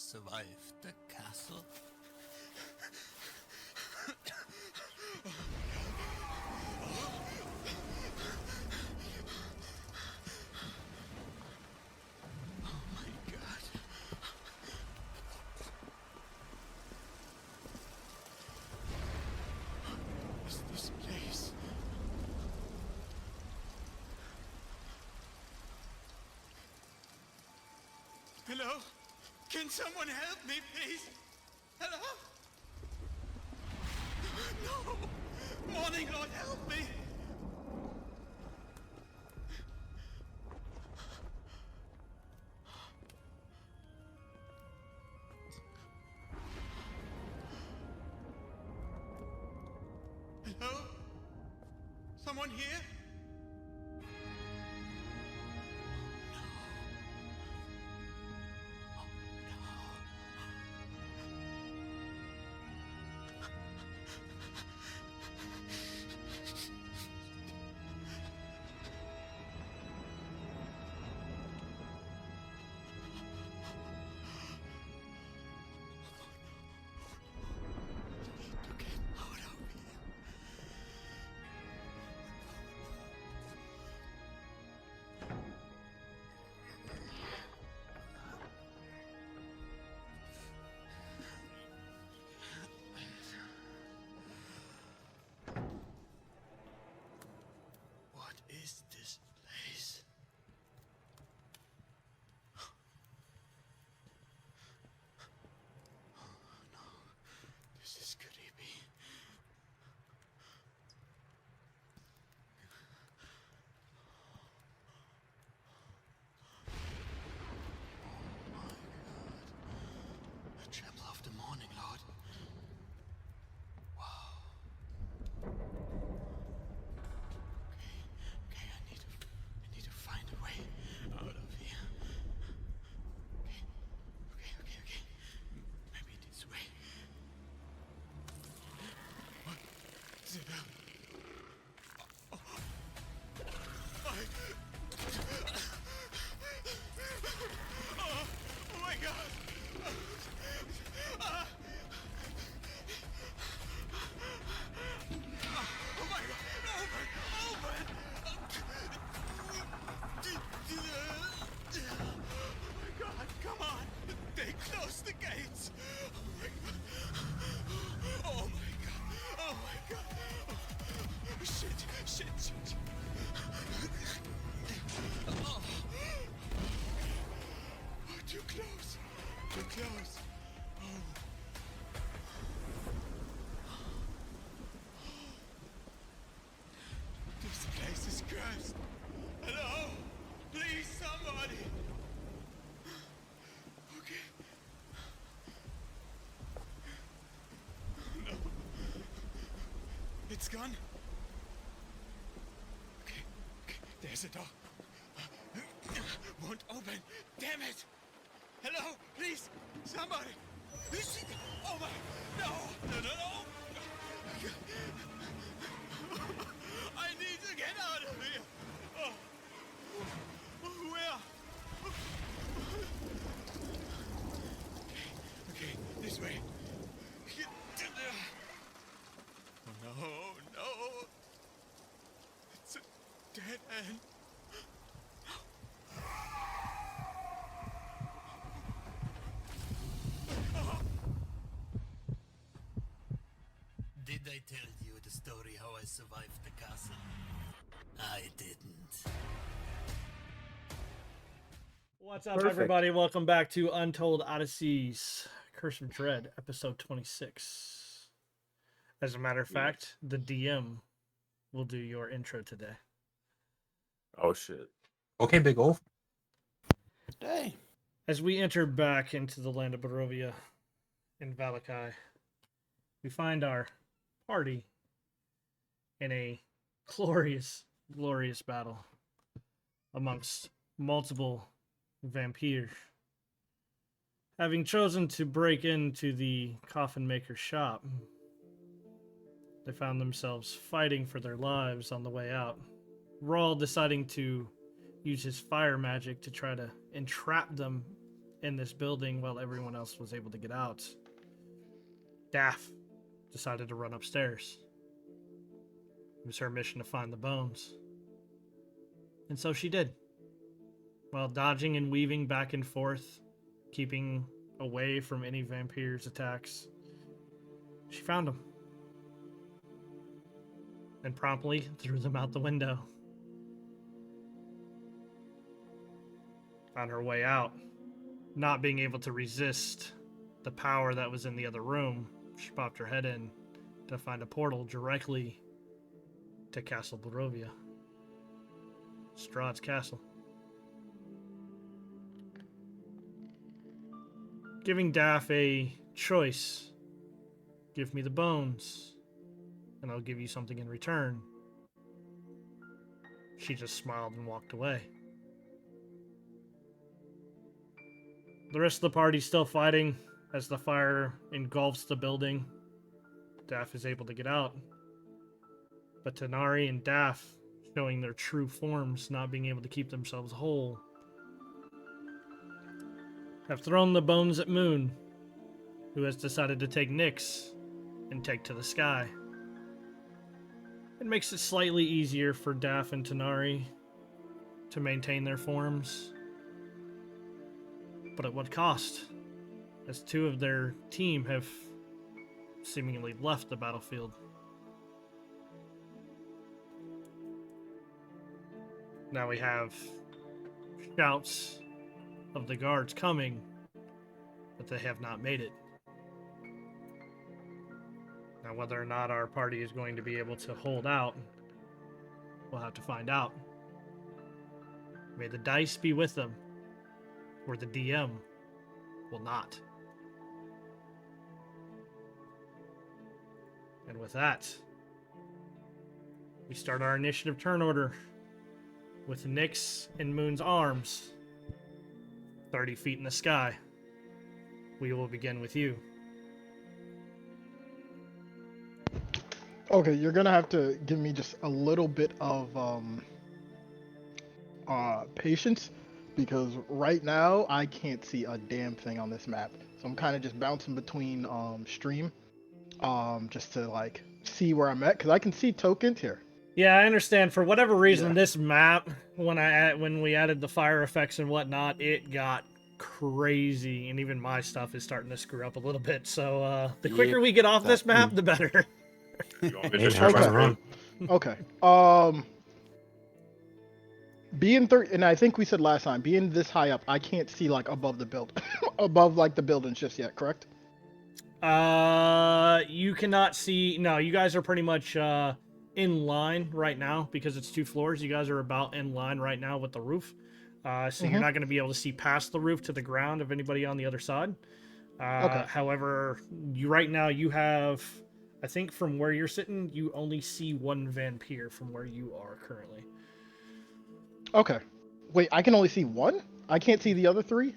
survived the castle? Oh my god. What's this place? Hello? Can someone help me, please? Hello? No! Morning, Lord, help me! Hello? Someone here? To get out of here. What is this place? Oh no, this is creepy. Oh my god. A tremble of the morning, Lord. Wow. Okay, I need to find a way out of here. Okay. Maybe this way. What? Is it oh my god! Oh my god! Open! Oh my god, come on! They closed the gates! Oh my god! Oh my god! Oh my god! Oh, shit! Oh, too close! Too close! Oh. This place is cursed! Hello? Please, somebody! Okay. No. It's gone? Okay. There's a door. Won't open. Damn it! Hello? Please! Somebody! Oh my... No! I need to get out of here! Where? Okay, this way. Oh, no! It's a dead end. Did I tell you the story how I survived the castle? I didn't. What's up, Perfect. everybody? Welcome back to Untold Odysseys, Curse of Dread, episode 26. As a matter of fact, the DM will do your intro today. Oh shit. Okay, Big Wolf. Dang. As we enter back into the land of Barovia in Valakai, we find our party in a glorious battle amongst multiple vampires. Having chosen to break into the coffin maker's shop, they found themselves fighting for their lives on the way out. Rawl deciding to use his fire magic to try to entrap them in this building while everyone else was able to get out, Daff decided to run upstairs. It was her mission to find the bones. And so she did. While dodging and weaving back and forth, keeping away from any vampires' attacks, she found them. And promptly threw them out the window. On her way out, not being able to resist the power that was in the other room, she popped her head in to find a portal directly to Castle Barovia. Strahd's castle. Giving Daff a choice. Give me the bones, and I'll give you something in return. She just smiled and walked away. The rest of the party's still fighting as the fire engulfs the building. Daff is able to get out. But Tanari and Daff, showing their true forms, not being able to keep themselves whole, have thrown the bones at Moon, who has decided to take Nyx and take to the sky. It makes it slightly easier for Daff and Tanari to maintain their forms. But at what cost? As two of their team have seemingly left the battlefield. Now we have shouts of the guards coming, but they have not made it. Now, whether or not our party is going to be able to hold out, we'll have to find out. May the dice be with them, or the DM will not. And with that, we start our initiative turn order with Nyx in Moon's arms, 30 feet in the sky. We will begin with you. Okay, you're gonna have to give me just a little bit of patience, because right now I can't see a damn thing on this map. So I'm kind of just bouncing between stream, just to like see where I'm at, because I can see tokens here. Yeah, I understand. For whatever reason, Yeah. this map, when we added the fire effects and whatnot, it got crazy, and even my stuff is starting to screw up a little bit. So the quicker we get off this map, the better. You want me to Hey, just how's share it my run? screen? Okay. Being and I think we said last time, being this high up, I can't see like above the build, above like the buildings just yet. Correct? You cannot see. No, you guys are pretty much in line right now because it's 2 floors. You guys are about in line right now with the roof. So you're not going to be able to see past the roof to the ground of anybody on the other side. Okay. However, right now you have, I think from where you're sitting, you only see 1 vampire from where you are currently. Okay. Wait, I can only see one? I can't see the other 3?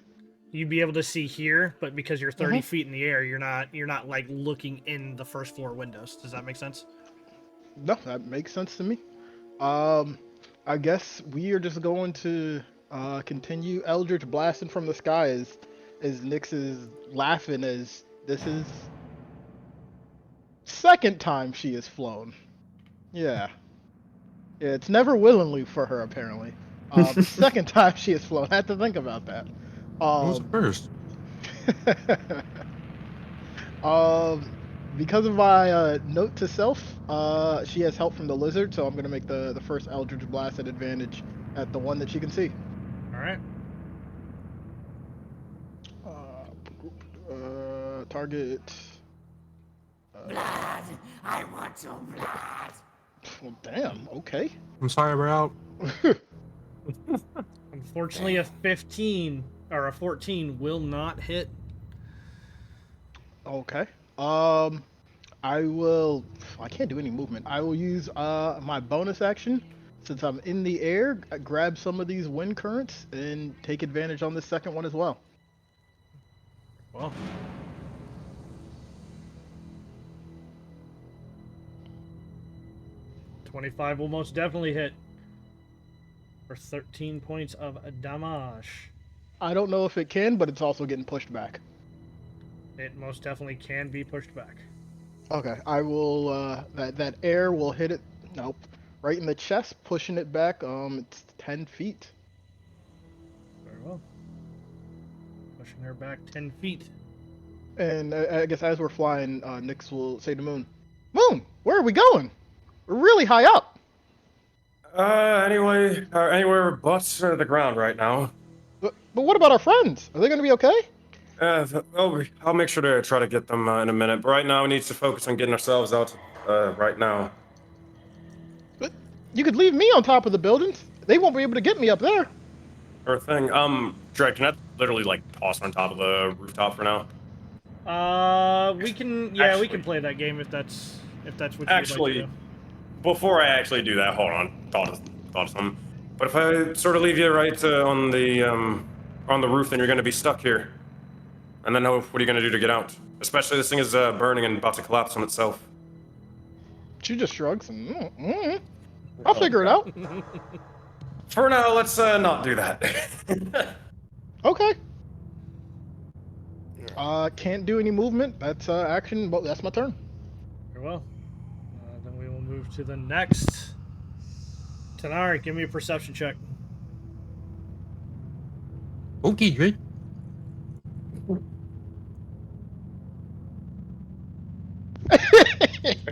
You'd be able to see here, but because you're 30 feet in the air, you're not like looking in the first floor windows. Does that make sense? No, that makes sense to me. I guess we are just going to continue Eldritch blasting from the sky as Nyx is laughing, as this is second time she has flown. Yeah. Yeah, it's never willingly for her apparently. Second time she has flown. I had to think about that. What was the first? Because of my note to self, she has help from the lizard, so I'm gonna make the first Eldritch Blast at advantage at the one that she can see. All right. Target. Blood! I want your blood! Well, damn. Okay. I'm sorry, we're out. Unfortunately, a 15 or a 14 will not hit. Okay. I will. I can't do any movement. I will use my bonus action, since I'm in the air, grab some of these wind currents and take advantage on this second one as well. Well, $25 will most definitely hit for 13 points of damage. I don't know if it can, but it's also getting pushed back. It most definitely can be pushed back. Okay, I will. That air will hit it. Nope, right in the chest, pushing it back. It's 10 feet. Very well. Pushing her back 10 feet. And I guess as we're flying, Nyx will say to Moon, "Moon, where are we going? We're really high up." Anywhere but the ground right now. But what about our friends? Are they going to be okay? I'll make sure to try to get them in a minute. But right now, we need to focus on getting ourselves out. Right now. But you could leave me on top of the buildings. They won't be able to get me up there. Or thing. Drake, can I literally like toss on top of the rooftop for now? We can we can play that game if that's what you'd like to Actually, do. before I actually do that, hold on. Thought of something. But if I sort of leave you right on the roof, then you're going to be stuck here. And then what are you going to do to get out? Especially this thing is burning and about to collapse on itself. She just shrugs and I'll figure it out. For now, let's not do that. Okay. Can't do any movement. That's action. But that's my turn. Very well. Then we will move to the next. Tanari, give me a perception check. Okay, Drake.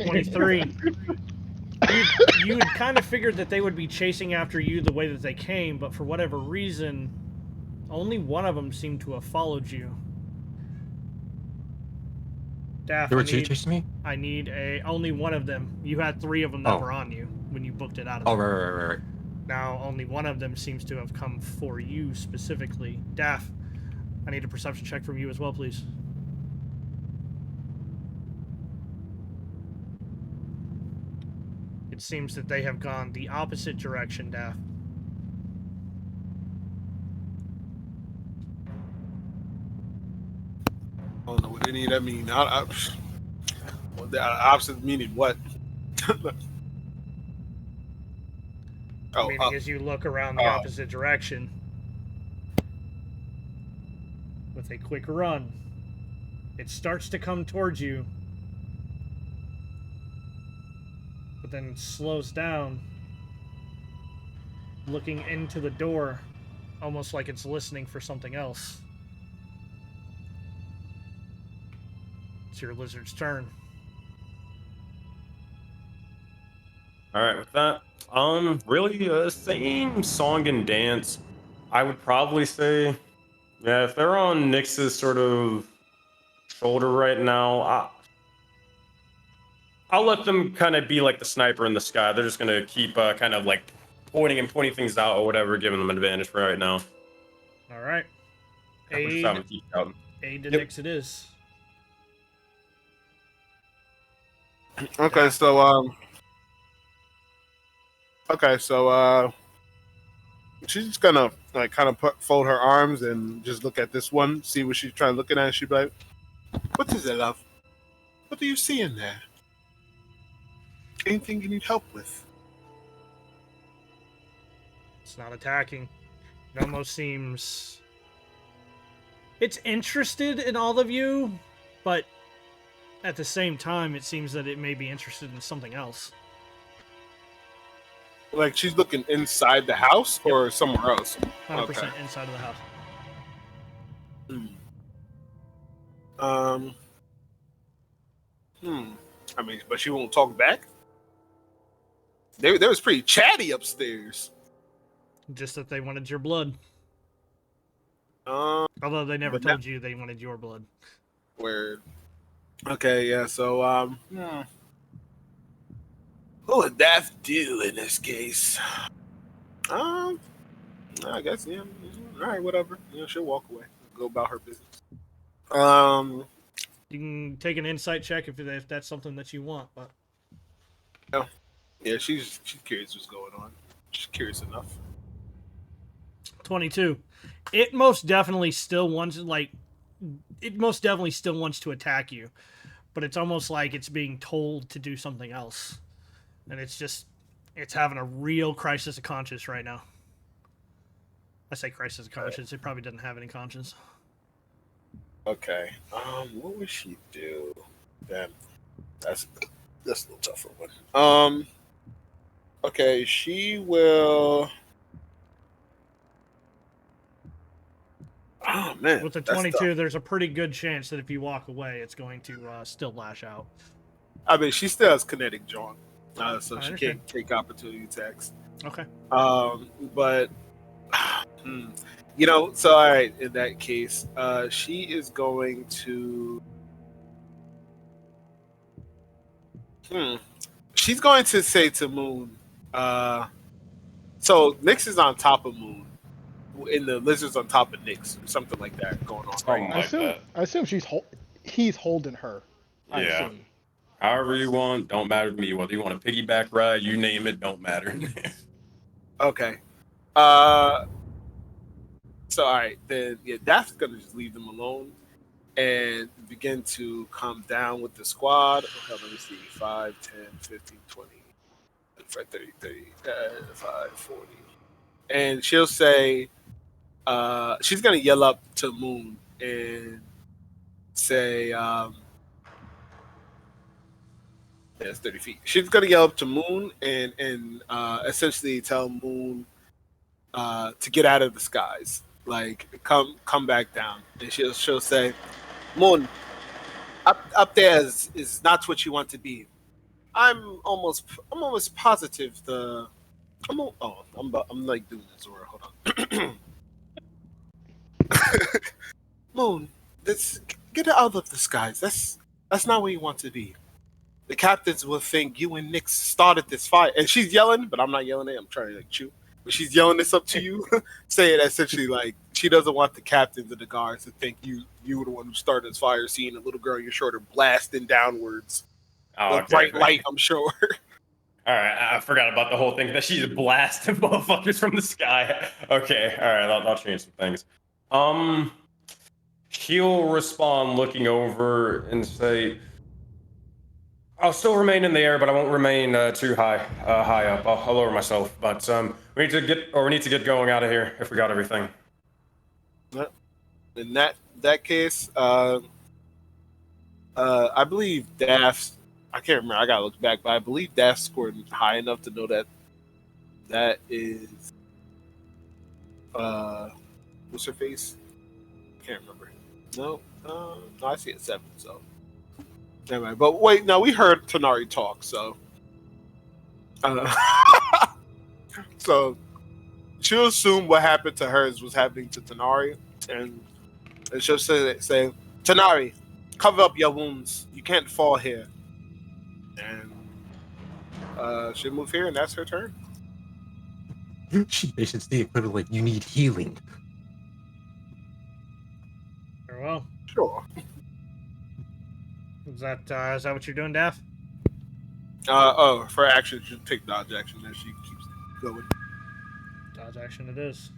23. You had kind of figured that they would be chasing after you the way that they came, but for whatever reason, only one of them seemed to have followed you. Daff, There were two chasing me? I need only one of them. You had 3 of them that Oh. were on you when you booked it out of Oh, there. right. Now, only one of them seems to have come for you specifically. Daff, I need a perception check from you as well, please. It seems that they have gone the opposite direction, Daff. I don't know what any of that mean. Well, the opposite meaning what? Meaning as you look around the opposite direction with a quick run, it starts to come towards you, but then slows down, looking into the door, almost like it's listening for something else. It's your lizard's turn. All right, with that, really, same song and dance. I would probably say, yeah, if they're on Nyx's sort of shoulder right now, I'll let them kind of be like the sniper in the sky. They're just gonna keep kind of like pointing things out or whatever, giving them an advantage for right now. All right. We'll just have them keep shouting. Aid to Yep. Nyx it is. Okay, so she's just gonna like kind of fold her arms and just look at this one, see what she's trying to look at, and she'd be like, "What is it, love? What do you see in there? Anything you need help with?" It's not attacking. It almost seems... It's interested in all of you, but at the same time, it seems that it may be interested in something else. Like she's looking inside the house or somewhere else. 100% Okay. inside of the house. I mean, but she won't talk back. They was pretty chatty upstairs. Just that they wanted your blood. Although they never told you they wanted your blood. Word. Okay, yeah. So, what would Daff do in this case? I guess, yeah. All right, whatever. She'll walk away, go about her business. You can take an insight check if that's something that you want, but yeah, she's curious what's going on. She's curious enough. 22. It most definitely still wants to attack you, but it's almost like it's being told to do something else, and it's having a real crisis of conscience right now. I say crisis of conscience. It probably doesn't have any conscience. Okay. What would she do? Damn, that's a little tougher one. Okay, she will. Oh man, With the that's tough. 22, there's a pretty good chance that if you walk away, it's going to still lash out. I mean, she still has kinetic jaunt, so I she understand. can't take opportunity attacks. Okay. But you know, so all right. In that case, she is going to. She's going to say to Moon. So Nyx is on top of Moon, and the lizard's on top of Nyx, or something like that going on. Something like that. I assume he's holding her. I Yeah. assume. However you want, don't matter to me. Whether you want a piggyback ride, you name it, don't matter. Okay. So all right, then yeah, that's gonna just leave them alone and begin to come down with the squad. Okay, let me see. 5, 10, 15, 20, 25, 30, 35, 40. And she'll say, she's gonna yell up to Moon and say, yeah, it's 30 feet. She's gonna yell up to Moon and essentially tell Moon to get out of the skies. Like come back down. And she'll say, Moon, up there is not what you want to be. I'm almost positive I'm like doing this or hold on. Moon, get out of the skies. That's not where you want to be. The captains will think you and Nyx started this fight. And she's yelling, but I'm not yelling it. I'm trying to like chew. But she's yelling this up to you, saying essentially like she doesn't want the captains and the guards to think you were the one who started this fire, seeing a little girl on your shoulder blasting downwards. Oh, With bright light, I'm sure. All right, I forgot about the whole thing that she's blasting motherfuckers from the sky. Okay, all right, I'll change some things. He'll respond looking over and say, I'll still remain in the air, but I won't remain too high up. I'll lower myself. But we need to get going out of here if we got everything. In that case, I believe Daph's. I can't remember. I gotta look back, but I believe Daff scored high enough to know that is. What's her face? Can't remember. No, I see it 7. So. Anyway, but wait, no, we heard Tanari talk, so. So, she'll assume what happened to hers was happening to Tanari, and she'll say, Tanari, cover up your wounds. You can't fall here. And she'll move here, and that's her turn. She should the equivalent. You need healing. Very well. Sure. Is that what you're doing, Daff? For action, she'll take dodge action as she keeps going. Dodge action it is.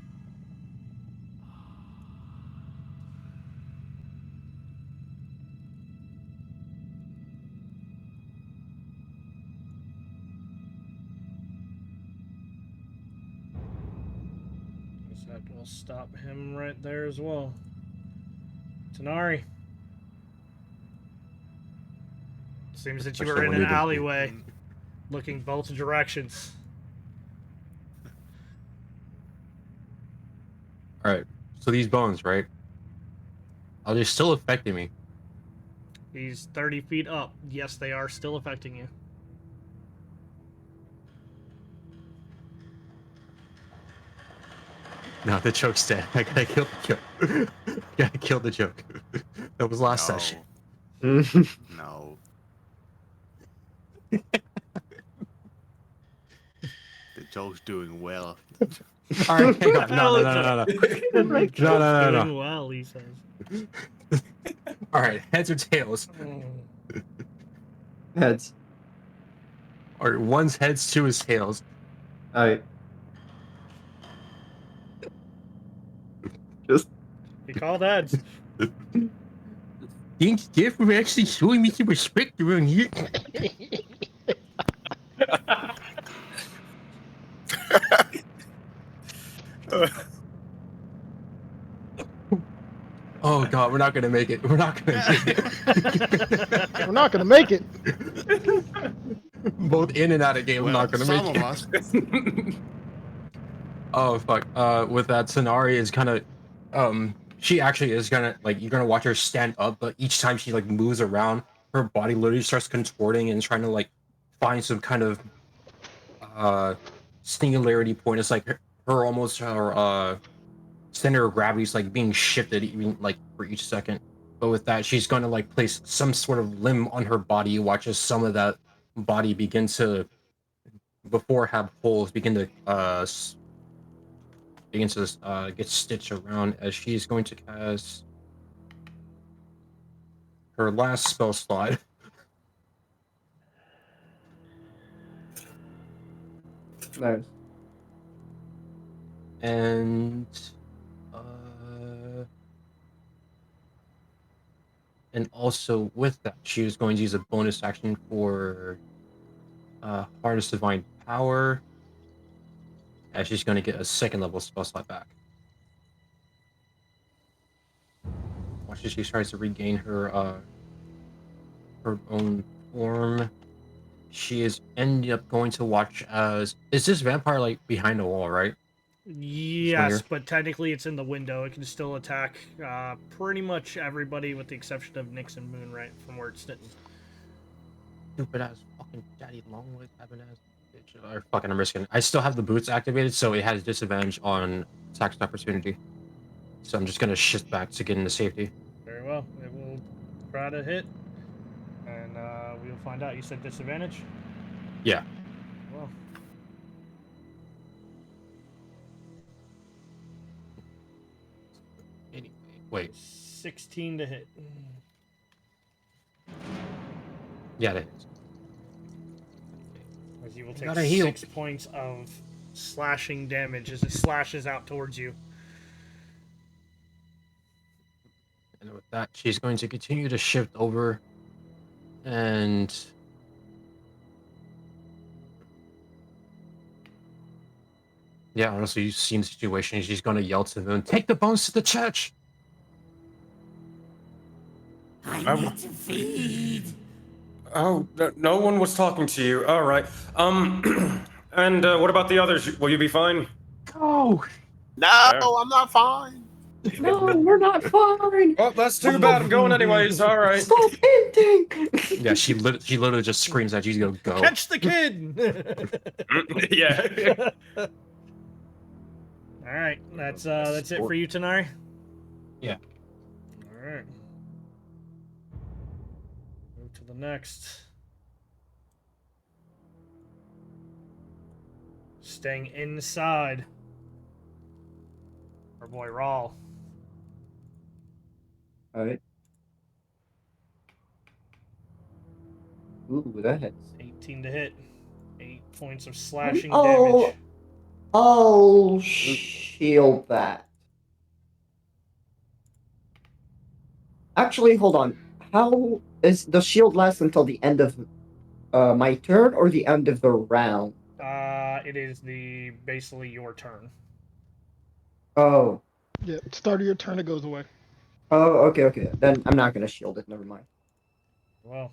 That will stop him right there as well. Tanari. Seems that you were in an alleyway, looking both directions. All right. So these bones, right? Are they still affecting me? He's 30 feet up. Yes, they are still affecting you. No, the joke's dead. I gotta kill the joke. Gotta kill the joke. That was last session. No. The joke's doing well. All right, hang on. No. Doing well, he says. All right, heads or tails? Heads. All right, one's heads, two is tails. I just He called heads. Thanks, Jeff, for actually showing me some respect around here. Oh god, we're not gonna make it. We're not gonna make it. We're not gonna make it. Both in and out of game, we're not gonna some make of it. us. Oh fuck. With that, Sonari is kind of, she actually is gonna like you're gonna watch her stand up, but each time she like moves around, her body literally starts contorting and trying to like find some kind of singularity point. It's like her almost her center of gravity is like being shifted even like for each second. But with that, she's gonna like place some sort of limb on her body. You watch as some of that body begin to before have holes begin to get stitched around as she's going to cast her last spell slot. Nice. And also with that, she is going to use a bonus action for Harness Divine Power, as she's going to get a second level spell slot back. Watch as she tries to regain her own form. She is ended up going to watch as is this vampire like behind the wall, right? Yes, but technically it's in the window. It can still attack pretty much everybody with the exception of Nyx and Moon, right, from where it's sitting. Stupid ass fucking daddy long leg having ass bitch. Or fucking I'm risking. I still have the boots activated, so it has disadvantage on attacks of opportunity. So I'm just gonna shift back to get into safety. Very well. It will try to hit, and we'll find out. You said disadvantage? Yeah. Well. Anyway, wait. 16 to hit. Yeah, that hits. As you will take 6 points of slashing damage as it slashes out towards you. And with that, she's going to continue to shift over and yeah, honestly, you've seen the situation. She's going to yell to them, "Take the bones to the church!" I need to feed. Oh, no one was talking to you. All right. And what about the others? Will you be fine? Go! No, I'm not fine. No, we're not fine. Well, that's too bad. I'm going anyways. All right. Stop hinting. Yeah, she literally just screams at you to go. Catch the kid! Yeah. All right, that's it for you, Tanari. Yeah. All right. Move to the next. Staying inside. Our boy Rawl. Alright. Ooh, that hits. 18 to hit. 8 points of slashing Oh. damage. I'll shield that. Actually, hold on. How is the shield last until the end of my turn or the end of the round? It is basically your turn. Oh. Yeah, start of your turn, it goes away. Oh, okay. Then I'm not gonna shield it. Never mind. Well,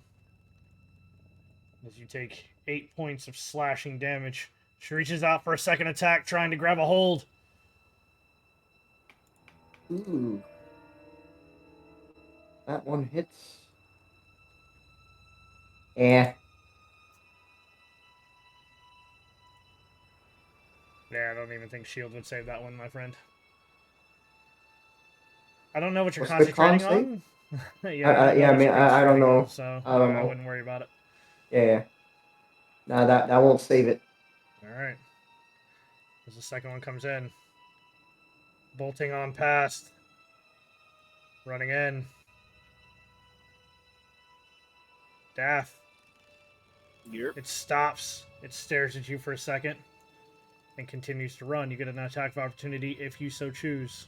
as you take 8 points of slashing damage, she reaches out for a second attack, trying to grab a hold. Ooh. That one hits. Eh. Yeah, I don't even think shield would save that one, my friend. I don't know what you're What's the con concentrating on. I don't know. So I don't know. I wouldn't worry about it. Yeah. Nah, that won't save it. All right. As the second one comes in, bolting on past, running in. Daff. Yep. It stops. It stares at you for a second, and continues to run. You get an attack of opportunity if you so choose.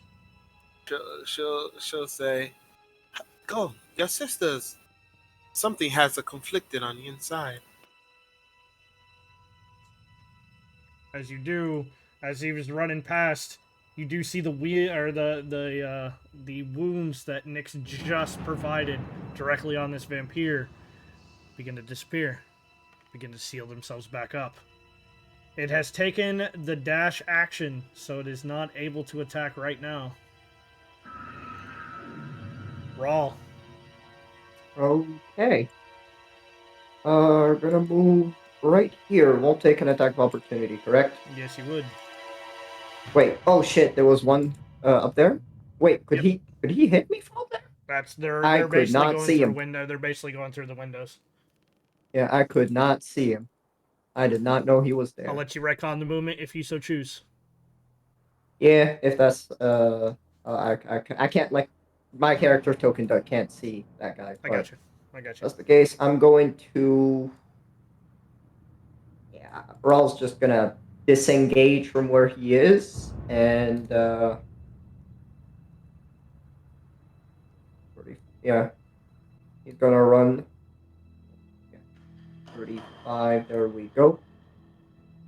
She'll say, "Go, your sisters. Something has a conflicted on the inside." As you do, as he was running past, You do see the the wounds that Nyx just provided directly on this vampire begin to disappear, begin to seal themselves back up. It has taken the dash action, so it is not able to attack right now. Rawl. Okay. Gonna move right here. Won't take an attack of opportunity, correct? Yes, you would. Wait. Oh shit! There was one up there. Wait. Could Yep. he hit me from there? I They're could basically not going see through him. window. They're basically going through the windows. Yeah, I could not see him. I did not know he was there. I'll let you retcon the movement if you so choose. Yeah, if that's I can't like my character token can't see that guy. I But got you. I got if you. that's the case, I'm going to. Yeah, Rawl's just gonna disengage from where he is and yeah, he's gonna run. Yeah, 35. There we go.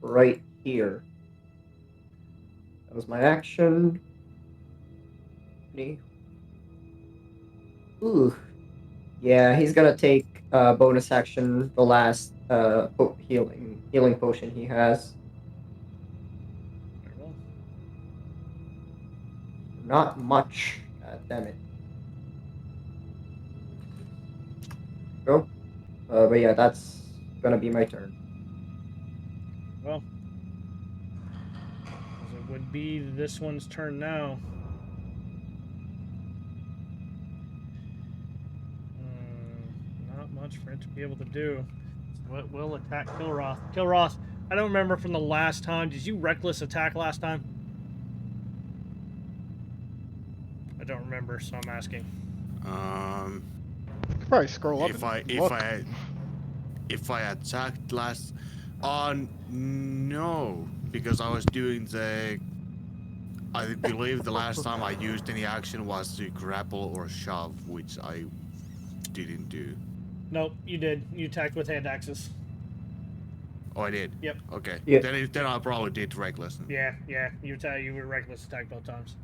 Right here. That was my action. Ooh. Yeah, he's gonna take bonus action the last healing potion he has. Very well. Not much. Damn it. Go. But yeah, that's gonna be my turn. Well, as it would be this one's turn now. Not much for it to be able to do. So it will attack Kilroth. Kilroth, I don't remember from the last time. Did you reckless attack last time? I don't remember, so I'm asking. You could probably scroll up and look. If I attacked last, no, because I was doing the. I believe the last time I used any action was to grapple or shove, which I didn't do. Nope, you did. You attacked with hand axes. Oh, I did. Yep. Okay. Yeah. Then I probably did reckless. Yeah. You were reckless attack both times.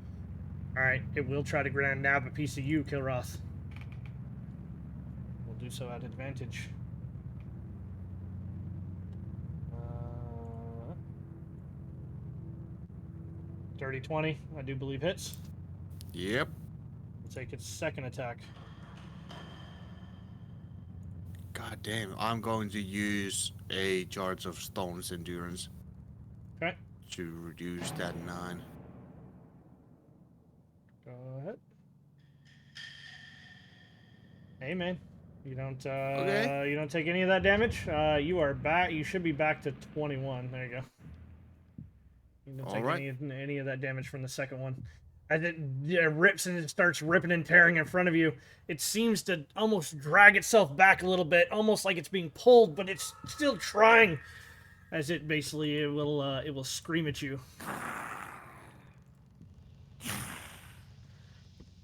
All right, it will try to nab a piece of you, Kilroth. We'll do so at advantage. Dirty 20, I do believe hits. Yep. We'll take its second attack. God damn, I'm going to use a Charge of Stone's Endurance. Okay. To reduce that 9. Go ahead. Hey man, you don't Okay. you don't take any of that damage. You are back. You should be back to 21. There you go. You don't take any of that damage from the second one. As it rips and it starts ripping and tearing in front of you, it seems to almost drag itself back a little bit, almost like it's being pulled, but it's still trying. As it basically it will scream at you.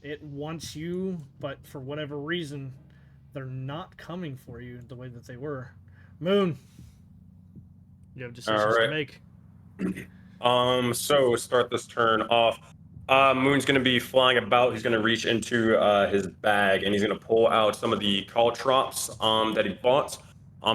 It wants you, but for whatever reason, they're not coming for you the way that they were. Moon, you have decisions to make. So start this turn off. Moon's gonna be flying about. He's gonna reach into his bag and he's gonna pull out some of the caltrops that he bought.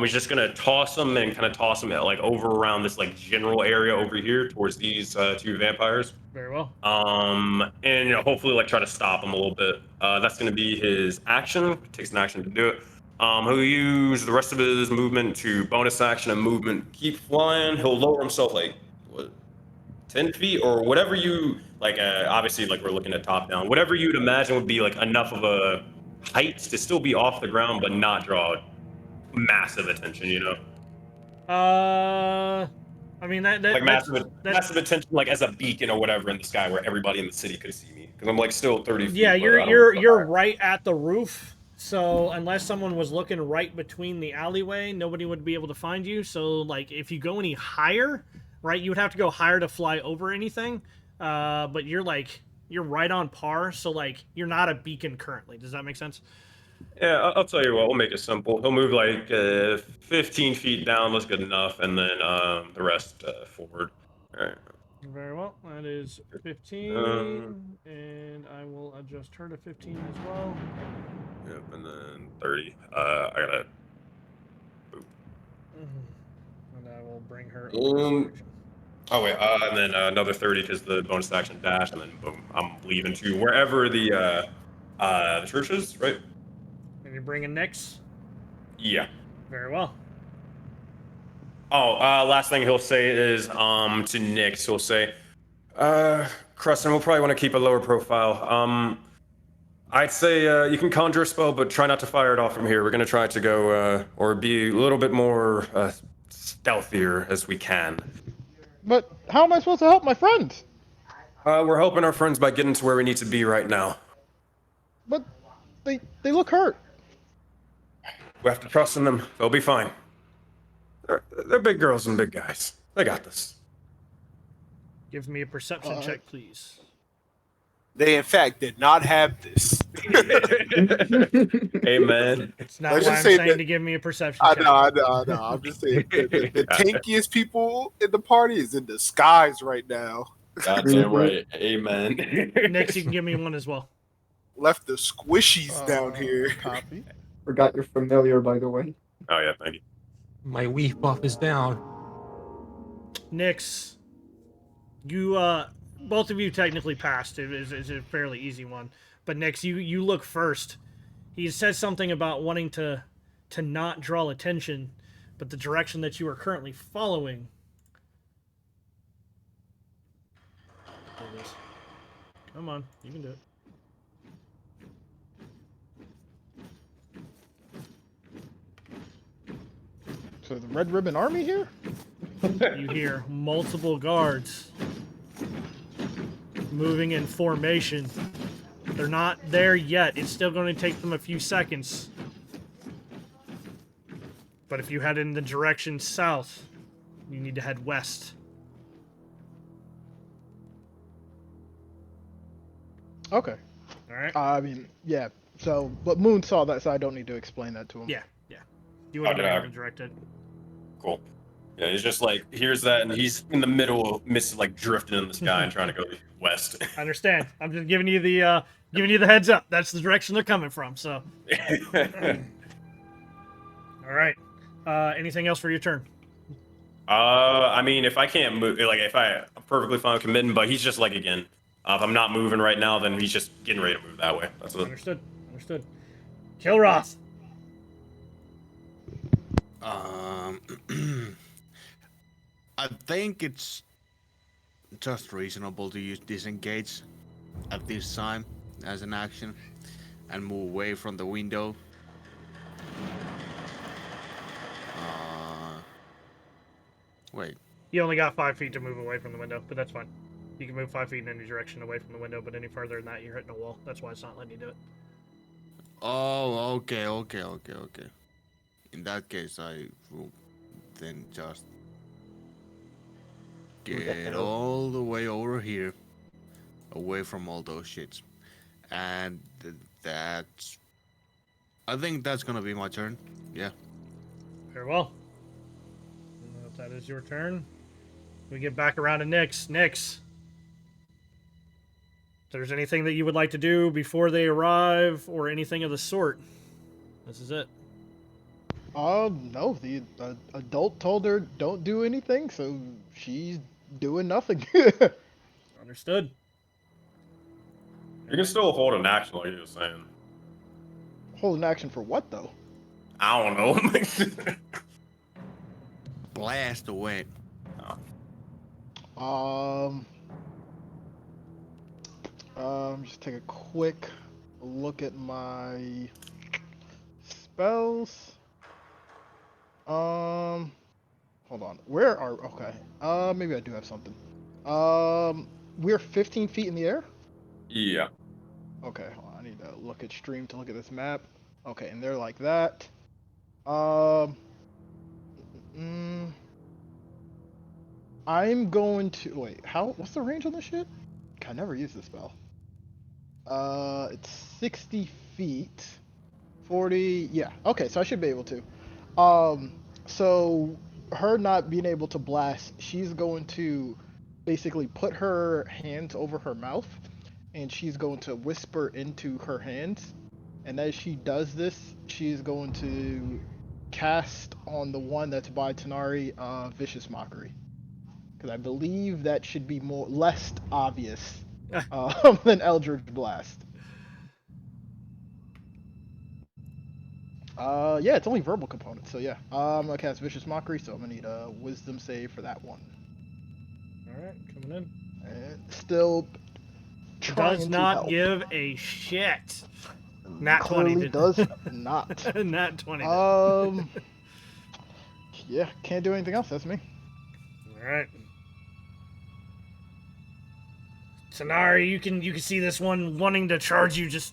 He's just gonna toss them and kind of toss them like over around this like general area over here towards these two vampires. Very well. And hopefully like try to stop him a little bit. That's gonna be his action. Takes an action to do it. He'll use the rest of his movement to bonus action and movement keep flying. He'll lower himself like what 10 feet or whatever you like. Obviously, like we're looking at top down. Whatever you'd imagine would be like enough of a height to still be off the ground, but not draw massive attention. I mean that Like massive attention, like as a beacon or whatever in the sky, where everybody in the city could see me. Because I'm like still 30 feet. Yeah, but you're right at the roof. So unless someone was looking right between the alleyway, nobody would be able to find you. So like if you go any higher, right, you would have to go higher to fly over anything. But you're right on par. So like you're not a beacon currently. Does that make sense? Yeah, I'll tell you what. We'll make it simple. He'll move like 15 feet down. That's good enough, and then the rest forward. All right. Very well. That is 15, and I will adjust her to 15 as well. Yep, and then 30. I gotta. And I will bring her over this direction. Oh wait, and then another 30 because the bonus action dash, and then boom, I'm leaving to wherever the church is, right? And you're bringing Nyx? Yeah. Very well. Oh, last thing he'll say is to Nyx, he'll say, Creston, we'll probably want to keep a lower profile. I'd say you can conjure a spell, but try not to fire it off from here. We're gonna try to go or be a little bit more stealthier as we can. But how am I supposed to help my friends? We're helping our friends by getting to where we need to be right now. But they look hurt. We have to trust in them. They'll be fine. They're big girls and big guys. They got this. Give me a perception check, please. They, in fact, did not have this. Amen. It's not why I'm saying to give me a perception check. I know. I'm just saying the tankiest people in the party is in disguise right now. Goddamn right. Amen. Nyx, you can give me one as well. Left the squishies down here. Copy. Forgot you're familiar, by the way. Oh yeah, thank you. My weave buff is down. Nyx, you both of you technically passed. It's a fairly easy one. But Nyx, you look first. He says something about wanting to not draw attention, but the direction that you are currently following. There it is. Come on, you can do it. So the Red Ribbon Army here? You hear multiple guards moving in formation. They're not there yet. It's still going to take them a few seconds. But if you head in the direction south, you need to head west. Okay. All right? I mean, yeah. So, but Moon saw that, so I don't need to explain that to him. Yeah. You want to Okay. be directed. Cool. Yeah, he's just like, here's that, and he's in the middle of like drifting in the sky and trying to go west. I understand. I'm just giving you the heads up. That's the direction they're coming from. So. All right. Anything else for your turn? I mean, if I can't move, like I'm perfectly fine with committing, but he's just like again, if I'm not moving right now, then he's just getting ready to move that way. That's it. Understood. Kilroth. I think it's just reasonable to use disengage at this time as an action and move away from the window. Wait. You only got 5 feet to move away from the window, but that's fine. You can move 5 feet in any direction away from the window, but any further than that, you're hitting a wall. That's why it's not letting you do it. Oh, okay. In that case, I will then just get all the way over here, away from all those shits. And that's... I think that's gonna be my turn. Yeah. Very well. If that is your turn, we get back around to Nyx. Nyx, if there's anything that you would like to do before they arrive or anything of the sort, this is it. No. The adult told her don't do anything, so she's doing nothing. Understood. You can still hold an action, like you were saying. Hold an action for what, though? I don't know. Blast away. Just take a quick look at my spells. Hold on. Where are... Okay. Maybe I do have something. We're 15 feet in the air? Yeah. Okay, hold on. I need to look at stream to look at this map. Okay, and they're like that. I'm going to... Wait, what's the range on this shit? I never use this spell. It's 60 feet. 40... Yeah, okay, so I should be able to. So her not being able to blast, she's going to basically put her hands over her mouth, and she's going to whisper into her hands. And as she does this, she's going to cast on the one that's by Tanari, Vicious Mockery, because I believe that should be less obvious than Eldritch Blast. Yeah, it's only verbal component, so yeah. I'm gonna cast Vicious Mockery, so I'm gonna need a Wisdom save for that one. Alright, coming in. And still trying Does to not help. give a shit. Nat 20 Clearly did. does not. Nat 20 Yeah, can't do anything else. That's me. Alright. Tanari, you can see this one wanting to charge you just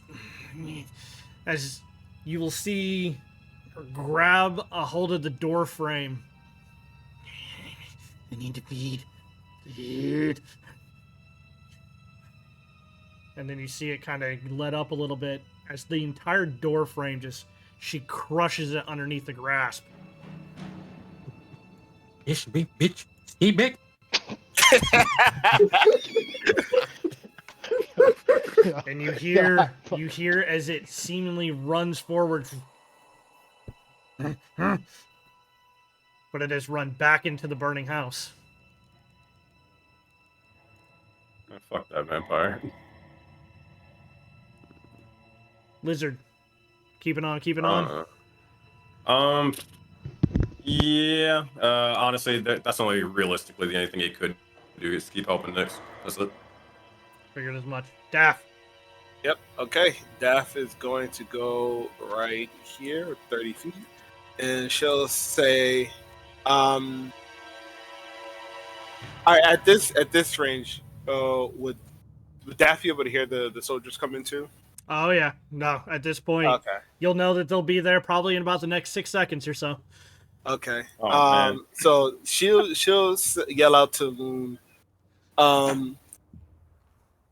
as you will see her grab a hold of the door frame. I need to feed. And then you see it kind of let up a little bit as the entire door frame she crushes it underneath the grasp. Yes, big bitch. Hey, big. And you hear as it seemingly runs forward. But it has run back into the burning house. Oh, fuck that vampire. Lizard. Keeping on. Yeah. Honestly, that's only realistically the only thing he could do is keep helping Nyx. That's it. Figured as much. Daff. Yep. Okay. Daff is going to go right here, 30 feet, and she'll say, "All right, at this range, would Daff be able to hear the soldiers come in too?" Oh yeah. No, at this point, Okay. you'll know that they'll be there probably in about the next 6 seconds or so. Okay. Oh, man. So she'll yell out to Moon.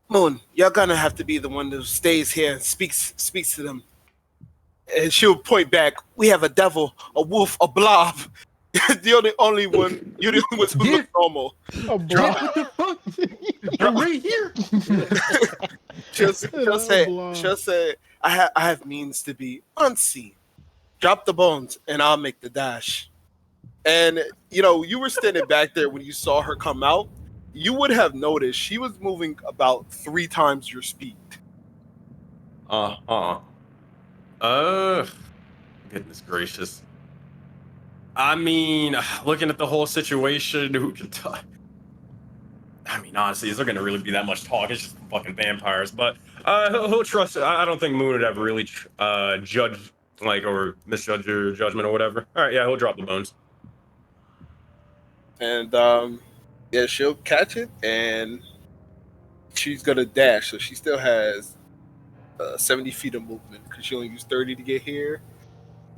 Moon, you're gonna have to be the one who stays here and speaks to them. And she'll point back. We have a devil, a wolf, a blob. You're the only one who looks normal. A blob. What the fuck? I'm right here. She'll say, I have means to be unseen. Drop the bones, and I'll make the dash. And you were standing back there when you saw her come out. You would have noticed she was moving about 3 times your speed. Goodness gracious. I mean, looking at the whole situation, who can tell? I mean, honestly, is there going to really be that much talk? It's just fucking vampires. But he'll trust it. I don't think Moon would ever really judge, or misjudge your judgment or whatever. All right, yeah, he'll drop the bones. And yeah, she'll catch it, and she's gonna dash. So she still has 70 feet of movement because she only used 30 to get here.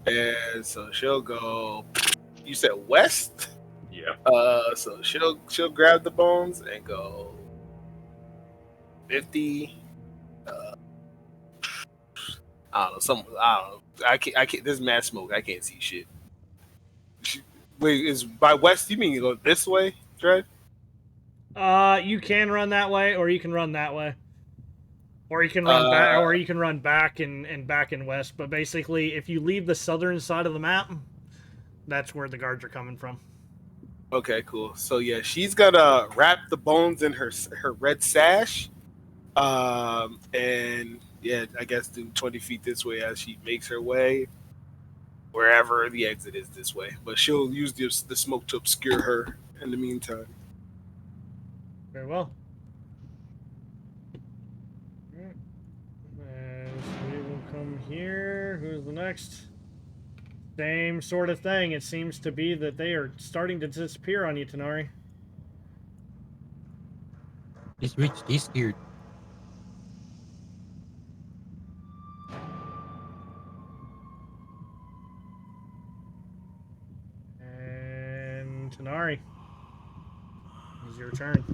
And so she'll go. You said west? Yeah. So she'll grab the bones and go 50. I don't know. I can't. There's mad smoke. I can't see shit. Wait, is by west? You mean you go this way, Strahd? You can run that way, or you can run that way, or you can run back, or you can run back and back and west. But basically, if you leave the southern side of the map, that's where the guards are coming from. Okay, cool. So yeah, she's gonna wrap the bones in her red sash, and yeah, I guess do 20 feet this way as she makes her way wherever the exit is this way. But she'll use the smoke to obscure her in the meantime. Very well. And we will come here. Who's the next? Same sort of thing. It seems to be that they are starting to disappear on you, Tanari. He's rich. He's scared. And Tanari, it's your turn.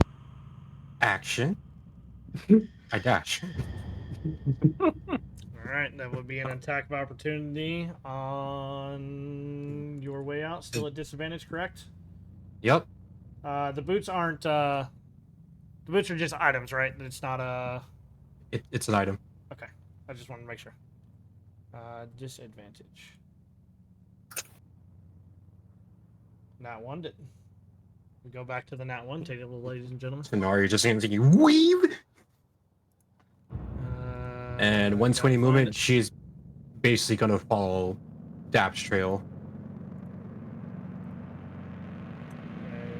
Action. I dash. Alright, that would be an attack of opportunity on your way out. Still at disadvantage, correct? Yep. The boots aren't Which are just items, right? It's not a... It's an item. Okay. I just wanted to make sure. Disadvantage. Nat 1 didn't. We go back to the Nat 1 table, ladies and gentlemen. Tenari just seems like you weave. And 120 movement, she's basically gonna follow Dap's trail.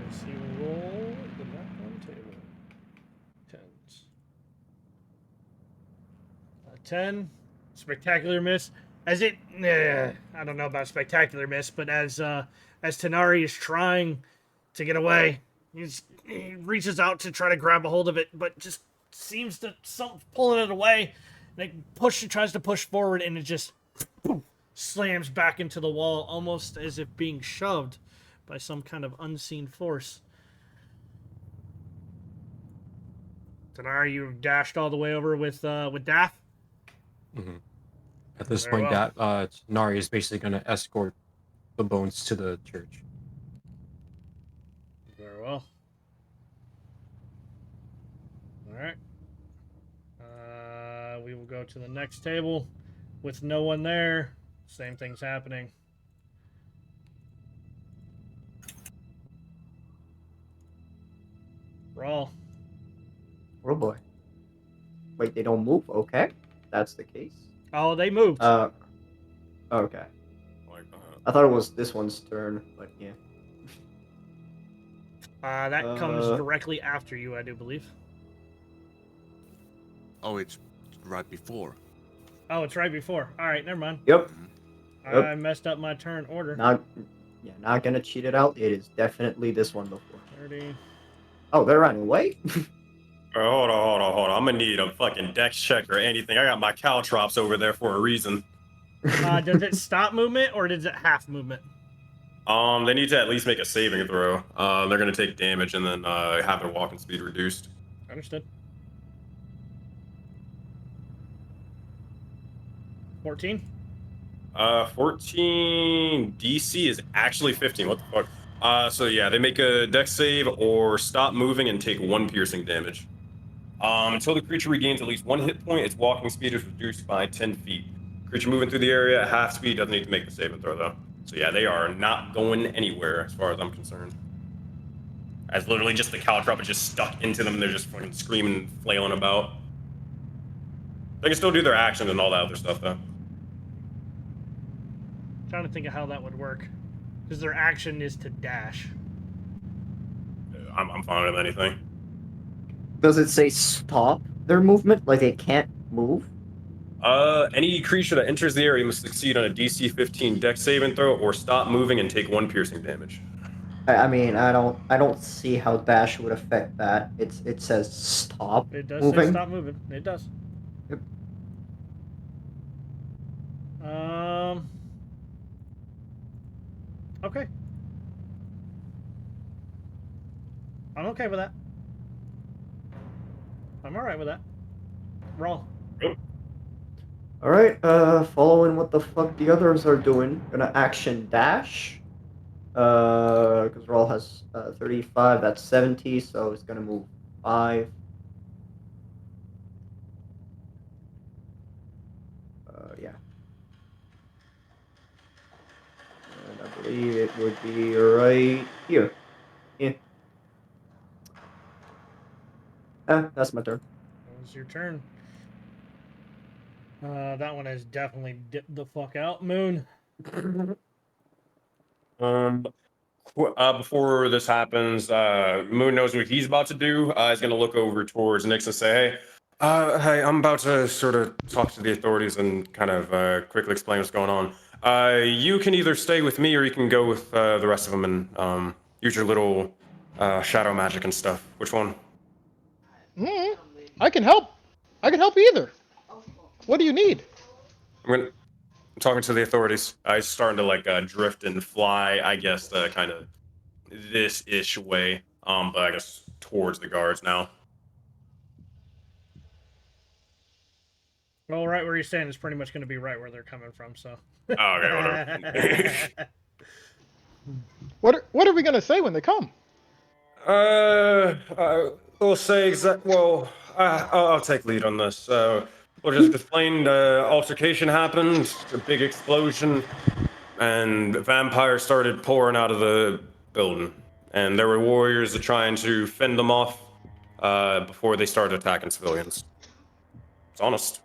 As he will roll the Nat 1 table. 10s. 10. Spectacular miss. As it... I don't know about spectacular miss, but as Tenari is trying to get away, he reaches out to try to grab a hold of it, but just seems to... pulling it away. He tries to push forward, and it just boom, slams back into the wall, almost as if being shoved by some kind of unseen force. Tenari, you dashed all the way over with Daff. Mm-hmm. At this Very point, well. Nari is basically going to escort the bones to the church. Very well. All right. We will go to the next table with no one there. Same thing's happening. Raw. Oh boy. Wait, they don't move? Okay. That's the case. Oh, they moved. Okay. Like I thought it was this one's turn, but yeah. That comes directly after you, I do believe. Oh, it's right before. Oh, it's right before. All right, never mind. Yep. I messed up my turn order. Not gonna cheat it out. It is definitely this one before. 30. Oh, they're running away? Hold on. I'm gonna need a fucking dex check or anything. I got my caltrops over there for a reason. Does it stop movement or does it half movement? They need to at least make a saving throw. They're gonna take damage and then have their walking speed reduced. Understood. 14? 14 DC is actually 15. What the fuck? So yeah, they make a dex save or stop moving and take 1 piercing damage. Until the creature regains at least 1 hit point, its walking speed is reduced by 10 feet. Creature moving through the area at half speed doesn't need to make the saving throw though. So yeah, they are not going anywhere as far as I'm concerned. As literally just the caltrop is just stuck into them and they're just fucking screaming, flailing about. They can still do their actions and all that other stuff though. Trying to think of how that would work. Because their action is to dash. I'm fine with anything. Does it say stop their movement? Like they can't move? Any creature that enters the area must succeed on a DC 15 dex saving throw or stop moving and take 1 piercing damage. I mean, I don't see how dash would affect that. It says stop. It does moving. say stop moving. It does. Yep. Okay. I'm okay with that. I'm alright with that. Roll. All right. Following what the fuck the others are doing, gonna action dash. Because Rawl has 35. That's 70. So it's gonna move 5. Yeah. And I believe it would be right here. Yeah. That's my turn. That was your turn. That one has definitely dipped the fuck out. Moon. Before this happens, Moon knows what he's about to do. He's gonna look over towards Nyx and say, hey, I'm about to sort of talk to the authorities and kind of quickly explain what's going on. You can either stay with me or you can go with the rest of them and use your little shadow magic and stuff. Which one? I can help. I can help either. What do you need? I'm talking to the authorities. He's starting to like drift and fly, I guess, kind of this-ish way. But I guess towards the guards now. Well, right where you're standing is pretty much going to be right where they're coming from, so. Oh, okay, whatever. What are we gonna say when they come? We'll say Well, I'll take lead on this. We'll just explain the altercation happened, a big explosion, and vampires started pouring out of the building. And there were warriors that trying to fend them off before they started attacking civilians. It's honest.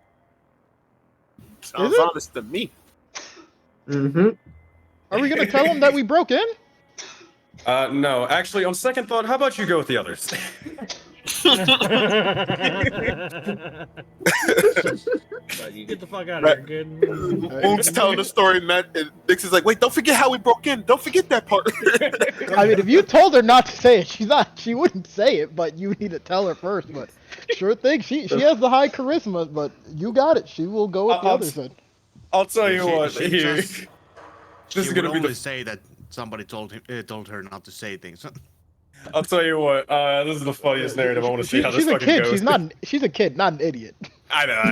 Sounds it? honest to me. Mm-hmm. Are we gonna tell him that we broke in? No, actually, on second thought, how about you go with the others? You get the fuck out of here, good. Moon's telling the story, Matt, and Nix is like, wait, don't forget how we broke in. Don't forget that part. I mean, if you told her not to say it, she wouldn't say it, but you need to tell her first. But sure thing, she has the high charisma, but you got it. She will go with the others then. I'll tell you what. She Here, just- this She is would gonna be only the. say that somebody told her not to say things. I'll tell you what. This is the funniest narrative. I want to see how this She's a fucking kid. goes. She's a kid, not an idiot. I know.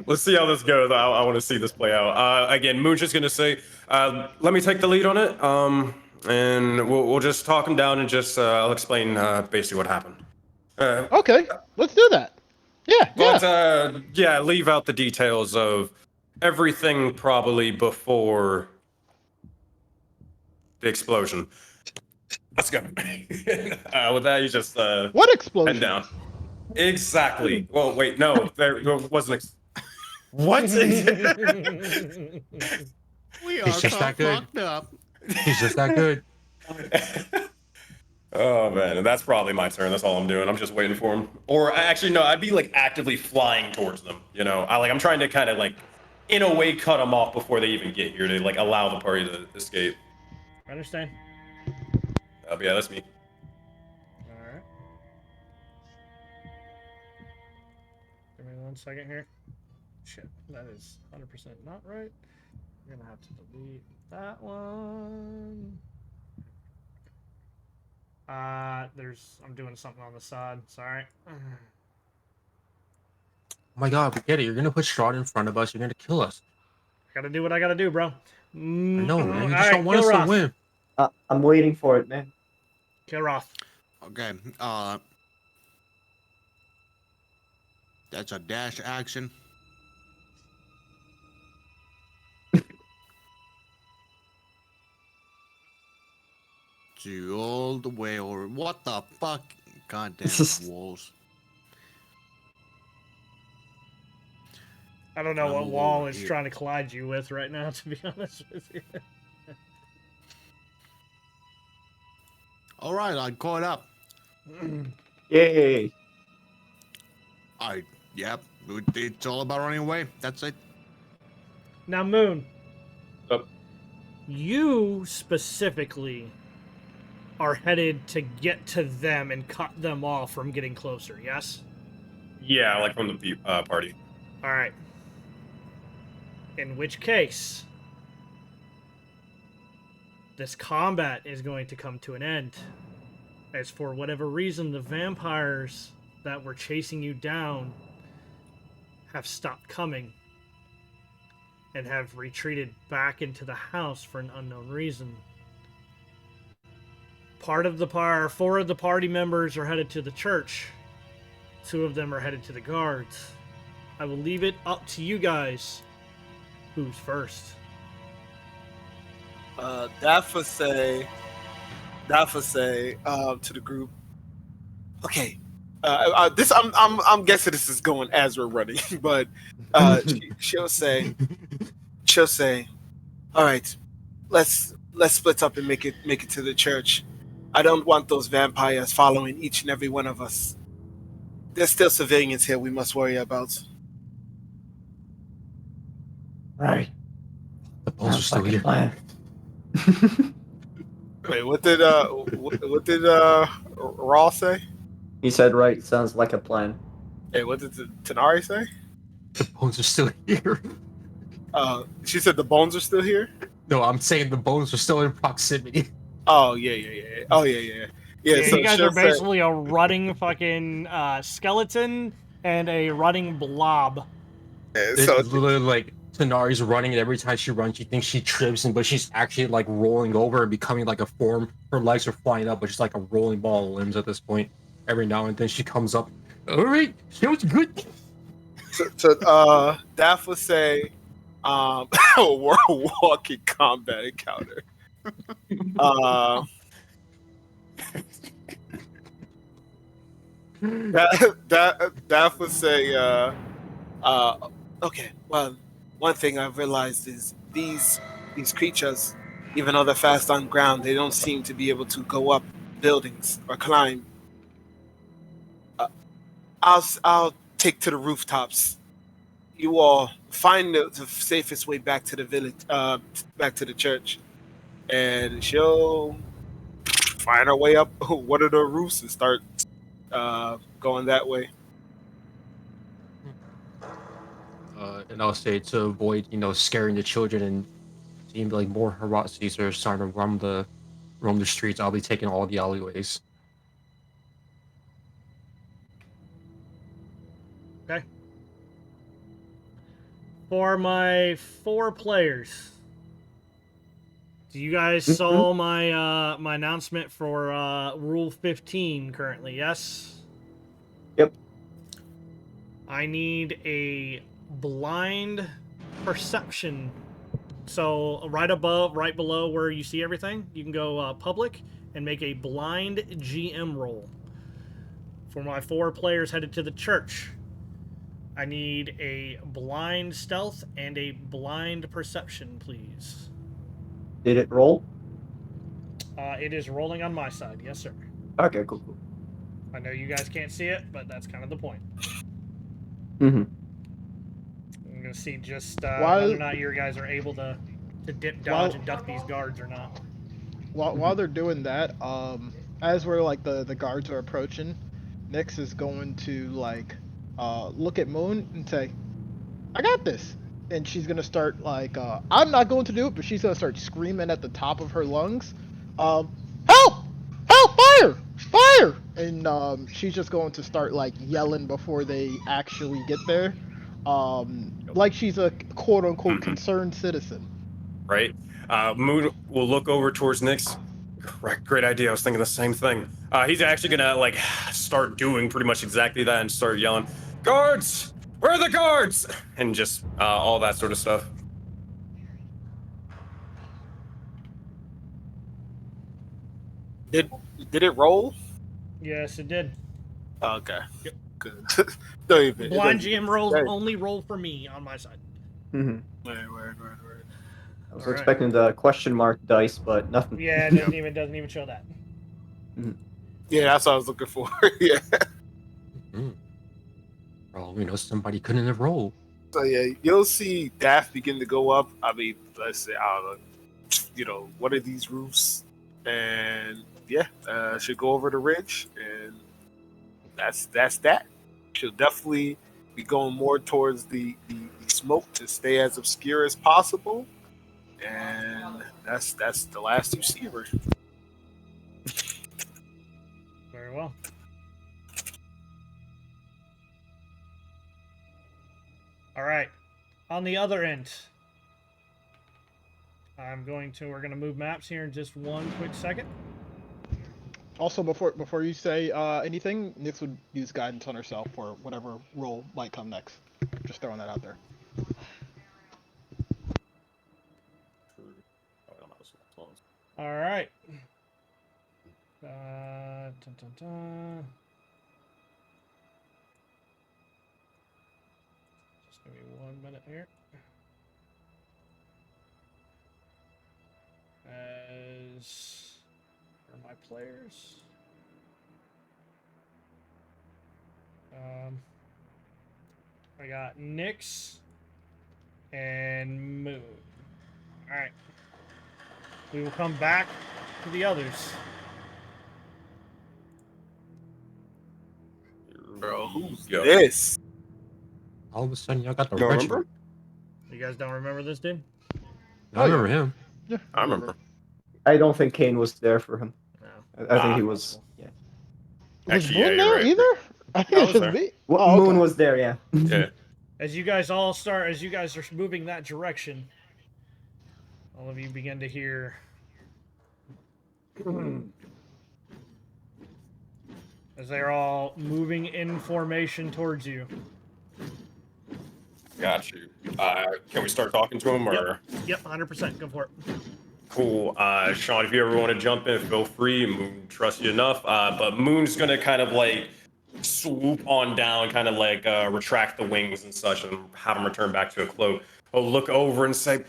Let's see how this goes. I want to see this play out. Again, Moon's just gonna say, "Let me take the lead on it." And we'll just talk him down and just I'll explain basically what happened. Okay, let's do that. Yeah, But yeah, leave out the details of everything probably before the explosion. Let's go. With that, you just What explosion? head down. Exactly. Well, wait, no, there wasn't. What? We are He's just so that good. fucked up. He's just that good. Oh man, and that's probably my turn. That's all I'm doing. I'm just waiting for him. Or actually, no, I'd be like actively flying towards them. You know, I'm trying to kind of like, in a way, cut them off before they even get here to like allow the party to escape. I understand. Yeah, that's me. Alright. Give me 1 second here. Shit, that is 100% not right. We're gonna have to delete that one. I'm doing something on the side. Sorry. Oh my god, we get it. You're gonna put Strahd in front of us. You're gonna kill us. Gotta do what I gotta do, bro. I know, man. You just Alright, don't want us kill to Roth. win. I'm waiting for it, man. Kill Roth. Okay. That's a dash action. To all the way over. What the fuck? Goddamn walls. I don't know I'm what over wall is here. trying to collide you with right now, to be honest with you. All right, I caught up. Yay! Yep. It's all about running away. That's it. Now, Moon. Up. You specifically are headed to get to them and cut them off from getting closer, yes? Yeah, like from the party. Alright. In which case, this combat is going to come to an end. As for whatever reason, the vampires that were chasing you down have stopped coming and have retreated back into the house for an unknown reason. Four of the party members are headed to the church. 2 of them are headed to the guards. I will leave it up to you guys. Who's first? Dafa say to the group, okay, I'm guessing this is going as we're running, but she'll say, all right, let's split up and make it to the church. I don't want those vampires following each and every one of us. There's still civilians here we must worry about. Right. The bones are Sounds still like a here. plan. Wait, what did Raw say? He said right. Sounds like a plan. Hey, what did Tanari say? The bones are still here. She said the bones are still here. No, I'm saying the bones are still in proximity. Oh yeah. Oh yeah. Yeah, So you guys she'll are basically a rutting fucking skeleton and a rutting blob. say, It's so literally like Tanari's running, and every time she runs, she thinks she trips, but she's actually like rolling over and becoming like a form. Her legs are flying up, but she's like a rolling ball of limbs at this point. Every now and then she comes up. All right, that was good. So Daff would say, we're a walking combat encounter. Daff would say, okay, well, one thing I've realized is these creatures, even though they're fast on ground, they don't seem to be able to go up buildings or climb. I'll take to the rooftops. You all find the safest way back to the village, back to the church, and she'll find her way up one of the roofs and start going that way. And I'll say to avoid, scaring the children and seeing like more Haratzis are starting to roam the streets. I'll be taking all the alleyways. Okay. For my 4 players, do you guys saw my my announcement for Rule 15 currently? Yes. Yep. I need a blind perception. So right below where you see everything, you can go public and make a blind GM roll. For my 4 players headed to the church, I need a blind stealth and a blind perception, please. Did it roll? It is rolling on my side. Yes, sir. Okay, cool. I know you guys can't see it, but that's kind of the point. Mm-hmm. I'm going to see just whether or not you guys are able to dip, dodge, and duck these guards or not. While they're doing that, as we're like the guards are approaching, Nyx is going to like look at Moon and say, "I got this," and she's gonna start like I'm not going to do it, but she's gonna start screaming at the top of her lungs, "Help! Help! Fire! Fire!" And she's just going to start like yelling before they actually get there, like she's a quote unquote concerned citizen. Right? Moon will look over towards Nyx. Great idea. I was thinking the same thing. He's actually gonna like start doing pretty much exactly that and start yelling, "Guards! Where are the guards?" And just all that sort of stuff. Did it roll? Yes, it did. Okay. Yep. Good. Don't even. Blind GM rolls only roll for me on my side. Mm-hmm. Word. I was expecting the question mark dice, but nothing. Yeah, it doesn't even show that. Mm-hmm. Yeah, that's what I was looking for. Yeah. Mm-hmm. Oh, somebody couldn't have rolled. So yeah, you'll see Daff begin to go up. I mean, let's say, I don't know, what are these roofs? And yeah, she'll go over the ridge, and that's that. She'll definitely be going more towards the smoke to stay as obscure as possible. And that's the last you see of her. Very well. All right. On the other end, we're gonna move maps here in just one quick second. Also, before you say anything, Nyx would use guidance on herself for whatever role might come next. Just throwing that out there. All right. Just give me 1 minute here. As for my players, I got Nyx and Moon. All right. We will come back to the others. Bro, who's this? All of a sudden, y'all got the Don't regiment. remember? You guys don't remember this dude? I remember him. Yeah, I remember. I don't think Kane was there for him. No. I think he was. Yeah. Was Actually, Moon yeah, there you're right. either? I think I it's was just there. me. Well, Oh, Moon okay. was there, yeah. Yeah. As you guys are moving that direction, all of you begin to hear as they're all moving in formation towards you. Got you. Can we start talking to him, or? Yep, 100%. Go for it. Cool. Sean, if you ever want to jump in, feel free. Moon trusts you enough. But Moon's gonna kind of like swoop on down, kind of like retract the wings and such, and have him return back to a cloak. He'll look over and say,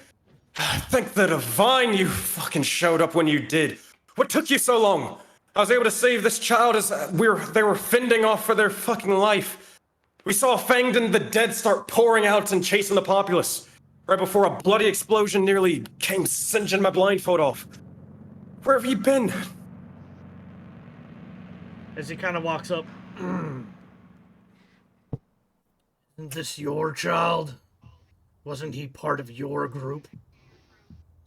"Thank the divine you fucking showed up when you did. What took you so long? I was able to save this child as they were fending off for their fucking life. We saw Fanged and the dead start pouring out and chasing the populace. Right before a bloody explosion nearly came singeing my blindfold off. Where have you been?" As he kind of walks up. Isn't this your child? Wasn't he part of your group?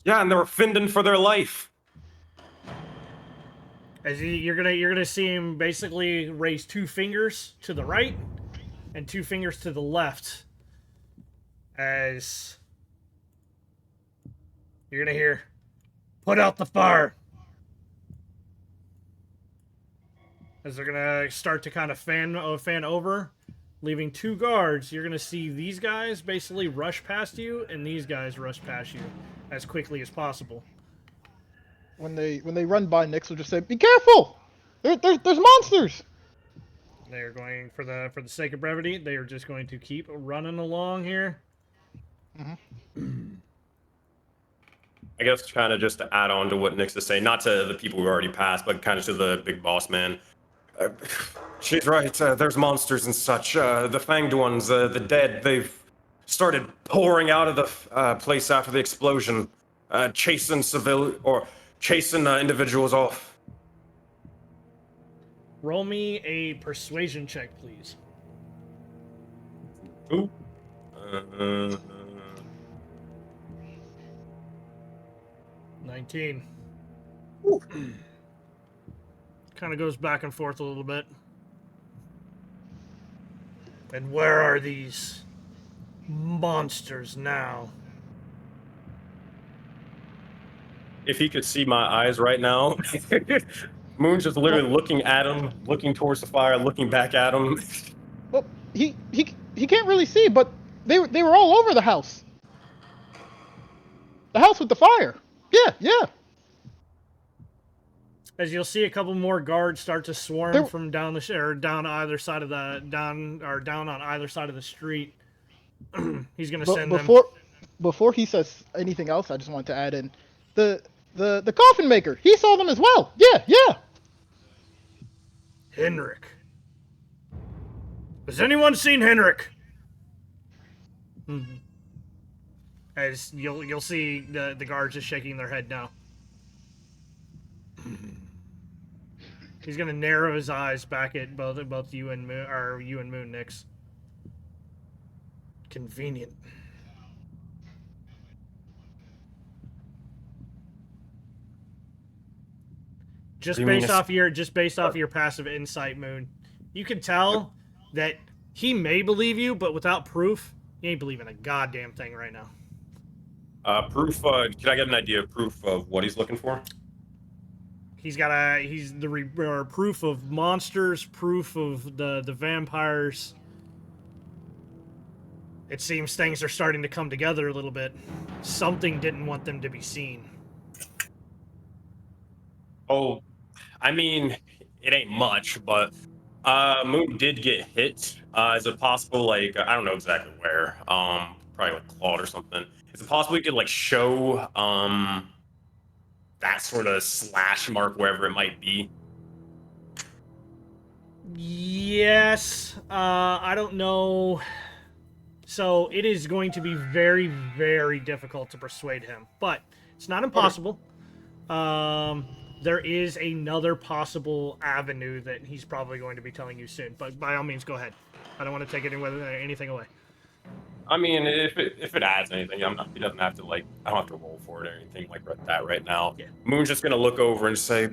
Yeah, and they were fending for their life. As you're gonna see him basically raise 2 fingers to the right and 2 fingers to the left. As you're gonna hear, "Put out the fire." As they're gonna start to kind of fan over, leaving 2 guards. You're gonna see these guys basically rush past you, and these guys rush past you as quickly as possible. When they run by, Nix will just say, "Be careful! There's monsters!" They are going, for the sake of brevity, they are just going to keep running along here. Mm-hmm. I guess kind of just to add on to what Nick's is saying, not to the people who already passed, but kind of to the big boss man. She's right. There's monsters and such. The fanged ones, the dead, they've started pouring out of the place after the explosion, chasing individuals off. Roll me a persuasion check, please. Ooh. 19. Kind of goes back and forth a little bit. And where are these monsters now? If he could see my eyes right now, Moon's just literally looking at him, looking towards the fire, looking back at him. Well, he can't really see, but they were all over the house. The house with the fire. Yeah. As you'll see, a couple more guards start to swarm from down down either side of the down on either side of the street. He's gonna send them. Before he says anything else, I just want to add in the coffin maker. He saw them as well. Yeah. Henrik. Has anyone seen Henrik? Mm-hmm. As you'll see the guards just shaking their head now. He's gonna narrow his eyes back at both you and Moon, Nix. Convenient. Just based off your passive insight, Moon, you can tell that he may believe you, but without proof, he ain't believing a goddamn thing right now. Proof. Can I get an idea of proof of what he's looking for? He's the proof of monsters, proof of the vampires. It seems things are starting to come together a little bit. Something didn't want them to be seen. Oh, I mean, it ain't much, but Moon did get hit. Is it possible, like, I don't know exactly where, probably like Claude or something. Is it possible you could like show that sort of slash mark wherever it might be? Yes. I don't know. So it is going to be very, very difficult to persuade him, but it's not impossible. Okay. There is another possible avenue that he's probably going to be telling you soon, but by all means, go ahead. I don't want to take anything away. I mean, if it adds anything, he doesn't have to, like, I don't have to roll for it or anything like that right now. Yeah. Moon's just gonna look over and say,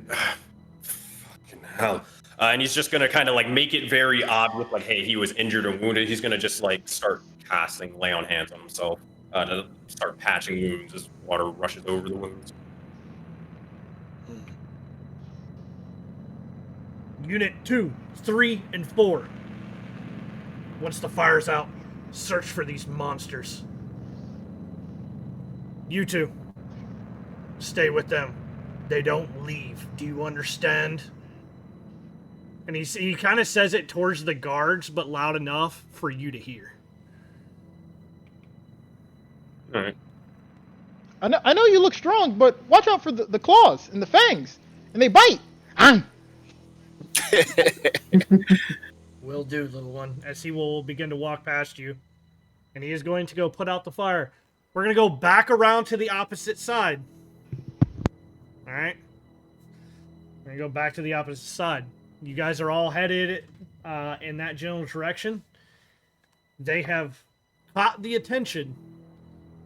"Fucking hell, And he's just gonna kind of like make it very obvious, like, hey, he was injured or wounded. He's gonna just like start casting lay on hands on himself to start patching wounds as water rushes over the wounds. Unit 2, 3, and 4. Once the fire's out, search for these monsters. You two, stay with them. They don't leave. Do you understand? And he kind of says it towards the guards, but loud enough for you to hear. All right. I know you look strong, but watch out for the claws and the fangs, and they bite. Will do, little one, as he will begin to walk past you. And he is going to go put out the fire. We're going to go back around to the opposite side. Alright? We're going to go back to the opposite side. You guys are all headed in that general direction. They have caught the attention.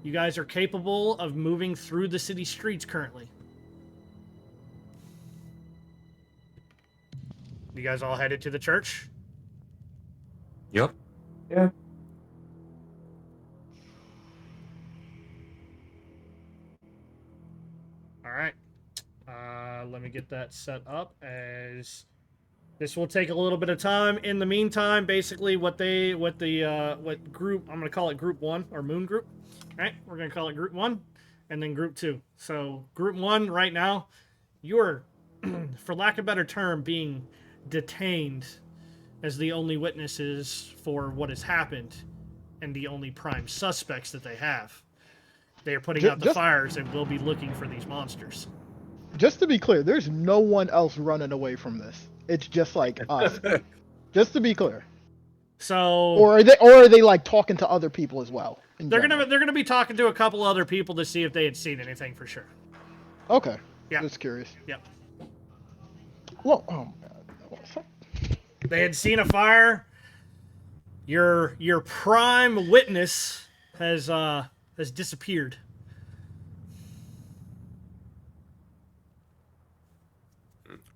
You guys are capable of moving through the city streets currently. You guys all headed to the church? Yep. Yeah. All right. Let me get that set up, as this will take a little bit of time. In the meantime, basically what group, I'm going to call it group 1 or moon group. All right, we're going to call it group 1 and then group 2. So group 1 right now, you're, for lack of a better term, being detained as the only witnesses for what has happened and the only prime suspects that they have. They are putting out the fires and will be looking for these monsters. Just to be clear, there's no one else running away from this. It's just like us. Just to be clear. So, or are they like talking to other people as well? They're gonna be talking to a couple other people to see if they had seen anything for sure. Okay. Yeah. Just curious. Yep. Well, oh my God. They had seen a fire. Your prime witness has disappeared.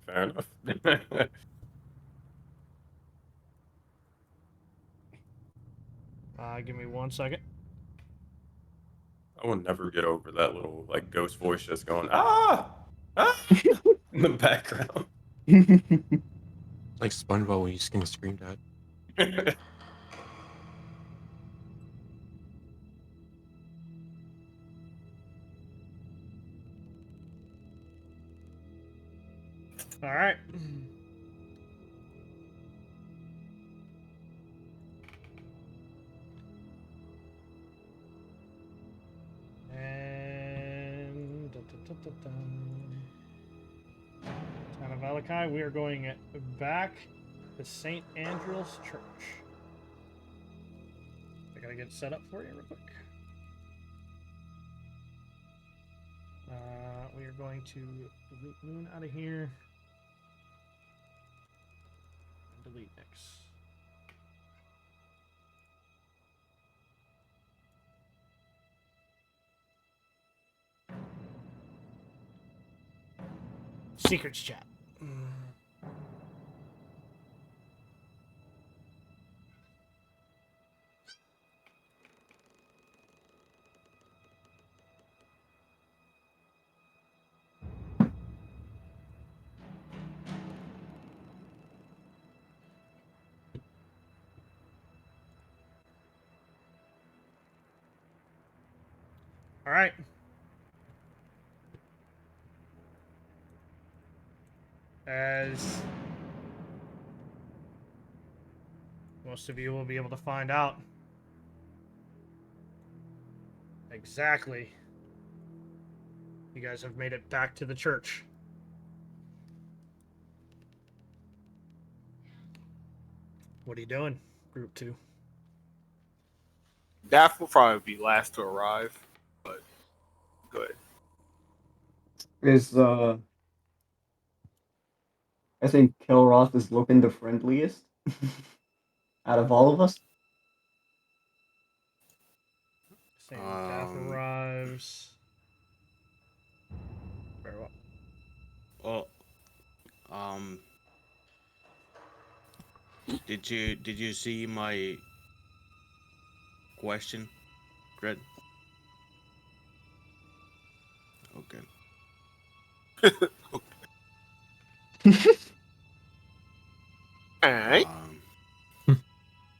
Fair enough. Give me 1 second. I will never get over that little like ghost voice just going in the background. Like SpongeBob when he's getting screamed at. All right. And Town of Valakai, we are going back to St. Andrew's Church. I gotta get it set up for you real quick. We are going to delete Moon out of here. And delete Nix. Secrets chat. All right. As most of you will be able to find out exactly, you guys have made it back to the church. What are you doing, Group 2? Daff will probably be last to arrive, but go ahead. I think Kilroth is looking the friendliest out of all of us. Same Daff arrives. Very well. Well, Did you see my question, Greg? Okay. All right.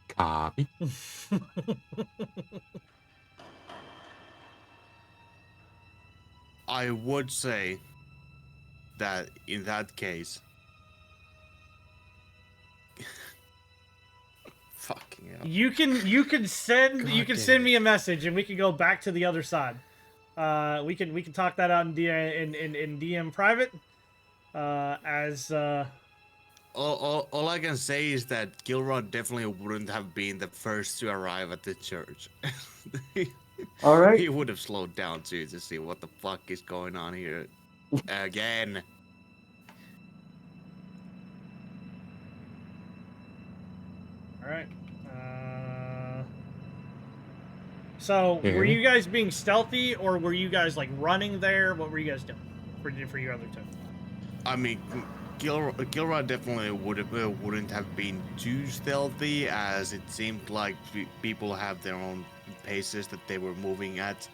Copy. I would say that in that case, fucking hell. You can send God damn send it. me a message and we can go back to the other side. We can talk that out in DM private. As All I can say is that Gilrod definitely wouldn't have been the first to arrive at the church. All right. He would have slowed down too to see what the fuck is going on here. Again. all right. So were Yeah. you guys being stealthy or were you guys like running there? What were you guys doing for your other two? I mean, Gilrod definitely wouldn't have been too stealthy, as it seemed like people have their own paces that they were moving at,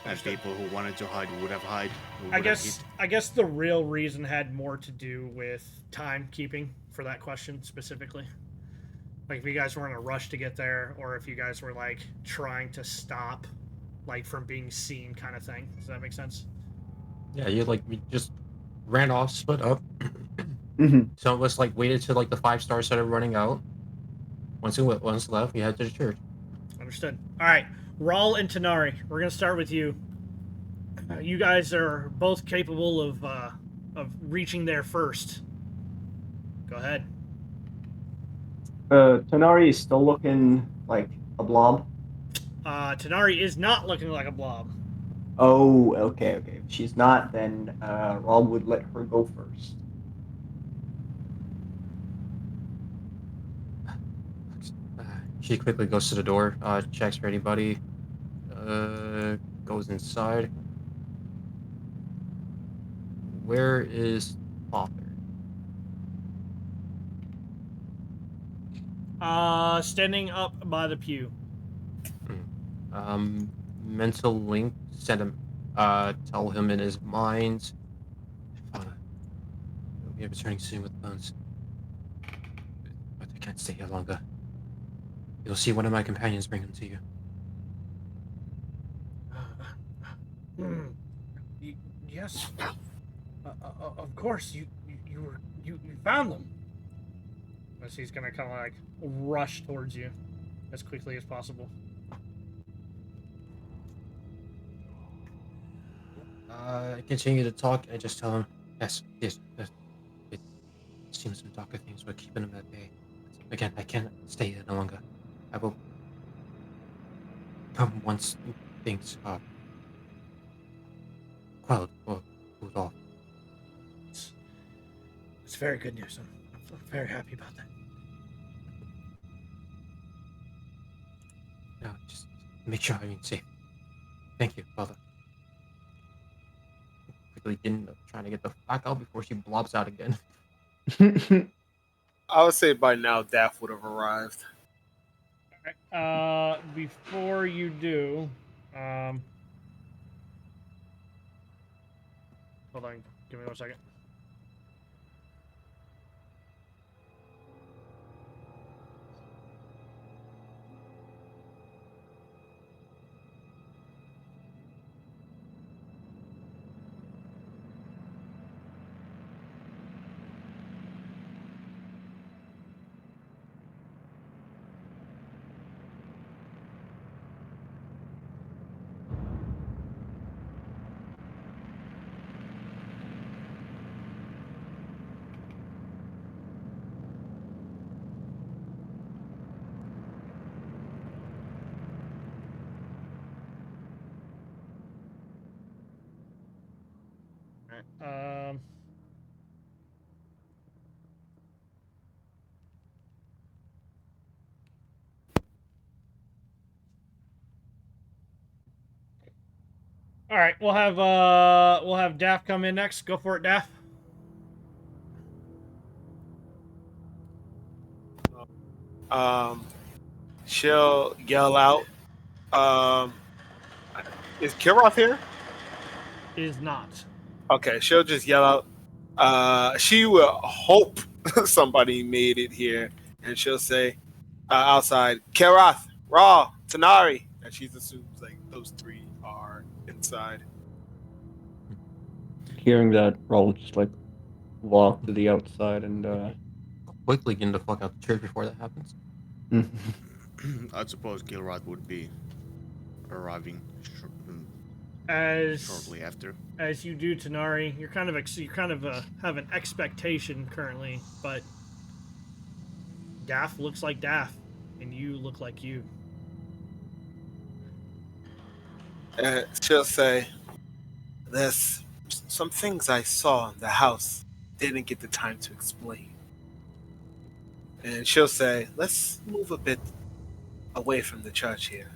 and Understood. people who wanted to hide would have hide. I guess the real reason had more to do with timekeeping for that question specifically. Like if you guys were in a rush to get there, or if you guys were like trying to stop, like from being seen, kind of thing. Does that make sense? Yeah, we just ran off, split up. Mm-hmm. So it was like waited till like the 5 stars started running out. Once left, we head to the church. Understood. All right, Raul and Tanari, we're gonna start with you. You guys are both capable of reaching there first. Go ahead. Tanari is still looking like a blob. Tanari is not looking like a blob. Oh, okay. If she's not, then Rob would let her go first. She quickly goes to the door, checks for anybody, goes inside. Where is Father? Standing up by the pew. Mental link, send him, tell him in his mind. Father, we'll be returning soon with bones. But I can't stay here longer. You'll see one of my companions bring him to you. Yes. Of course, you found them. As he's gonna kind of like rush towards you as quickly as possible. I continue to talk and I just tell him, yes, it seems some darker things were keeping him at bay. Again, I can't stay here no longer. I will come once things are quelled or cooled off. It's very good news. I'm very happy about that. No, just make sure I'm safe. Thank you, Father. Quickly trying to get the fuck out before she blobs out again. I would say by now Daff would have arrived. Before you do, hold on, give me 1 second. All right, we'll have Daff come in next. Go for it, Daff. She'll yell out. Um, is Kiroth here? Is not. Okay, she'll just yell out. She will hope somebody made it here, and she'll say outside, Kiroth, Raw, Tanari, and she assumes like those three are inside. Hearing that, Raul just like walk to the outside and Quickly get the fuck out the church before that happens. I suppose Gilrod would be arriving As shortly after. as you do, Tanari, you're kind of have an expectation currently, but Daff looks like Daff, and you look like you. And she'll say, there's some things I saw in the house, didn't get the time to explain. And she'll say, let's move a bit away from the church here.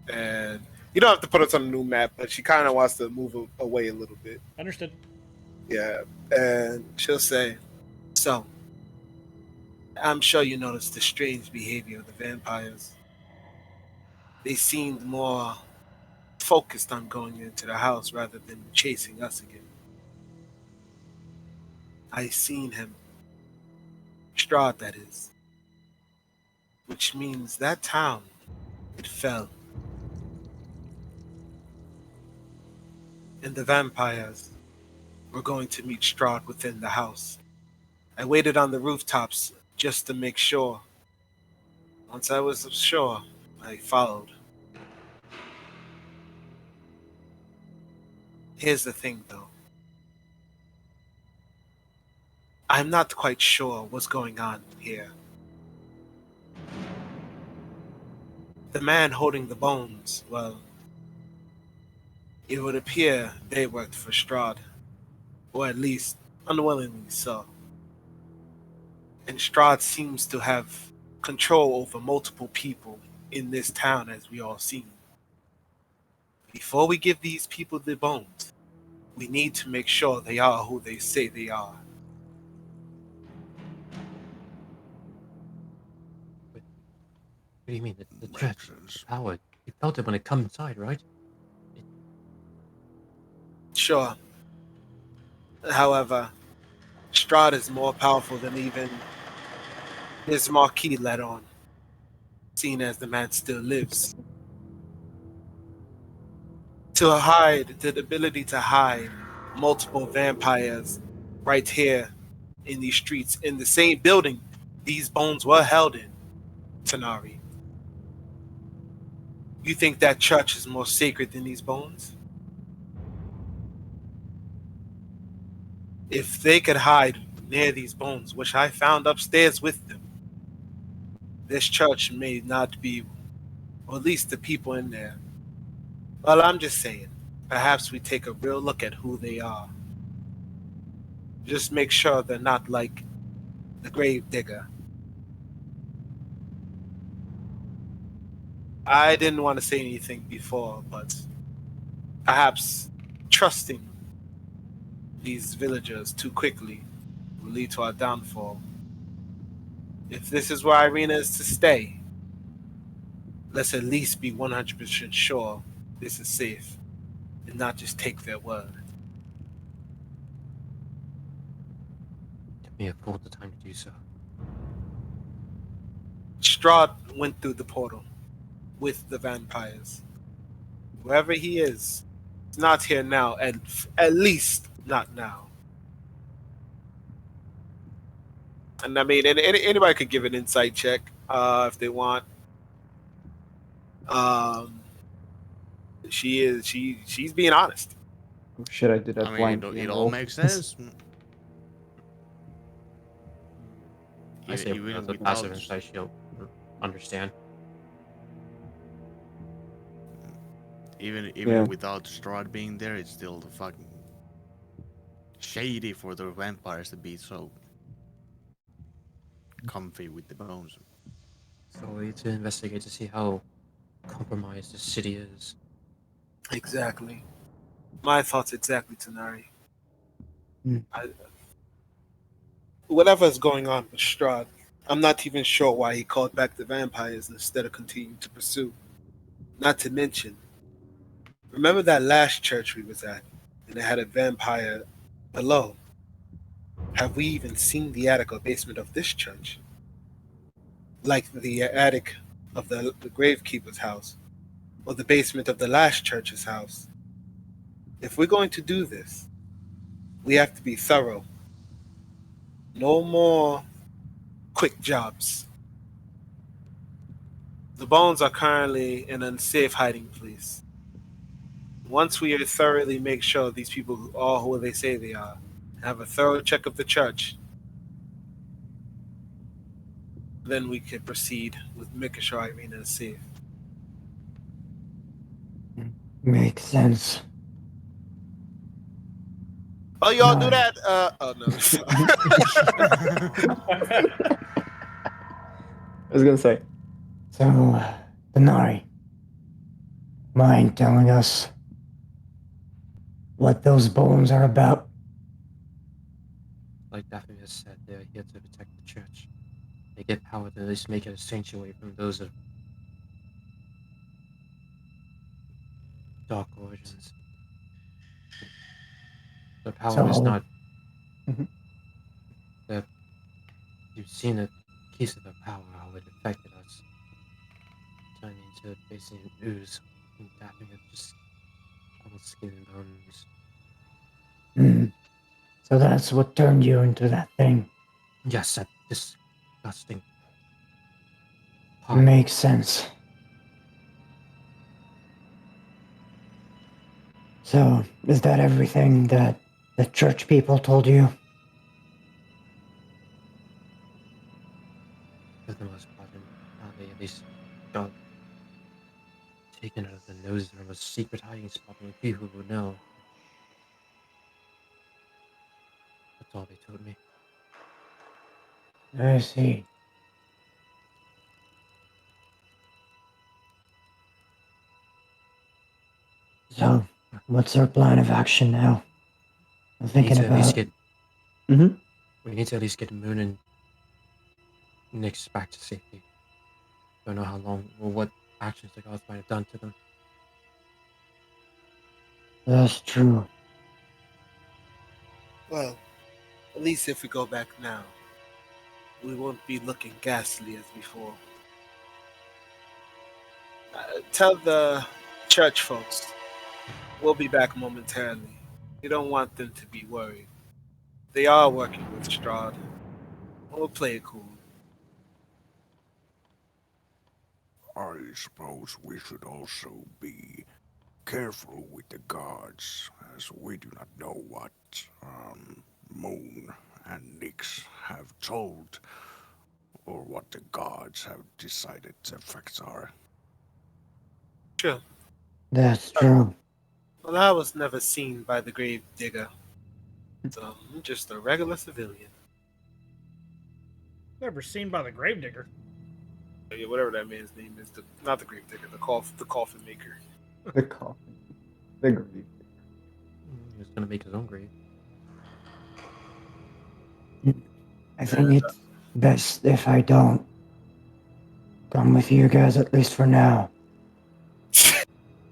And you don't have to put us on a new map, but she kind of wants to move away a little bit. Understood. Yeah. And she'll say, so, I'm sure you noticed the strange behavior of the vampires. They seemed more focused on going into the house rather than chasing us again. I seen him. Strahd, that is. Which means that town, it fell. And the vampires were going to meet Strahd within the house. I waited on the rooftops just to make sure. Once I was sure, I followed. Here's the thing, though. I'm not quite sure what's going on here. The man holding the bones, well, it would appear they worked for Strahd, or at least unwillingly so. And Strahd seems to have control over multiple people in this town, as we all see. Before we give these people the bones, we need to make sure they are who they say they are. What do you mean? The church, the power. You felt it when it come inside, right? Sure. However, Strahd is more powerful than even his marquis let on, seeing as the man still lives. To hide, the ability to hide multiple vampires right here in these streets, in the same building these bones were held in, Tanari. You think that church is more sacred than these bones? If they could hide near these bones, which I found upstairs with them, this church may not be, or at least the people in there. Well, I'm just saying, perhaps we take a real look at who they are. Just make sure they're not like the grave digger. I didn't want to say anything before, but perhaps trusting these villagers too quickly will lead to our downfall. If this is where Irina is to stay, let's at least be 100% sure this is safe and not just take their word. Took me a full the time to do so. Strahd went through the portal with the vampires. Wherever he is, he's not here now, at least not now. And I mean, anybody could give an insight check if they want. She's being honest. Oh shit, I did that I mean, blind it roll. all makes sense. I say Even that's a without- passive insight. She'll understand. Even Yeah. without Strahd being there, it's still fucking shady for the vampires to be so comfy with the bones. So we need to investigate to see how compromised the city is. Exactly. My thoughts exactly, Tanari. Hmm. Whatever's going on with Strahd, I'm not even sure why he called back the vampires instead of continuing to pursue. Not to mention, remember that last church we was at, and it had a vampire below? Have we even seen the attic or basement of this church? Like the attic of the gravekeeper's house, or the basement of the last church's house. If we're going to do this, we have to be thorough. No more quick jobs. The bones are currently in an unsafe hiding place. Once we thoroughly make sure these people are who they say they are, have a thorough check of the church, then we can proceed with making sure Irina is safe. Makes sense. Oh, y'all do Nice. that? Oh no. I was gonna say. So, Denari, mind telling us what those bones are about? Like Daphne has said, they're here to protect the church. They get power to at least make it a sanctuary from those of dark origins. The power is So- not Mhm. that you've seen a case of the power, how it affected us. Turning into basically an ooze. And Daphne had just all skin and bones. So that's what turned you into that thing. Yes, that disgusting pot. Makes sense. So, is that everything that the church people told you? For the most part, and how they at least got taken out of the nose from a secret hiding spot where people would know. That's all they told me. I see. So, what's our plan of action now? I'm We need thinking to at least about. get Mhm. we need to at least get Moon and Nyx back to safety. Don't know how long or what actions the gods might have done to them. That's true. Well, at least if we go back now, we won't be looking ghastly as before. Tell the church folks we'll be back momentarily. You don't want them to be worried. They are working with Strahd. We'll play it cool. I suppose we should also be careful with the gods, as we do not know what Moon and Nyx have told, or what the gods have decided the effects are. Sure. That's true. Well, I was never seen by the grave digger, so I'm just a regular civilian. Never seen by the gravedigger. Yeah, whatever that man's name is, not the grave digger, the coffin maker. The coffin. The grave. He was gonna make his own grave. I think it's best if I don't come with you guys, at least for now.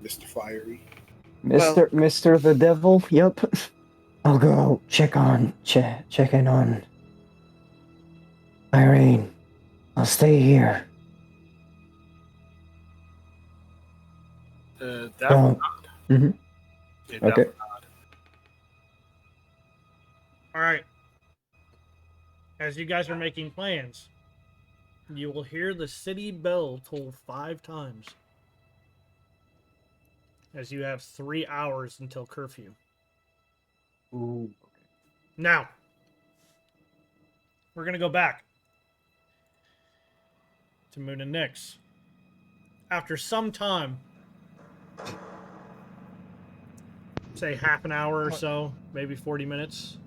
Mr. Fiery. Mr. the Devil, yep. I'll go check in on Irene. I'll stay here. Daphne. Mm-hmm. Yeah, Okay. Daphne. All right. As you guys are making plans, you will hear the city bell toll 5 times. As you have 3 hours until curfew. Ooh. Now, we're going to go back to Moon and Nyx. After some time, say half an hour or so, maybe 40 minutes.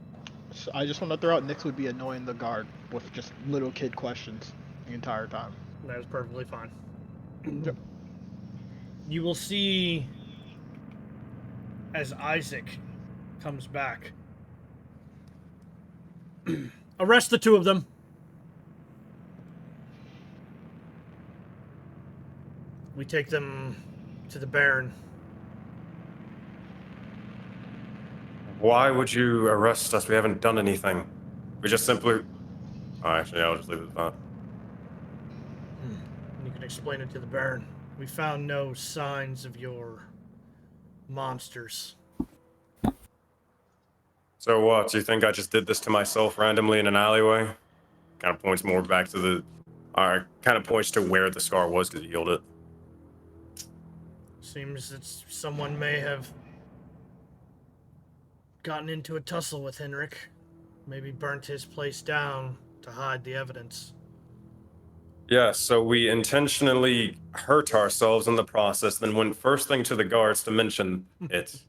So I just want to throw out Nyx would be annoying the guard with just little kid questions the entire time. That is perfectly fine. Yep. You will see as Isaac comes back. Arrest the 2 of them. take them to the Baron. Why would you arrest us? We haven't done anything. We just simply... Oh, actually, I'll just leave it at that. You can explain it to the Baron. We found no signs of your monsters. So what? Do you think I just did this to myself randomly in an alleyway? Kind of points more back to the... kind of points to where the scar was because he healed it. Seems that someone may have gotten into a tussle with Henrik. Maybe burnt his place down to hide the evidence. Yeah, so we intentionally hurt ourselves in the process, then went first thing to the guards to mention it.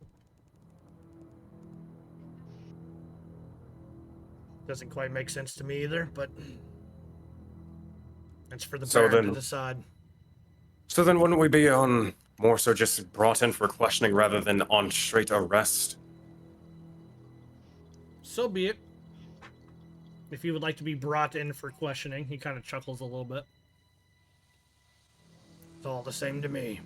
Doesn't quite make sense to me either, but it's for the So Baron to then- decide. So then wouldn't we be on more so just brought in for questioning rather than on straight arrest? So be it. If you would like to be brought in for questioning, he kind of chuckles a little bit. It's all the same to me.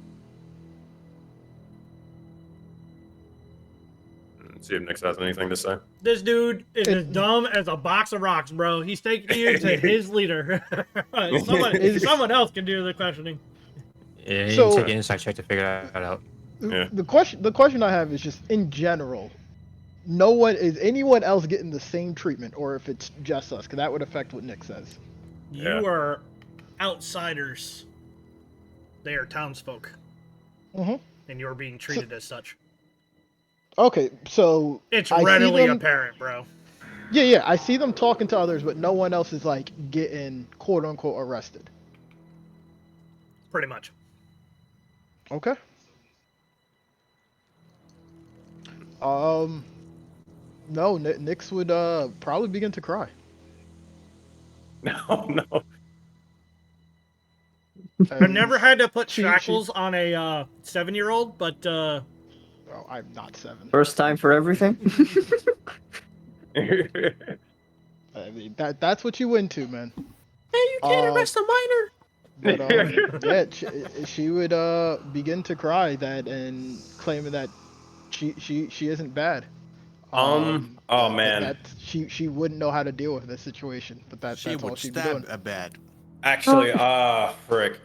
See if Nix has anything to say. This dude is as dumb as a box of rocks, bro. He's taking you to his leader. Someone else can do the questioning. Yeah, you So- can take an insight check to figure that out. Yeah. The question I have is just in general. Is anyone else getting the same treatment, or if it's just us? Because that would affect what Nick says. Yeah. You are outsiders. They are townsfolk. Mhm. And you're being treated as such. Okay, so It's I see readily them- apparent, bro. Yeah, I see them talking to others, but no one else is like getting quote unquote arrested. Pretty much. Okay. No, Nix would probably begin to cry. No, no. I've never had to put she- shackles on a 7-year-old, but Oh, I'm not 7. First time for everything. I mean, that's what you into, man. hey, you can't arrest a minor. But yeah, she would begin to cry and claiming that she isn't bad. Oh man. That she wouldn't know how to deal with this situation, but that's She all would she'd be doing. stab a bad. Actually, frick.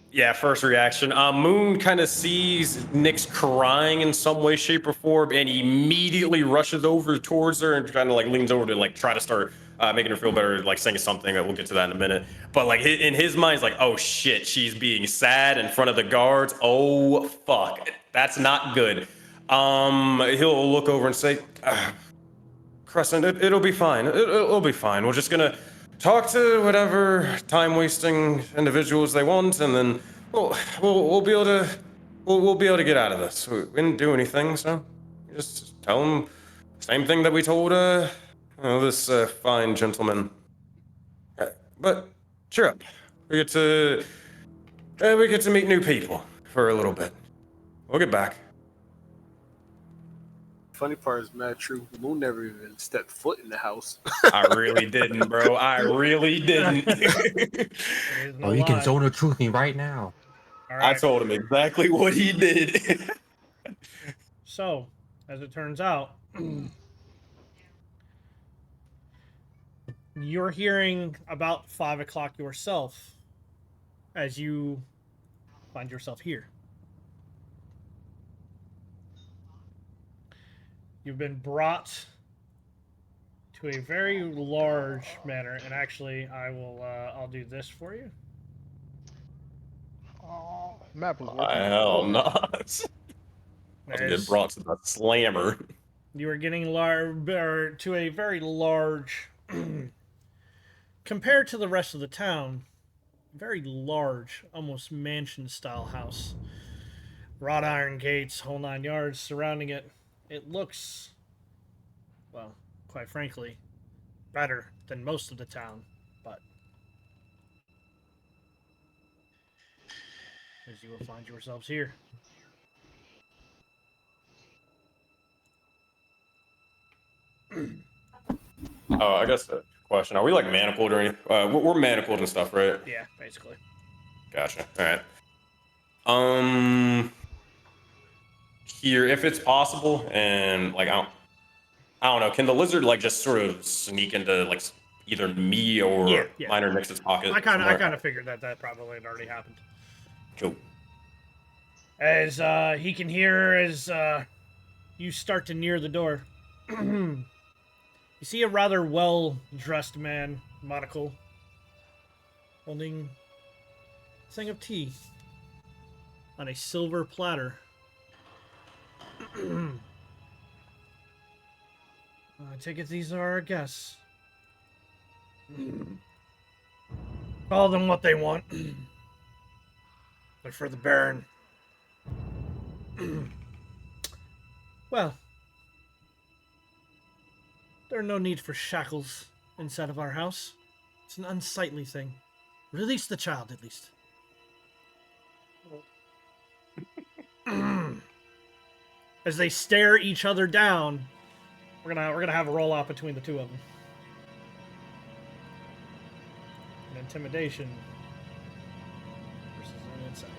Yeah, first reaction. Moon kind of sees Nyx crying in some way, shape, or form, and he immediately rushes over towards her and kind of like leans over to like try to start making her feel better, like saying something. We'll get to that in a minute. But like in his mind, he's like, "Oh shit, she's being sad in front of the guards. Oh fuck, that's not good." He'll look over and say, "Crescent, it'll be fine. It'll be fine. We're just gonna talk to whatever time-wasting individuals they want, and then we'll be able to we'll be able to get out of this. We didn't do anything, so just tell them same thing that we told this fine gentleman. But cheer up. We get to meet new people for a little bit. We'll get back." Funny part is mad true. Moon never even stepped foot in the house. I really didn't, bro. I really didn't. There's no Oh, you can lie. zone the truth me right now. All I right. told him exactly what he did. So, as it turns out, you're hearing about 5 o'clock yourself as you find yourself here. You've been brought to a very large manor, and actually, I'll do this for you. Oh, map was working. Hell not. I'll get There's- brought to the slammer. You are getting to a very large, compared to the rest of the town, very large, almost mansion-style house. Wrought iron gates, whole 9 yards surrounding it. It looks, well, quite frankly, better than most of the town, but as you will find yourselves here. Oh, I guess question. Are we like manacled or anything? We're manacled and stuff, right? Yeah, basically. Gotcha. All right. Here, if it's possible, and like I don't know, can the lizard like just sort of sneak into like either me or Yeah. mine or Nix's pocket? I kind somewhere? of figured that probably had already happened. Cool. As he can hear as you start to near the door. You see a rather well-dressed man, monocle, holding a thing of tea on a silver platter. I take it these are our guests. Call them what they want. But for the Baron. Well, there are no need for shackles inside of our house. It's an unsightly thing. Release the child, at least. As they stare each other down, we're gonna have a roll off between the two of them. An intimidation versus an insight.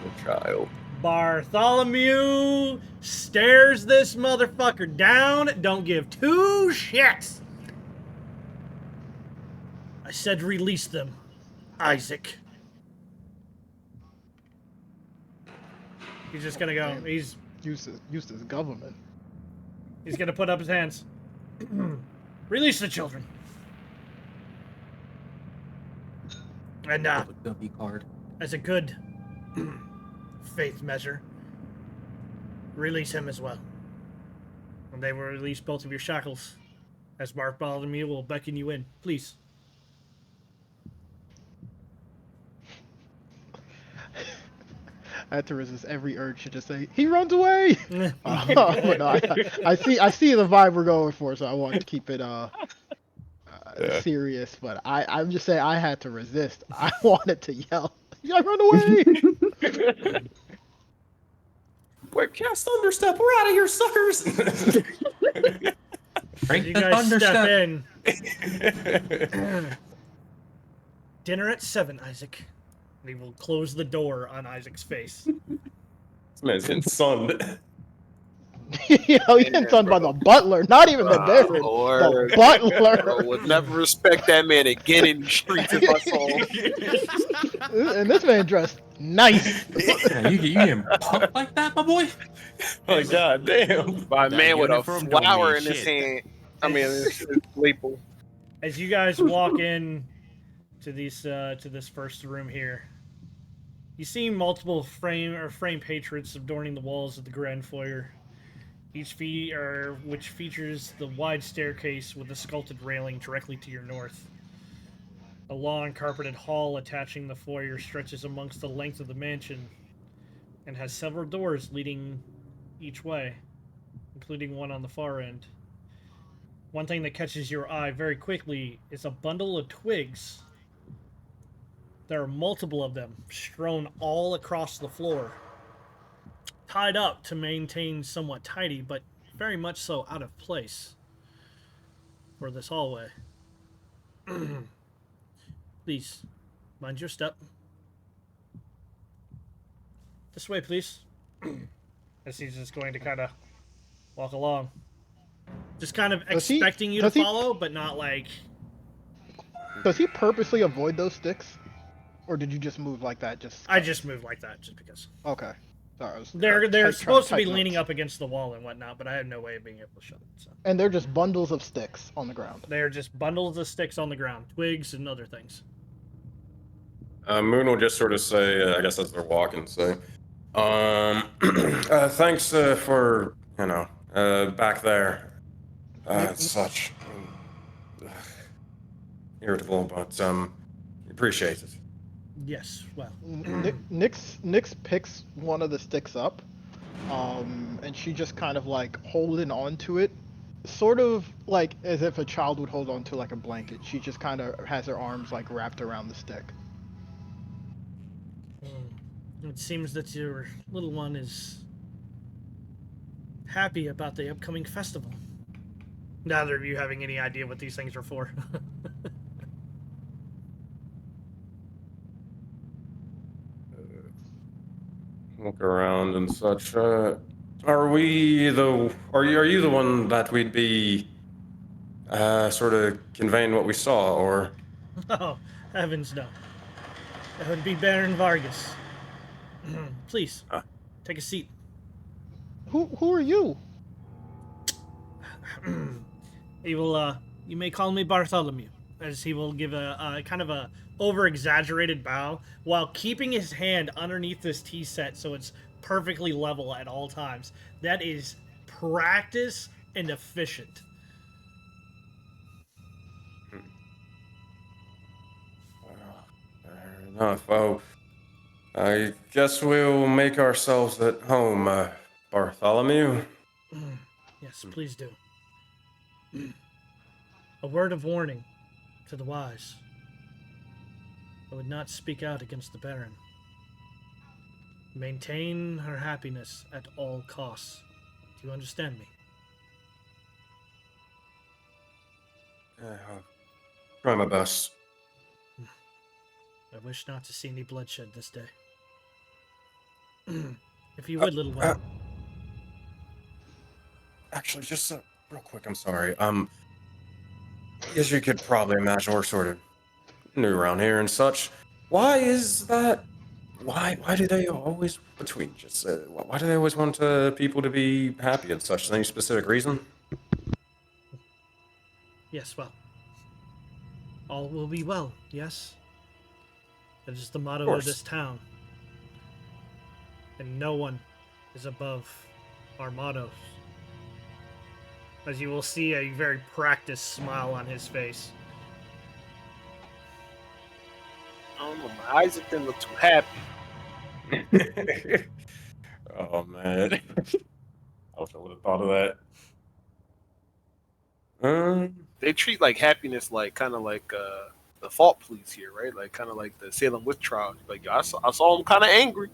The child. Bartholomew stares this motherfucker down. Don't give two shits. I said release them, Isaac. He's just gonna go. He's used as government. He's gonna put up his hands. Release the children. And Guppy card. as a good faith measure, release him as well. And they will release both of your shackles, as Bartholomew will beckon you in. Please. I had to resist every urge to just say, "He runs away." But no, I see the vibe we're going for, so I want to keep it serious. But I'm just saying, I had to resist. I wanted to yell, "Yeah, run away!" Wait, cast Thunderstep. We're out of here, suckers. You guys step in. Dinner at 7, Isaac. And he will close the door on Isaac's face. This man's getting sunned. You know, he's getting done by the butler, not even the Baron. The butler. I would never respect that man again in the streets if I saw him. And this man dressed nice. Yeah, you getting pumped like that, my boy? Oh, god damn. By a man with a uniform don't flower mean in his shit. hand. I mean, his staple. As you guys walk in to this first room here, you see multiple frame portraits adorning the walls of the grand foyer. Which features the wide staircase with the sculpted railing directly to your north. A long carpeted hall attaching the foyer stretches amongst the length of the mansion and has several doors leading each way, including one on the far end. One thing that catches your eye very quickly is a bundle of twigs. There are multiple of them strewn all across the floor, tied up to maintain somewhat tidy, but very much so out of place for this hallway. Please, mind your step. This way, please. As he's just going to kind of walk along. Just kind of expecting you to follow, but not like... Does he purposely avoid those sticks? Or did you just move like that? I just moved like that, just because. Okay. Sorry, They're supposed to be leaning up against the wall and whatnot, but I have no way of being able to shut it. So. And they're just bundles of sticks on the ground. They're just bundles of sticks on the ground, twigs and other things. Moon will just sort of say, I guess as they're walking, say, thanks for, back there. It's such irritable, but appreciate it. Yes, well. Nyx picks one of the sticks up, and she just kind of like holding on to it, sort of like as if a child would hold on to like a blanket. She just kind of has her arms like wrapped around the stick. It seems that your little one is happy about the upcoming festival. Neither of you having any idea what these things are for. Look around and such. Are you the one that we'd be sort of conveying what we saw, or? Oh, heavens no. That would be Baron Vargas. Please, take a seat. Who are you? He will, you may call me Bartholomew, as he will give a kind of a over-exaggerated bow while keeping his hand underneath this tea set so it's perfectly level at all times. That is practice and efficient. Fair enough. Oh, I guess we'll make ourselves at home, Bartholomew. Yes, please do. A word of warning to the wise. I would not speak out against the Baron. Maintain her happiness at all costs. Do you understand me? I'll try my best. I wish not to see any bloodshed this day. If you would, little one. Actually, just real quick, I'm sorry. As you could probably imagine, we're sort of new around here and such. Why is that? Why do they always why do they always want people to be happy and such? Any specific reason? Yes, well. All will be well, yes? That is the motto of this town. And no one is above our mottos. As you will see a very practiced smile on his face. I don't know, my eyes didn't look too happy. Oh man, I wish I would have thought of that. They treat like happiness like kind of like the fault police here, right? Like kind of like the Salem witch trial. Like yo, I saw him kind of angry.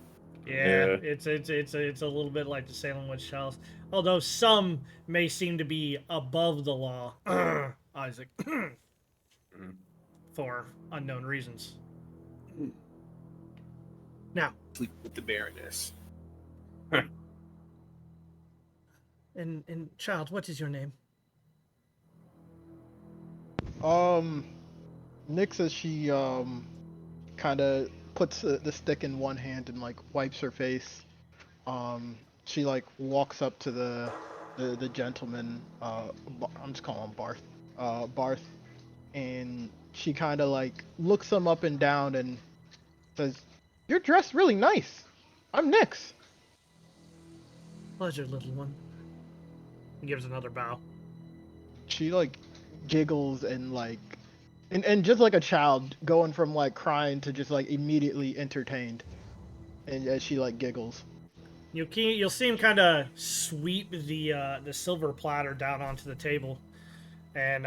Yeah, it's a little bit like the Salem witch trials. Although some may seem to be above the law, Isaac, for unknown reasons. Now, sleep with the Baroness. and child, what is your name? Nyx, as she kind of puts the stick in one hand and like wipes her face. She like walks up to the gentleman. I'm just calling him Barth. Barth, and she kind of like looks him up and down and says, "You're dressed really nice. I'm Nyx." Pleasure, little one. He gives another bow. She like giggles and like and just like a child going from like crying to just like immediately entertained, and as she like giggles. You'll see him kind of sweep the silver platter down onto the table, and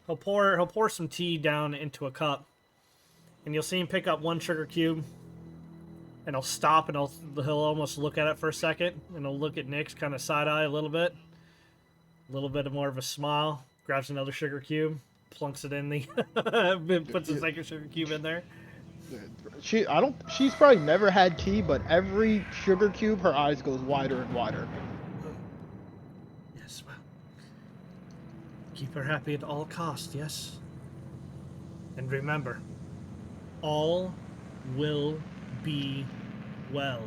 he'll pour some tea down into a cup, and you'll see him pick up one sugar cube, and he'll stop and he'll almost look at it for a second, and he'll look at Nyx kind of side eye a little bit of more of a smile, grabs another sugar cube, plunks it in puts the second sugar cube in there. She's probably never had tea, but every sugar cube, her eyes goes wider and wider. Yes, well, keep her happy at all costs, yes? And remember, all will be well.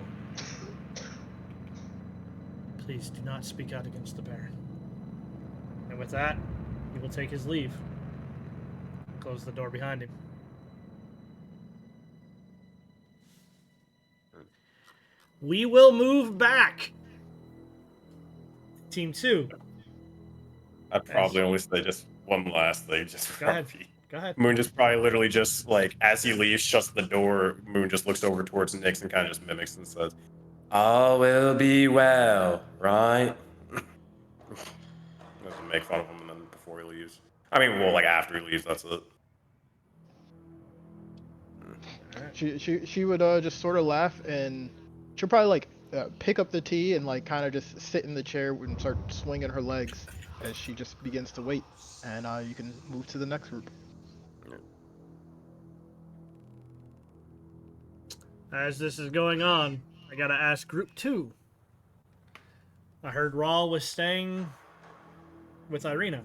Please do not speak out against the Baron. And with that, he will take his leave. Close the door behind him. We will move back. Team 2. I'd probably only say just one last thing. Go ahead. Moon just probably literally just like as he leaves, shuts the door. Moon just looks over towards Nyx and kind of just mimics and says, "All will be well, right?" Doesn't make fun of him and then before he leaves. I mean, well, like after he leaves, that's it. She would just sort of laugh, and she'll probably like pick up the tea and like kind of just sit in the chair and start swinging her legs. as she just begins to wait, and you can move to the next group. As this is going on, I gotta ask Group 2. I heard Rawl was staying with Irina.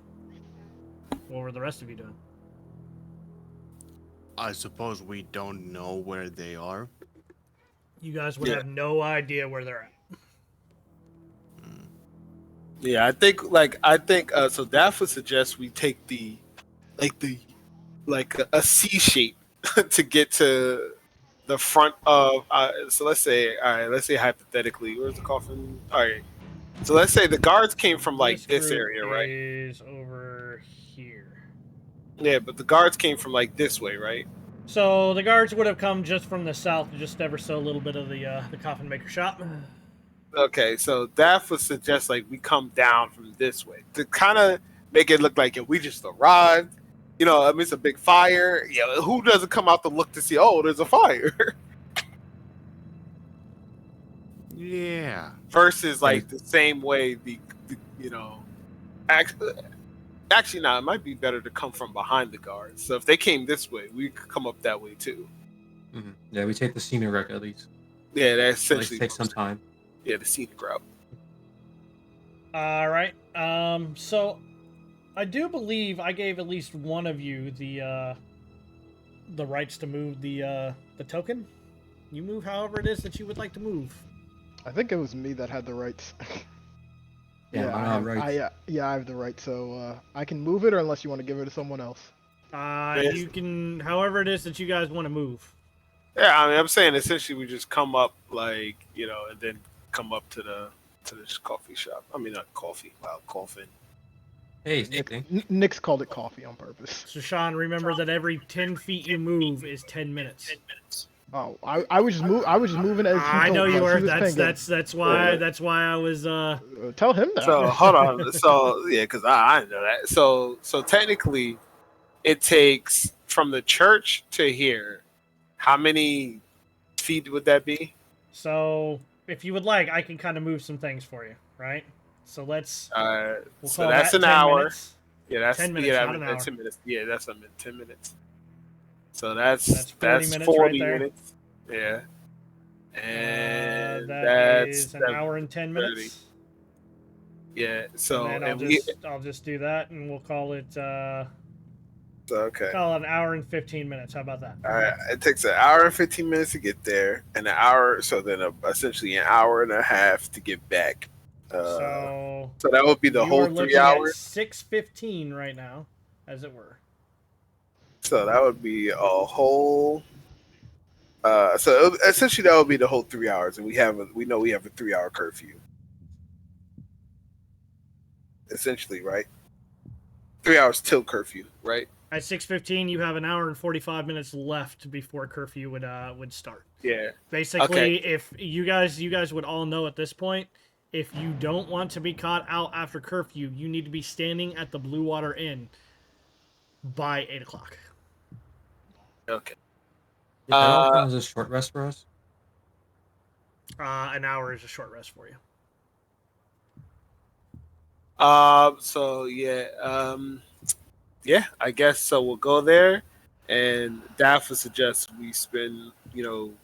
What were the rest of you doing? I suppose we don't know where they are. You guys would Yeah. have no idea where they're at. Yeah, I think so. Daph would suggest we take the a C shape to get to the front of. So let's say, all right, let's say hypothetically, where's the coffin? All right, so let's say the guards came from like this group area, right? is over here. Yeah, but the guards came from like this way, right? So the guards would have come just from the south, just ever so a little bit of the coffin maker shop. Okay, so Daph would suggest like we come down from this way to kind of make it look like we just arrived. You know, I mean, it's a big fire. Yeah, who doesn't come out to look to see? Oh, there's a fire. Yeah. Versus like the same way the you know, actually, now it might be better to come from behind the guards. So if they came this way, we could come up that way too. Mm-hmm. Yeah, we take the scenic route at least. Yeah, that's essentially take some time. Yeah, the scenic route. All right. So I do believe I gave at least one of you the rights to move the token. You move however it is that you would like to move. I think it was me that had the rights. Yeah, I have the right, so I can move it, or unless you want to give it to someone else. You can, however it is that you guys want to move. Yeah, I mean, I'm saying essentially we just come up like, you know, and then come up to this coffee shop. I mean, not coffee. Wow, coffin. Hey, Nick's called it coffee on purpose. So Sean, remember that every 10 feet you move is 10 minutes. Oh, I was just moving as he I know told you us. were. He was That's why I was. Tell him that. So hold on. So yeah, because I didn't know that. So technically, it takes from the church to here. How many feet would that be? So if you would like, I can kind of move some things for you, right? So let's. So call that's that an 10 hour. minutes. Yeah, that's 10 minutes, yeah, not an hour. 10 minutes. Yeah, that's 10 minutes. So that's 40 minutes 40 right there. minutes. Yeah. And that that's is an hour and 10 minutes. 30. Yeah. So and I'll just do that, and we'll call it. Okay. Call it an hour and 15 minutes. How about that? All right. It takes an hour and 15 minutes to get there, and an hour. So then, essentially, an hour and a half to get back. So that would be the whole 3 hours. 6:15 right now, as it were. So that would be a whole. So essentially, that would be the whole 3 hours, and we know we have a 3 hour curfew. Essentially, right? 3 hours till curfew, right? At 6:15, you have an hour and 45 minutes left before curfew would start. Yeah. Basically, if you guys would all know at this point, if you don't want to be caught out after curfew, you need to be standing at the Blue Water Inn by 8 o'clock. Okay. That all counts as a short rest for us? An hour is a short rest for you. So yeah, I guess so. We'll go there, and Daphne suggests we spend, knowing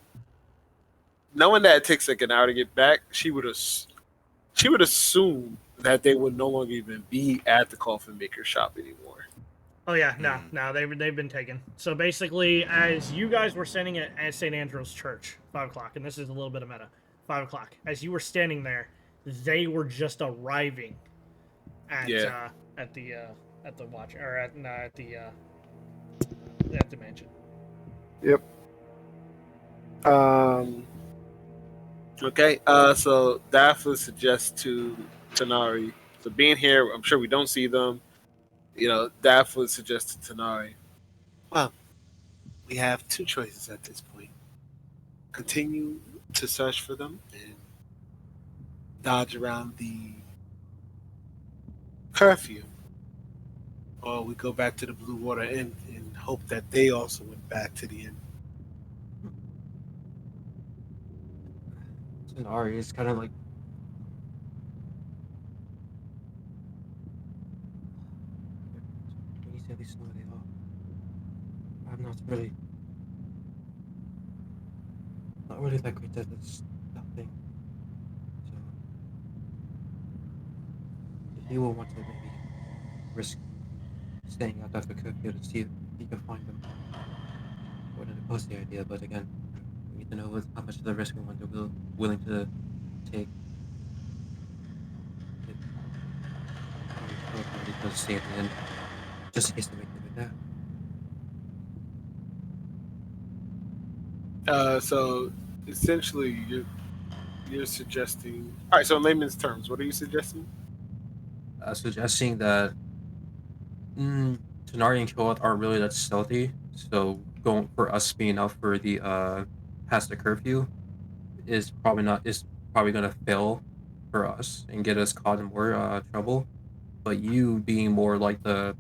that it takes like an hour to get back. She would assume that they would no longer even be at the coffin maker shop anymore. Oh yeah, no, they've been taken. So basically, as you guys were standing at St. Andrew's Church, 5 o'clock, and this is a little bit of meta, 5 o'clock. As you were standing there, they were just arriving at the watch or at the mansion. Yep. Okay. So Daphne suggests to Tanari. So being here, I'm sure we don't see them. Daphne would suggest to Tanari. Well, we have two choices at this point: continue to search for them and dodge around the curfew, or we go back to the Blue Water Inn and hope that they also went back to the inn. Tanari is kind of like see at least know where they are. I'm not really that great at this stuff thing. So, if you will want to maybe risk staying out after curfew to see if you can find them, I wouldn't oppose the idea, but again, we need to know how much of the risk we're willing to take. If we need to stay at the end, just in case they make it there. So essentially, you're suggesting. All right. So in layman's terms, what are you suggesting? Suggesting that Tenari and Kilot aren't really that stealthy, so going for us being out for the past the curfew is probably gonna fail for us and get us caught in more trouble. But you being more like the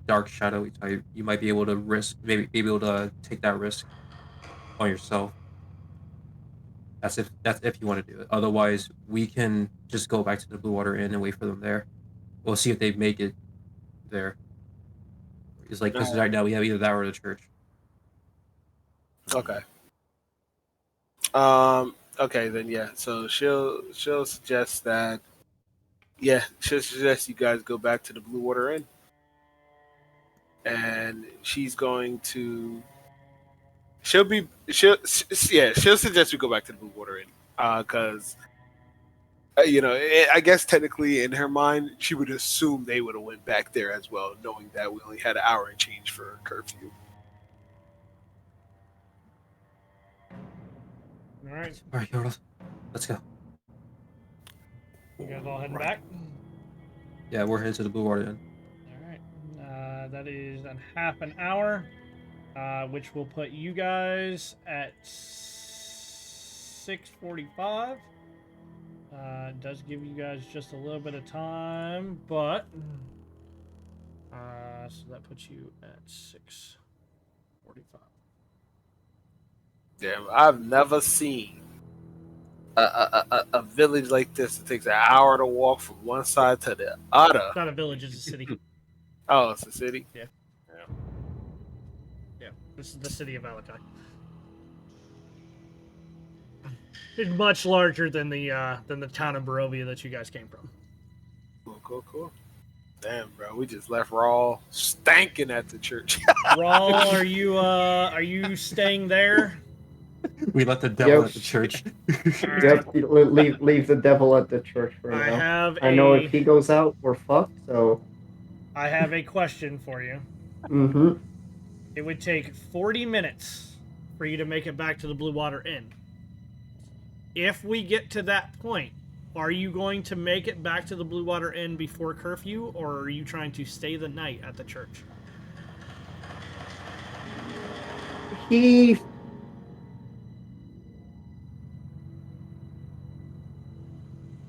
dark shadowy type, you might be able to maybe be able to take that risk on yourself. That's if you want to do it. Otherwise, we can just go back to the Blue Water Inn and wait for them there. We'll see if they make it there. It's like because right now we have either that or the church. Okay. Okay, then yeah. So she'll suggest that. Yeah, she'll suggest you guys go back to the Blue Water Inn, and she's going to. She'll suggest we go back to the Blue Water Inn, because I guess technically in her mind she would assume they would have went back there as well, knowing that we only had an hour and change for curfew. All right. All right, Yorl, let's go. You guys all heading back? Yeah, we're headed to the Blue Water Inn. All right. That is in half an hour, which will put you guys at 6:45. It does give you guys just a little bit of time, but so that puts you at 6:45. Damn, I've never seen a village like this. It takes an hour to walk from one side to the other. It's not a village; it's a city. Oh, it's a city. Yeah. This is the city of Valakai. It's much larger than the town of Barovia that you guys came from. Cool. Damn, bro, we just left Raw stanking at the church. Rawl, are you staying there? We let the devil Yep. at the church. Yep, leave the devil at the church for now. I know if he goes out, we're fucked. So I have a question for you. Mm-hmm. It would take 40 minutes for you to make it back to the Blue Water Inn. If we get to that point, are you going to make it back to the Blue Water Inn before curfew, or are you trying to stay the night at the church?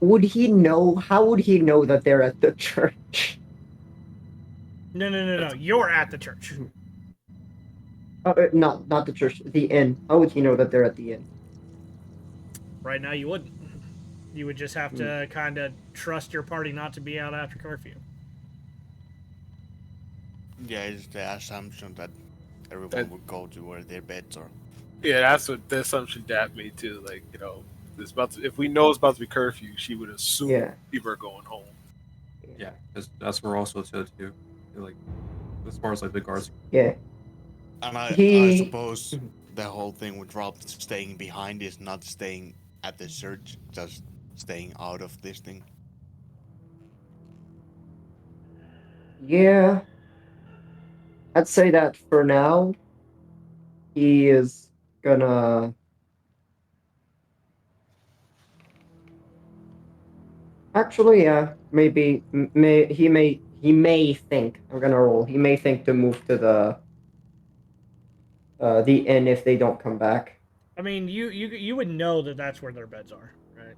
Would he know? How would he know that they're at the church? No. You're at the church. Not the church. The inn. How would he know that they're at the inn? Right now, you wouldn't. You would just have to kind of trust your party not to be out after curfew. Yeah, it's the assumption that everyone would go to where their beds are. Yeah, that's what the assumption Dad made too. Like, if we know it's about to be curfew, she would assume people are going home. Yeah, because that's where also too. Like, as far as like the guards. Yeah. And I suppose the whole thing with Rob staying behind is not staying at the church, just staying out of this thing. Yeah. I'd say that for now, he is gonna. Actually, yeah, maybe he may think. I'm gonna roll. He may think to move to the inn if they don't come back. I mean, you would know that that's where their beds are, right?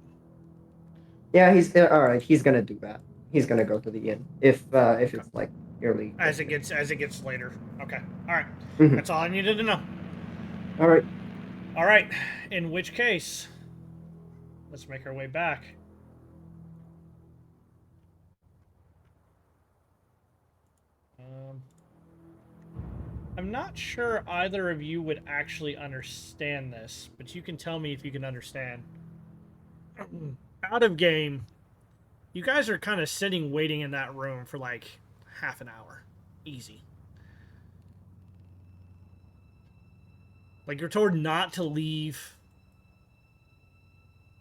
Yeah, he's all right. He's gonna do that. He's gonna go to the inn if it's like early. As it gets later. Okay. All right. Mhm. That's all I needed to know. All right. All right. In which case, let's make our way back. I'm not sure either of you would actually understand this, but you can tell me if you can understand. Out of game, you guys are kind of sitting waiting in that room for like half an hour. Easy. Like you're told not to leave.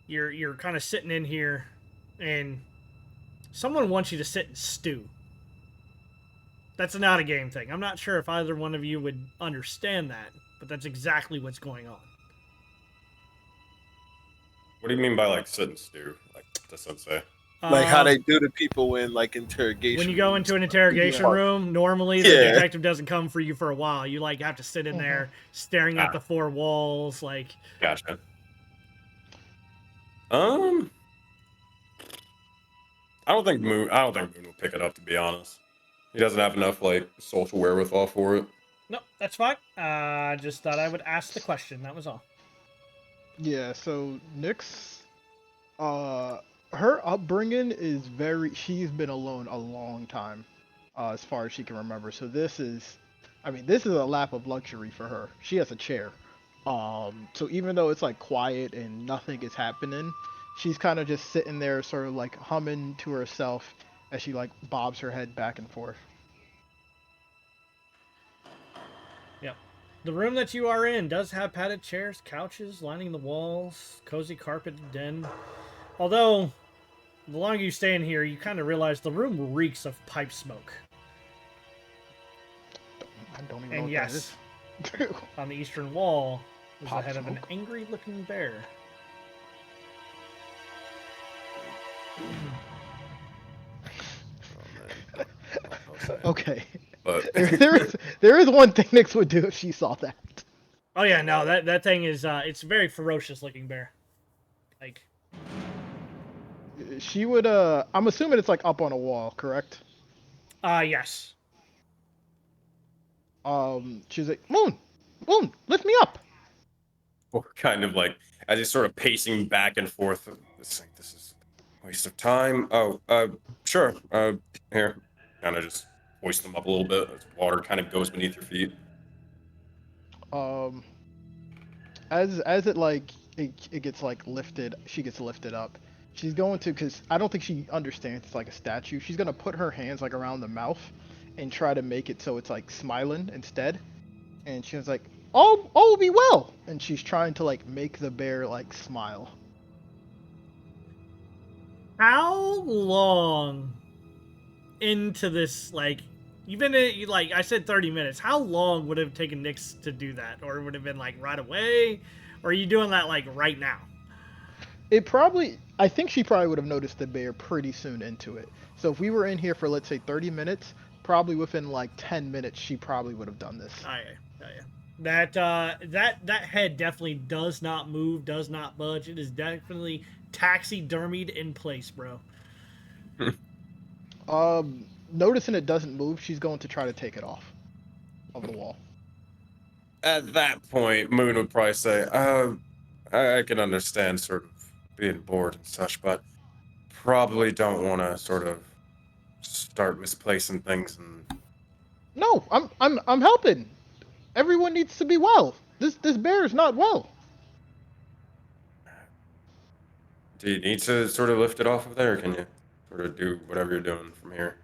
You're kind of sitting in here and someone wants you to sit and stew. That's not a game thing. I'm not sure if either one of you would understand that, but that's exactly what's going on. What do you mean by like sit and stew? Like to sensei? Like how they do to people in like interrogation. When you go into an interrogation room, normally the detective doesn't come for you for a while. You like have to sit in there staring at the four walls, like. Gotcha. I don't think Moon will pick it up, to be honest. He doesn't have enough like social wherewithal for it. No, that's fine. Just thought I would ask the question. That was all. Yeah. So Nyx, her upbringing is she's been alone a long time, as far as she can remember. So this is a lap of luxury for her. She has a chair. So even though it's like quiet and nothing is happening, she's kind of just sitting there sort of like humming to herself as she like bobs her head back and forth. Yep. The room that you are in does have padded chairs, couches lining the walls, cozy carpeted den. Although, the longer you stay in here, you kind of realize the room reeks of pipe smoke. I don't even know what that is. On the eastern wall is the Pop head of an smoke? angry-looking bear. Okay. But there is one thing Nyx would do if she saw that. Oh yeah, no, that thing is it's a very ferocious looking bear. Like She would I'm assuming it's like up on a wall, correct? Yes. She's like, Moon, lift me up. we're kind of like as he's sort of pacing back and forth. This is a waste of time. Oh, sure. Here, kind of just hoist them up a little bit as water kind of goes beneath your feet. As it like it gets like lifted, she gets lifted up. She's going to, because I don't think she understands it's like a statue. She's gonna put her hands like around the mouth and try to make it so it's like smiling instead. And she's like, all will be well. And she's trying to like make the bear like smile. How long into this, like, even like I said 30 minutes, how long would it have taken Nyx to do that? Or would it have been like right away? Or are you doing that like right now? I think she probably would have noticed the bear pretty soon into it. So if we were in here for, let's say, 30 minutes, probably within like 10 minutes, she probably would have done this. Oh yeah. That head definitely does not move, does not budge. It is definitely taxidermied in place, bro. Noticing it doesn't move, she's going to try to take it off of the wall. At that point, Moon would probably say, I can understand sort of being bored and such, but probably don't want to sort of start misplacing things and... No, I'm helping. Everyone needs to be well. This bear is not well. Do you need to sort of lift it off of there, or can you sort of do whatever you're doing from here?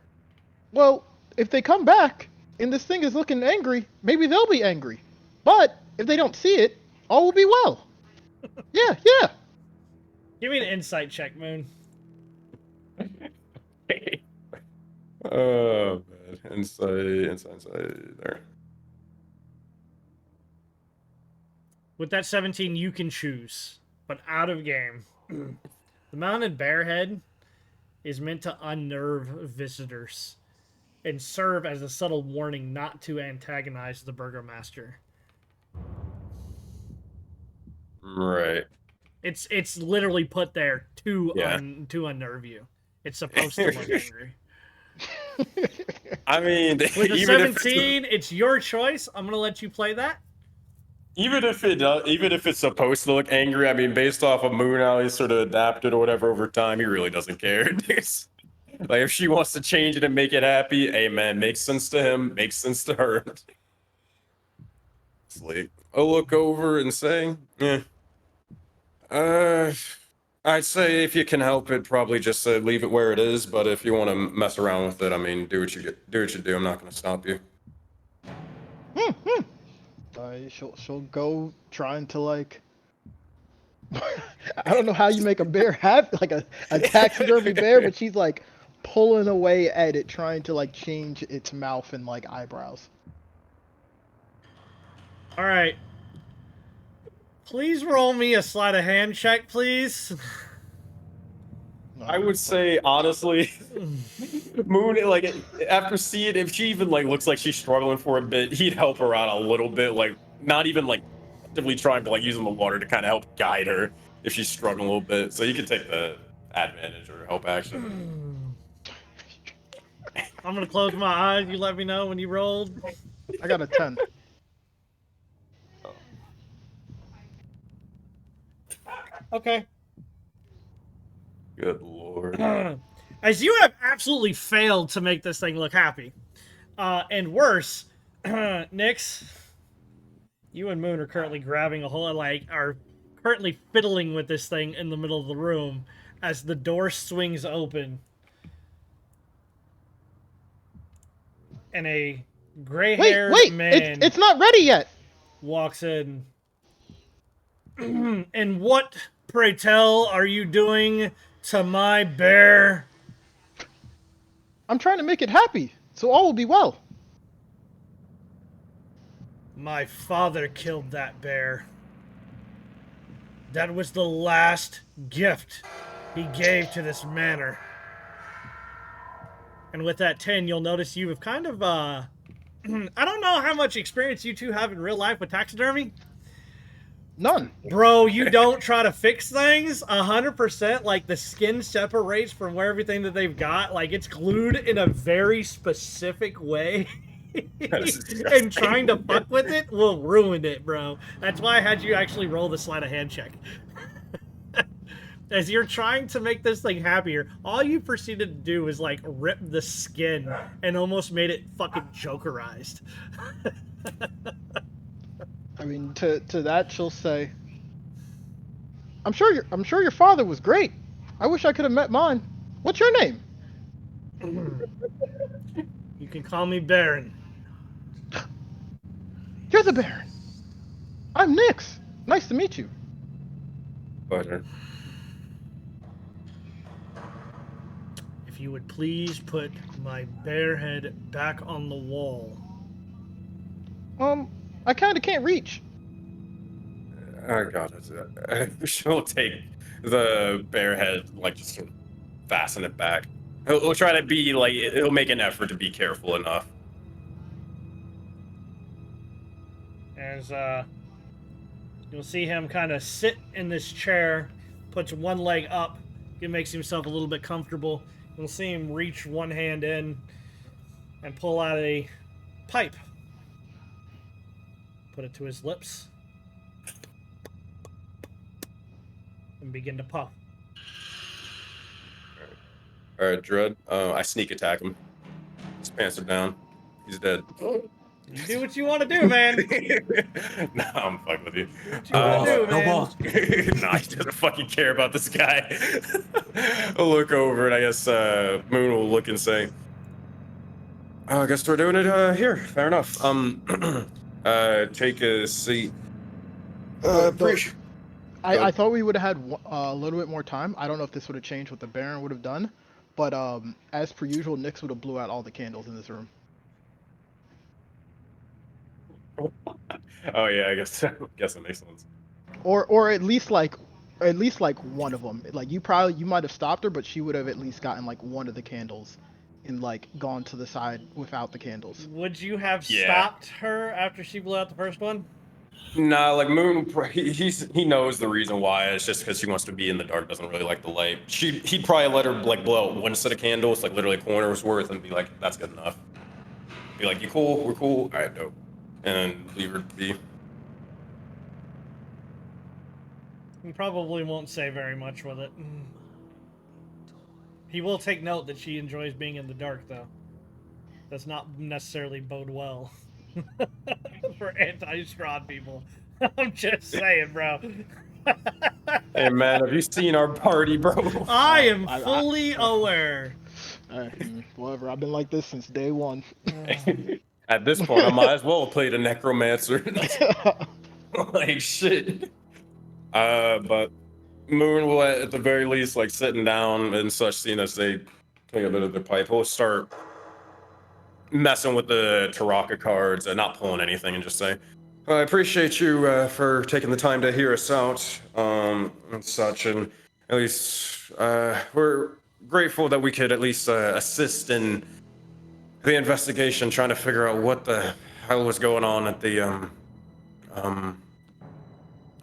Well, if they come back and this thing is looking angry, maybe they'll be angry. But if they don't see it, all will be well. Yeah. Give me an insight check, Moon. Oh, man. Insight, there. With that 17, you can choose, but out of game. The mounted bear head is meant to unnerve visitors and serve as a subtle warning not to antagonize the burgomaster. Right. It's literally put there to Yeah. to unnerve you. It's supposed to look angry. I mean, With the even 17, it's your choice. I'm gonna let you play that. even if it's supposed to look angry, I mean, based off of Moon, how he's sort of adapted or whatever over time, he really doesn't care. Like, if she wants to change it and make it happy, hey man, makes sense to him, makes sense to her. It's like, I'll look over and say, yeah. I'd say if you can help it, probably just leave it where it is. But if you want to mess around with it, I mean, do what you do. I'm not going to stop you. She'll go trying to like. I don't know how you make a bear have like a taxidermy bear, but she's like pulling away at it, trying to like change its mouth and like eyebrows. All right. Please roll me a sleight of hand check, please. I would say honestly, Moon, like after seeing if she even like looks like she's struggling for a bit, he'd help her out a little bit, like not even like actively trying to like using the water to kind of help guide her if she's struggling a little bit. So you can take the advantage or help action. I'm gonna close my eyes. You let me know when you rolled. I got a 10. Okay. Good lord. As you have absolutely failed to make this thing look happy. And worse, Nyx, you and Moon are currently grabbing a whole, are currently fiddling with this thing in the middle of the room as the door swings open. And a gray-haired man it's not ready yet. walks in. And what, pray tell, are you doing to my bear? I'm trying to make it happy, so all will be well. My father killed that bear. That was the last gift he gave to this manor. And with that 10, you'll notice you have kind of, I don't know how much experience you two have in real life with taxidermy. None. Bro, you don't try to fix things 100%. Like, the skin separates from where everything that they've got. Like, it's glued in a very specific way. And trying to fuck with it will ruin it, bro. That's why I had you actually roll the sleight of hand check. As you're trying to make this thing happier, all you proceeded to do is, like, rip the skin and almost made it fucking jokerized. I mean, to that she'll say, I'm sure your father was great. I wish I could have met mine. What's your name? You can call me Baron. You're the Baron. I'm Nyx. Nice to meet you. Pleasure. If you would please put my bear head back on the wall. I kinda can't reach. I got it. She'll take the bear head, like just sort of fasten it back. He'll try to be like, he'll make an effort to be careful enough. As you'll see him kind of sit in this chair, puts one leg up, it makes himself a little bit comfortable. You'll see him reach one hand in and pull out a pipe. Put it to his lips. And begin to puff. Alright, Dread. I sneak attack him. His pants are down. He's dead. You do what you want to do, man. Nah, I'm fucking with you. What you want to do, man? Nah, he doesn't fucking care about this guy. I'll look over and I guess Moon will look and say, I guess we're doing it here. Fair enough. Take a seat. I thought we would have had a little bit more time. I don't know if this would have changed what the Baron would have done, but as per usual, Nyx would have blew out all the candles in this room. Oh yeah, I guess that makes sense. Or at least like one of them. Like you might have stopped her, but she would have at least gotten like one of the candles, and like gone to the side without the candles. Would you have stopped her after she blew out the first one? Nah, like Moon, he knows the reason why. It's just because she wants to be in the dark, doesn't really like the light. He'd probably let her like blow out one set of candles, like literally a corner's worth, and be like, "That's good enough." Be like, "You cool? We're cool. All right, dope," and leave her to be. He probably won't say very much with it. He will take note that she enjoys being in the dark, though. Does not necessarily bode well. For anti-Strahd people. I'm just saying, bro. Hey man, have you seen our party, bro? I am I- fully aware. Whatever. I've been like this since day one. At this point, I might as well play the necromancer. Like shit. But Moon will at the very least like sitting down and such, seeing as they take a bit of the pipe, will start messing with the Taraka cards and not pulling anything and just say, I appreciate you for taking the time to hear us out, and such, and at least we're grateful that we could at least assist in the investigation, trying to figure out what the hell was going on at the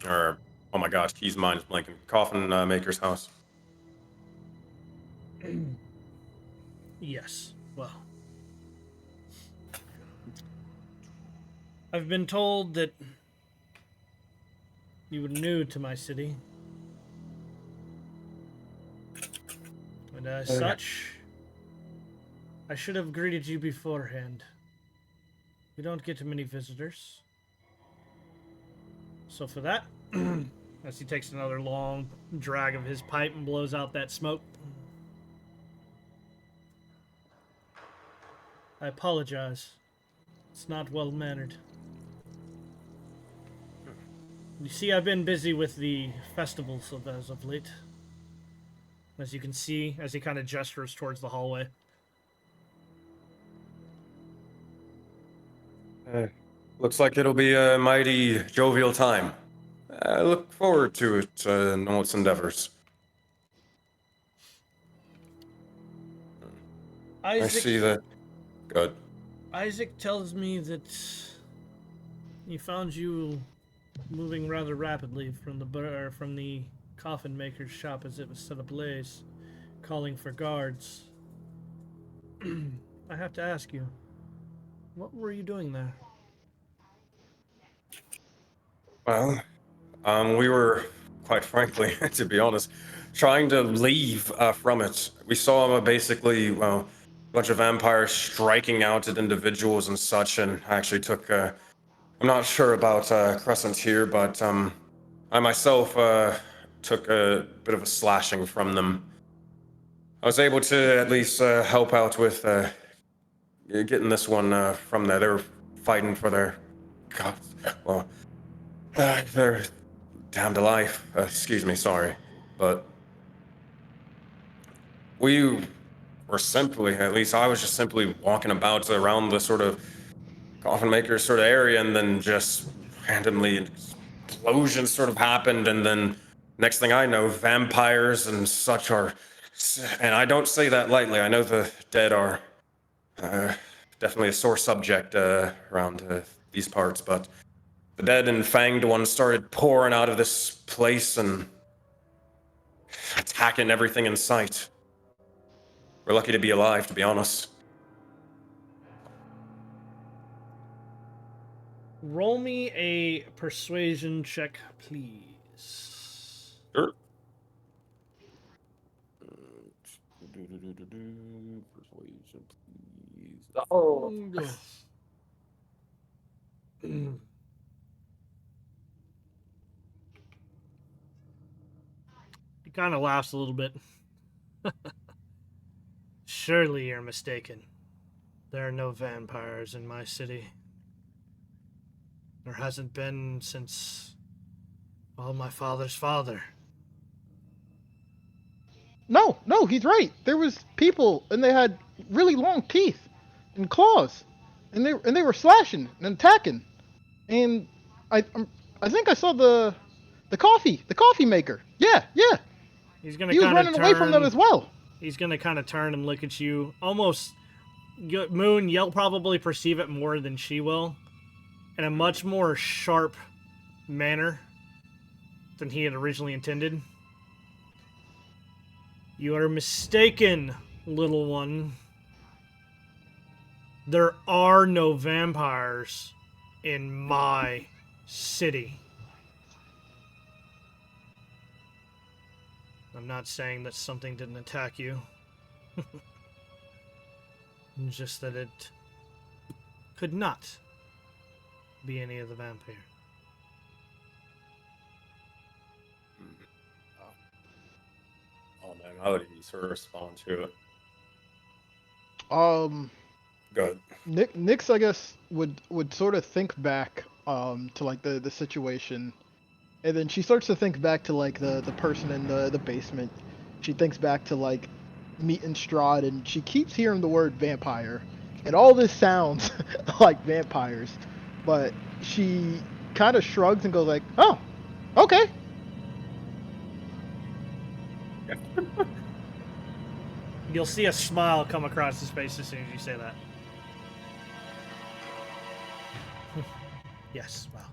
or oh my gosh, Key's mind is blanking. Coffin maker's house. Yes. Well, I've been told that you were new to my city. And as such, I should have greeted you beforehand. We don't get many visitors. So for that, as he takes another long drag of his pipe and blows out that smoke, I apologize. It's not well mannered. You see, I've been busy with the festivals as of late. As you can see, as he kind of gestures towards the hallway. Looks like it'll be a mighty jovial time. I look forward to it in all its endeavors. I Isaac, see that. Good. Isaac tells me that he found you moving rather rapidly from the coffin maker's shop as it was set ablaze, calling for guards. I have to ask you, what were you doing there? Well, we were, quite frankly, to be honest, trying to leave from it. We saw basically, well, a bunch of vampires striking out at individuals and such, and I actually took, I'm not sure about Crescent here, but I myself took a bit of a slashing from them. I was able to at least help out with getting this one from there. They were fighting for their, God, well, their damned life. Excuse me, sorry. But we were simply, at least I was just simply walking about around the sort of coffin maker sort of area, and then just randomly an explosion sort of happened, and then next thing I know, vampires and such are, and I don't say that lightly. I know the dead are definitely a sore subject around these parts, but the dead and fanged ones started pouring out of this place and attacking everything in sight. We're lucky to be alive, to be honest. Roll me a persuasion check, please. Sure. Persuasion, please. Oh. He kind of laughs a little bit. Surely you're mistaken. There are no vampires in my city. There hasn't been since, well, my father's father. No, he's right. There was people, and they had really long teeth and claws, and they were slashing and attacking. And I think I saw the coffee maker. Yeah. He's gonna He was kind running of away from them as well. He's gonna kind of turn and look at you. Almost, Moon, you'll probably perceive it more than she will, in a much more sharp manner than he had originally intended. You are mistaken, little one. There are no vampires in my city. I'm not saying that something didn't attack you. Just that it could not be any of the vampire. Oh man, how would he sort of respond to it? Um, Good. Nyx, I guess, would sort of think back to like the situation, and then she starts to think back to like the person in the basement. She thinks back to like meeting Strahd, and she keeps hearing the word vampire, and all this sounds like vampires, but she kind of shrugs and goes like, "Oh, okay." You'll see a smile come across his face as soon as you say that. Yes, well.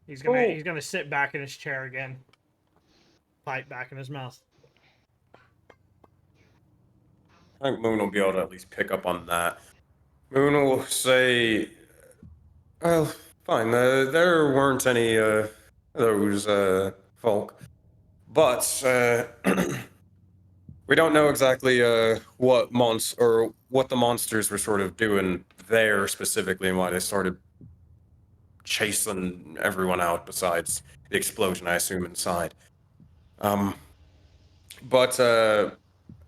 He's gonna sit back in his chair again. Pipe back in his mouth. I think Moon will be able to at least pick up on that. Moon will say, "Well, fine. There weren't any those folk, but we don't know exactly what the monsters were sort of doing there specifically, and why they started chasing everyone out. Besides the explosion, I assume inside. But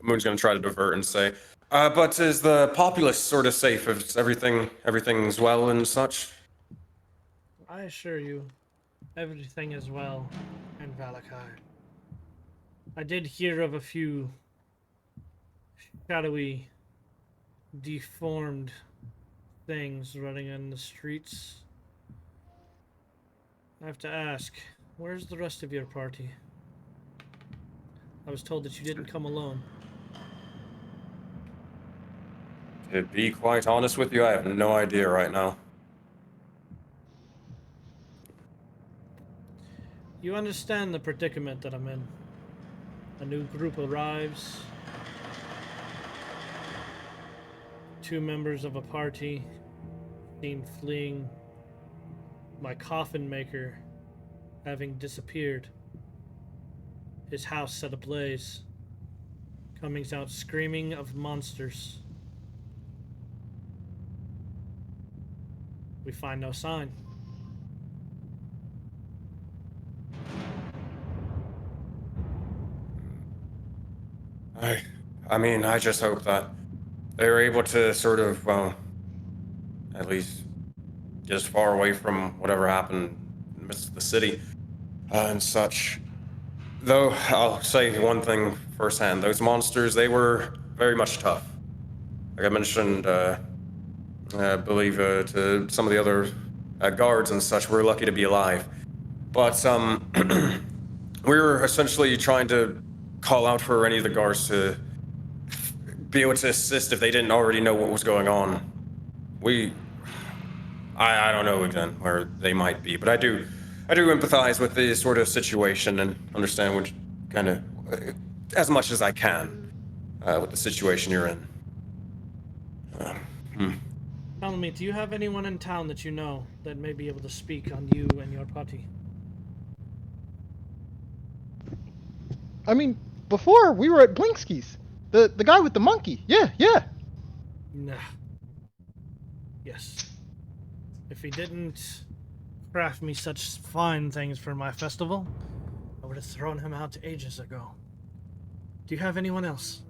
Moon's gonna try to divert and say, but is the populace sort of safe? Is everything's well and such?" I assure you, everything is well in Valakai. I did hear of a few shadowy, deformed things running in the streets. I have to ask, where's the rest of your party? I was told that you didn't come alone. To be quite honest with you, I have no idea right now. You understand the predicament that I'm in. A new group arrives. 2 members of a party seen fleeing. My coffin maker having disappeared. His house set ablaze. Coming out screaming of monsters. We find no sign. I mean, I just hope that they were able to sort of, well, at least get as far away from whatever happened in the midst of the city and such. Though, I'll say one thing firsthand. Those monsters, they were very much tough. Like I mentioned, I believe to some of the other guards and such, we're lucky to be alive. But, we were essentially trying to call out for any of the guards to be able to assist if they didn't already know what was going on. I don't know again where they might be, but I do empathize with the sort of situation and understand what kind of, as much as I can, with the situation you're in. Tell me, do you have anyone in town that you know that may be able to speak on you and your party? I mean, before we were at Blinsky's. The guy with the monkey. Yeah. Nah. Yes. If he didn't craft me such fine things for my festival, I would have thrown him out ages ago. Do you have anyone else?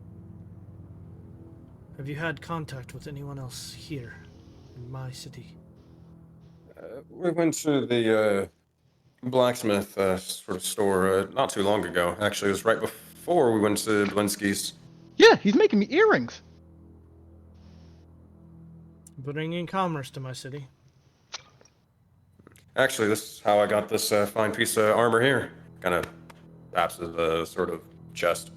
Have you had contact with anyone else here in my city? We went to the blacksmith sort of store not too long ago. Actually, it was right before we went to Blinsky's. Yeah, he's making me earrings. Bringing commerce to my city. Actually, this is how I got this fine piece of armor here. Kind of taps the sort of chest.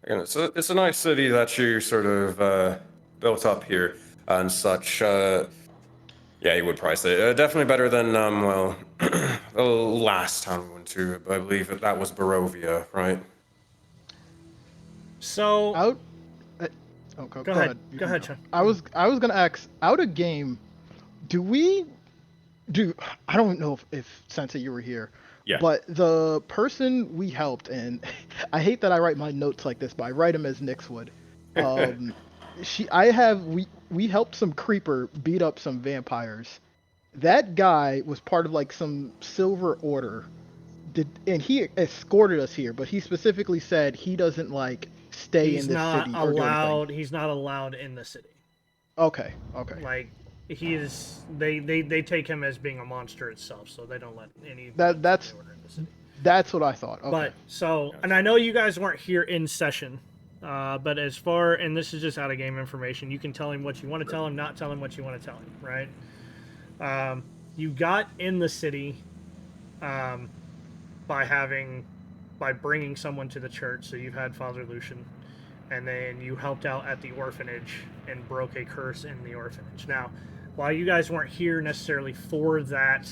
Again, it's a nice city that you sort of built up here and such. Yeah, you would probably say definitely better than well, the last town we went to. I believe that was Barovia, right? So Out. Go go ahead. ahead. You Go can ahead, go. Chuck. I was gonna ask, out of game, do we Dude, I don't know if Sensei you were here, Yeah. but the person we helped, and I hate that I write my notes like this, but I write them as Nix would. Um, we helped some creeper beat up some vampires. That guy was part of like some silver order. And he escorted us here, but he specifically said he doesn't like stay in He's this not city or do anything. allowed. He's not allowed in the city. Okay, okay. Like he is. They take him as being a monster itself, so they don't let any That's order in the city. that's what I thought. Okay. But so, and I know you guys weren't here in session, but as far, and this is just out of game information, you can tell him what you want to tell him, not tell him what you want to tell him, right? You got in the city by bringing someone to the church. So you've had Father Lucian, and then you helped out at the orphanage and broke a curse in the orphanage. Now, while you guys weren't here necessarily for that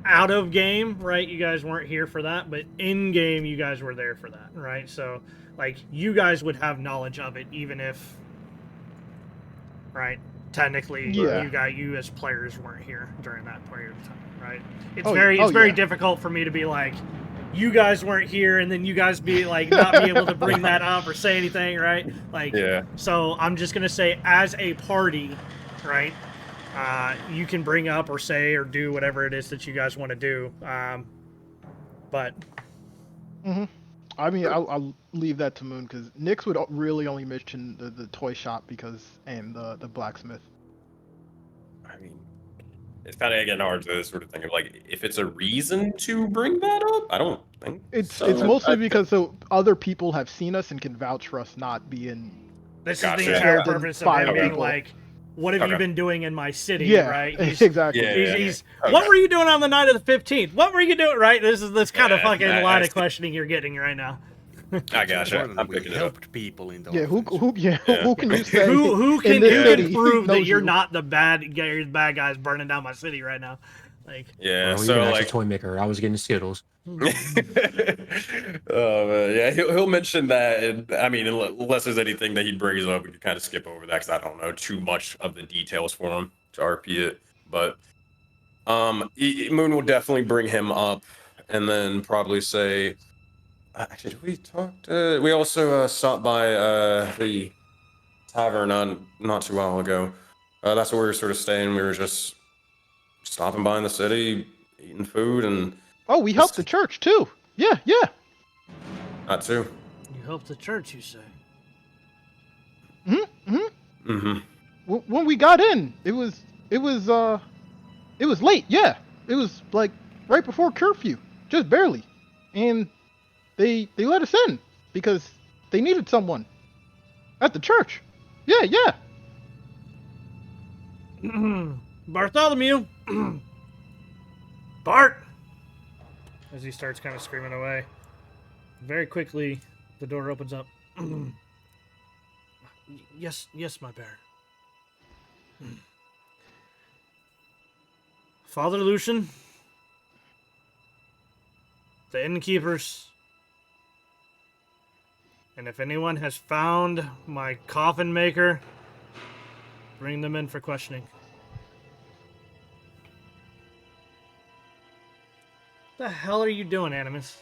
out of game, right? You guys weren't here for that, but in game, you guys were there for that, right? So, like, you guys would have knowledge of it, even if, right? Technically, Yeah. you as players weren't here during that period of time, right? It's Oh, very yeah. difficult for me to be like, you guys weren't here, and then you guys be like not be able to bring that up or say anything, right? Like, Yeah. So I'm just gonna say, as a party, right? You can bring up or say or do whatever it is that you guys want to do. But I mean, I'll leave that to Moon because Nix would really only mention the toy shop and the blacksmith. I mean, it's kind of getting hard to sort of think of like if it's a reason to bring that up. I don't think It's so. mostly because so other people have seen us and can vouch for us not being. this Gotcha. is the entire Killed in purpose of fire him being people. like, "What have you Okay. been doing in my city?" Yeah, Right? exactly. Yeah. He's Okay. what were you doing on the night of the 15th? What were you doing? Right? This is this kind of Yeah, fucking I line see. of questioning you're getting right now. I gotcha. Important, I'm we picking it up. helped people in the Yeah, orphanage. Yeah. who can you say Who can in this who city can prove that knows you're you? not the bad guys burning down my city right now? Like, Yeah. Well, So even as a like, toy maker, I was getting Skittles. yeah, he'll mention that. And, I mean, unless there's anything that he brings up, we can kind of skip over that because I don't know too much of the details for him to RP it. But Moon will definitely bring him up, and then probably say, actually, did we talk? We also stopped by the tavern not too long ago. That's where we were sort of staying. We were just stopping by in the city, eating food, and Oh, we helped just the church too. Yeah, yeah. that too. you help the church, you say? Mm-hmm. When we got in, it was late. Yeah, it was like right before curfew, just barely, and they let us in because they needed someone at the church. Yeah, yeah. Bartholomew, Bart! As he starts kind of screaming away. Very quickly, the door opens up. Yes, my bear. Father Lucian, the innkeepers, and if anyone has found my coffin maker, bring them in for questioning. The hell are you doing, Animus?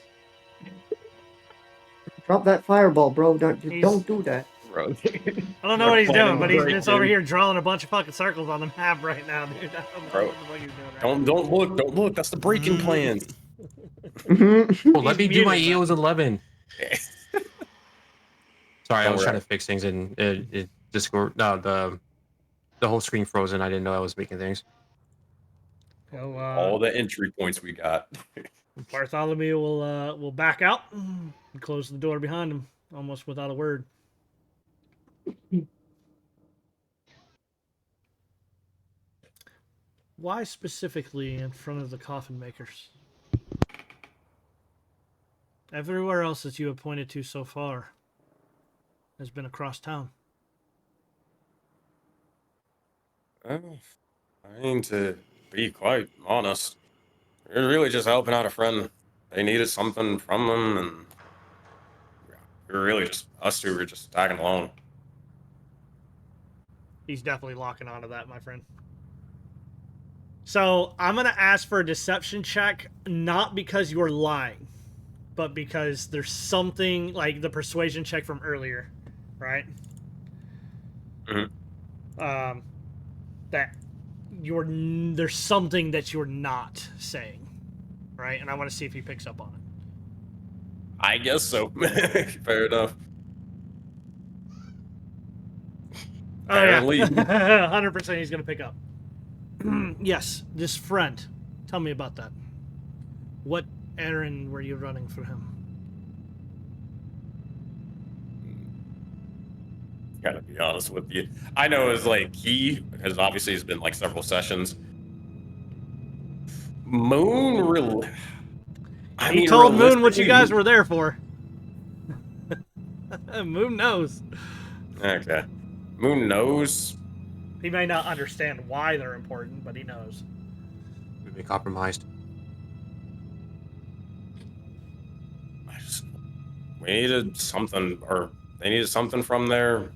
Drop that fireball, bro. Don't He's- do that. Bro. I don't know what he's doing, but he's Right, just over dude. here drawing a bunch of fucking circles on the map right now, dude. I don't know Bro, what the fuck he's doing right Don't look. That's the breaking plan. Well, let He's me do my muted, EOS 11. Sorry, I Don't was trying worry. to fix things and it Discord. No, the whole screen frozen. I didn't know I was making things. So, All the entry points we got. Bartholomew will back out and close the door behind him, almost without a word. Why specifically in front of the coffin makers? Everywhere else that you have pointed to so far has been across town. I mean, to be quite honest, we're really just helping out a friend. They needed something from them, and we were really just us two were just tagging along. He's definitely locking onto that, my friend. So I'm gonna ask for a deception check, not because you're lying, but because there's something like the persuasion check from earlier, right? Mhm. That there's something that you're not saying, right? And I want to see if he picks up on it. I guess so. Fair enough. Oh yeah, Apparently. 100% he's gonna pick up. Yes, this friend. Tell me about that. What errand were you running for him? Gotta be honest with you. I know it's like because obviously it's been like several sessions. Moon really. I He mean, told Moon what you guys realistically- were there for. Moon knows. Okay. Moon knows. He may not understand why they're important, but he knows. We've been compromised. We needed something, or they needed something from there.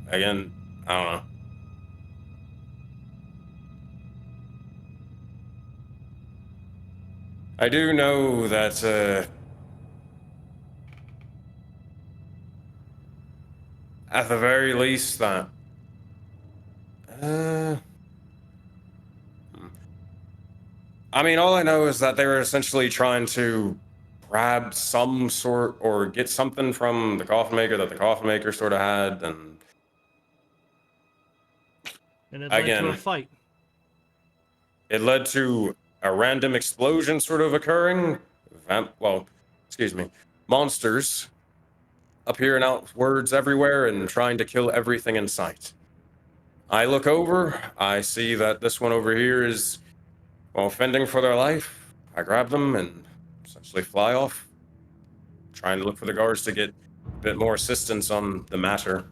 Again, I don't know. I do know that at the very least that I mean, all I know is that they were essentially trying to grab some sort or get something from the coffin maker that the coffin maker sort of had, and And it led to a again, fight. it led to a random explosion sort of occurring. Excuse me, monsters appearing out words everywhere and trying to kill everything in sight. I look over, I see that this one over here is, well, fending for their life. I grab them and essentially fly off, trying to look for the guards to get a bit more assistance on the matter.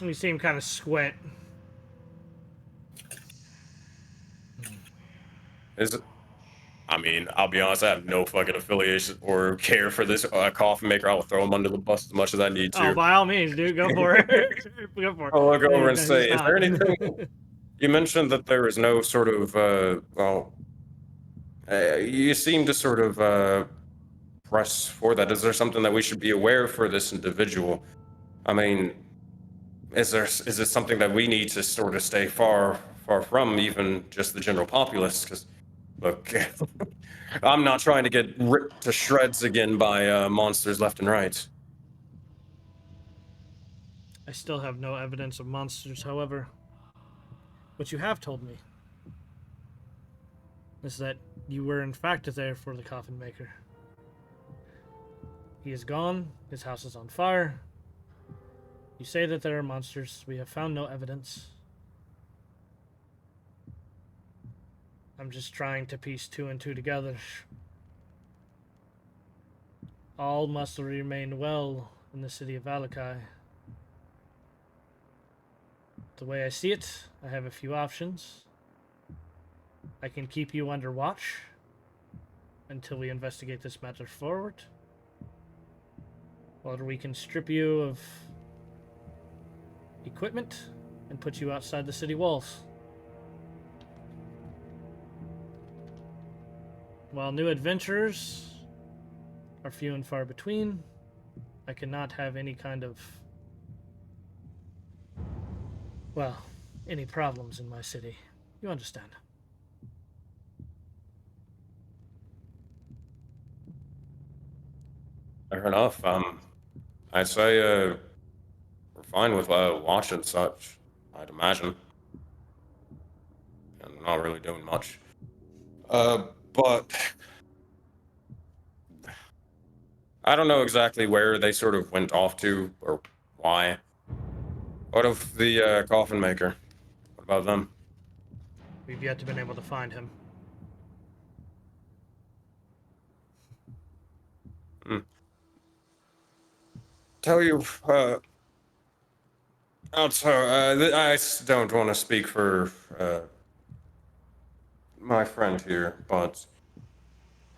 You see him kind of sweat. Is it? I mean, I'll be honest, I have no fucking affiliation or care for this coffin maker. I'll throw him under the bus as much as I need to. Oh, by all means, dude, go for it. Go for it. I'll look over and No, say, he's is there not. anything? You mentioned that there is no sort of, you seem to sort of press for that. Is there something that we should be aware for this individual? I mean, is it something that we need to sort of stay far from, even just the general populace? Because look, I'm not trying to get ripped to shreds again by monsters left and right. I still have no evidence of monsters, however. What you have told me is that you were in fact there for the coffin maker. He is gone, his house is on fire. You say that there are monsters. We have found no evidence. I'm just trying to piece two and two together. All must remain well in the city of Valakai. The way I see it, I have a few options. I can keep you under watch until we investigate this matter forward. Or we can strip you of equipment and put you outside the city walls. While new adventurers are few and far between, I cannot have any kind of, well, any problems in my city. You understand? Fair enough. I'd say we're fine with watch and such. I'd imagine, and not really doing much. But I don't know exactly where they sort of went off to or why. What of the coffin maker? What about them? We've yet to been able to find him. Tell you, I don't want to speak for my friend here, but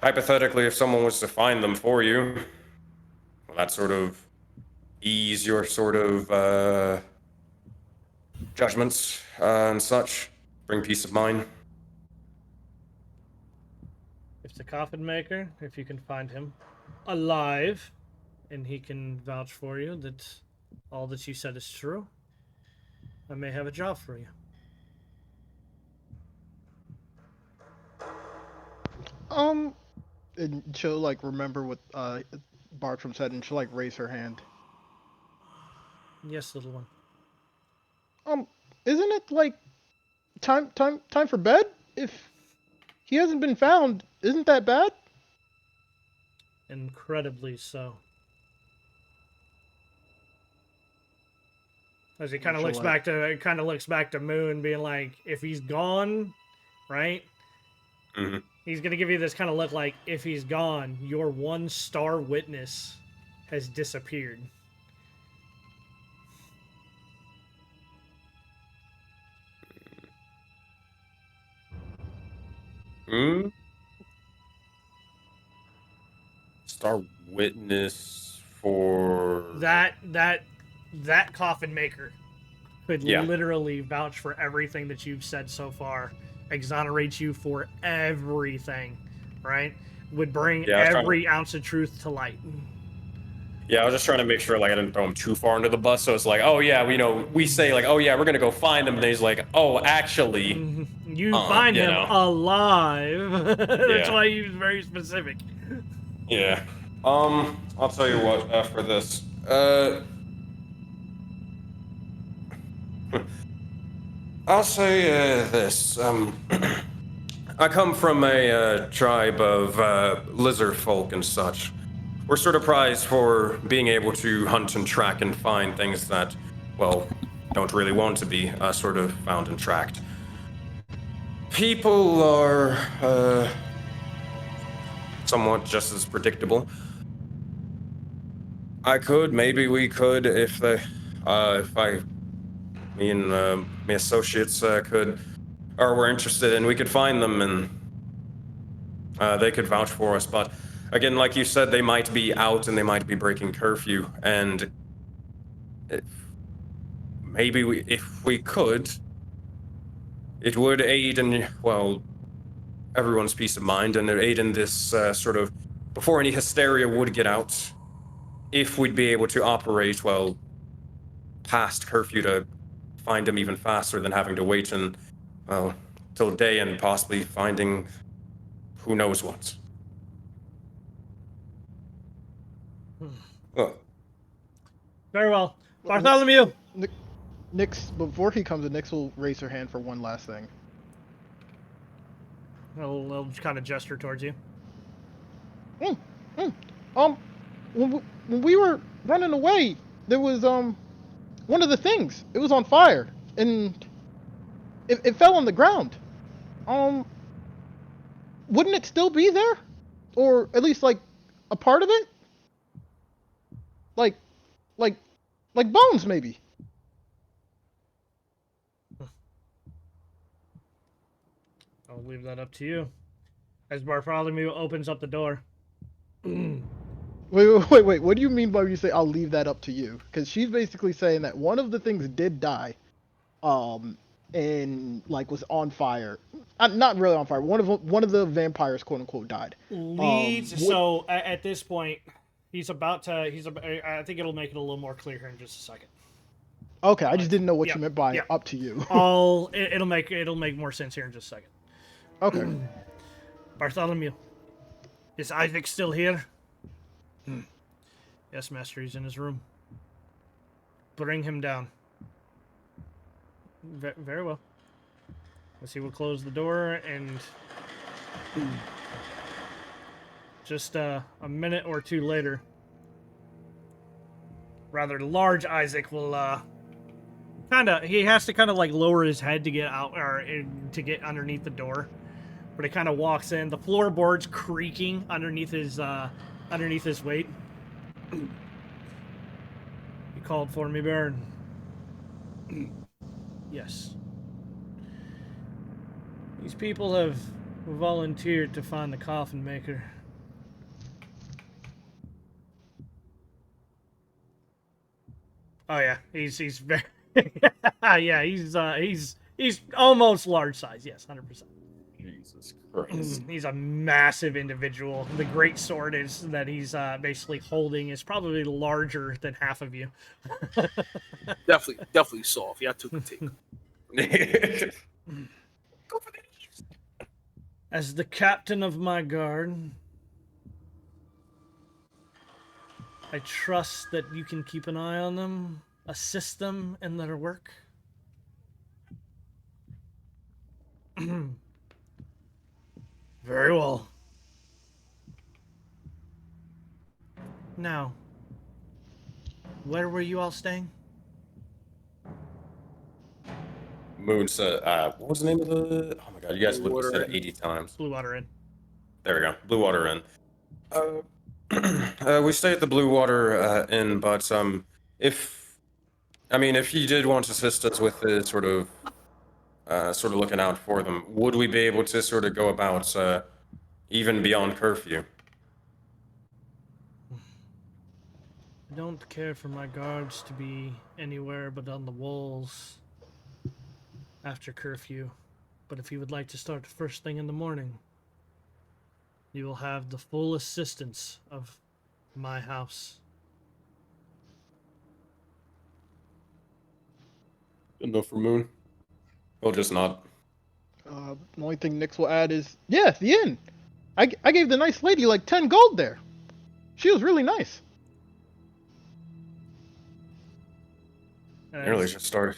hypothetically, if someone was to find them for you, will that sort of ease your sort of judgments and such. Bring peace of mind. If the coffin maker, if you can find him alive, and he can vouch for you that all that you said is true, I may have a job for you. And she'll like remember what Bartram said, and she'll like raise her hand. Yes, little one. Isn't it like time for bed? If he hasn't been found, isn't that bad? Incredibly so. As he kind of looks back to Moon, being like, if he's gone, right? Mm-hmm. He's gonna give you this kind of look like, if he's gone, your 1-star witness has disappeared. Hmm? Star witness for That coffin maker could Yeah. literally vouch for everything that you've said so far, exonerate you for everything, right? Would bring every ounce of truth to light. Yeah, I was just trying to make sure like I didn't throw him too far under the bus. So it's like, oh yeah, we say like, oh yeah, we're gonna go find him, and he's like, oh actually, You find you him know. alive. That's Yeah. why he was very specific. Yeah. I'll tell you what. After this, I'll say this. I come from a tribe of lizard folk and such. We're sort of prized for being able to hunt and track and find things that, well, don't really want to be sort of found and tracked. People are somewhat just as predictable. Maybe we could, if me and my associates were interested, and we could find them, and they could vouch for us. But again, like you said, they might be out and they might be breaking curfew, and if we could, it would aid in, well, everyone's peace of mind, and it aid in this sort of, before any hysteria would get out, if we'd be able to operate, well, past curfew to find him even faster than having to wait till day and possibly finding who knows what. Very well. Bartholomew! Nyx, before he comes in, Nyx will raise her hand for one last thing. I'll kind of gesture towards you. When we were running away, there was one of the things. It was on fire, and it fell on the ground. Wouldn't it still be there, or at least like a part of it? Like bones, maybe. I'll leave that up to you. As Bartholomew opens up the door. Wait. What do you mean by when you say I'll leave that up to you? Because she's basically saying that one of the things did die, and like was on fire. Not really on fire. One of the vampires, quote unquote, died. So at this point, I think it'll make it a little more clear here in just a second. Okay, I just didn't know what you meant by up to you. It'll make more sense here in just a second. Okay. Bartholomew, is Isaac still here? Yes, master, he's in his room. Bring him down. Very well. Let's see, we'll close the door, and just a minute or two later, rather large Isaac will he has to kind of like lower his head to get out, or to get underneath the door. But he kind of walks in, the floorboards creaking underneath his weight. You called for me, Baron? Yes. These people have volunteered to find the coffin maker. Oh yeah, he's very Yeah, he's almost large size. Yes, 100%. Jesus Christ. He's a massive individual. The great sword that he's basically holding is probably larger than half of you. Definitely soft. Y'all two can take. Go for the knees. As the captain of my guard, I trust that you can keep an eye on them, assist them in their work. Very well. Now, where were you all staying? Moon said, what was the name of the? Oh my god, you guys Blue literally said Water it 80 times. Blue Water Inn. There we go. Blue Water Inn. We stay at the Blue Water Inn, but if you did want assistance with the sort of looking out for them, would we be able to sort of go about even beyond curfew? I don't care for my guards to be anywhere but on the walls after curfew. But if you would like to start first thing in the morning, you will have the full assistance of my house. Enough for Moon. He'll just nod. The only thing Nix will add is, yeah, the inn. I gave the nice lady like 10 gold there. She was really nice. Nearly just started.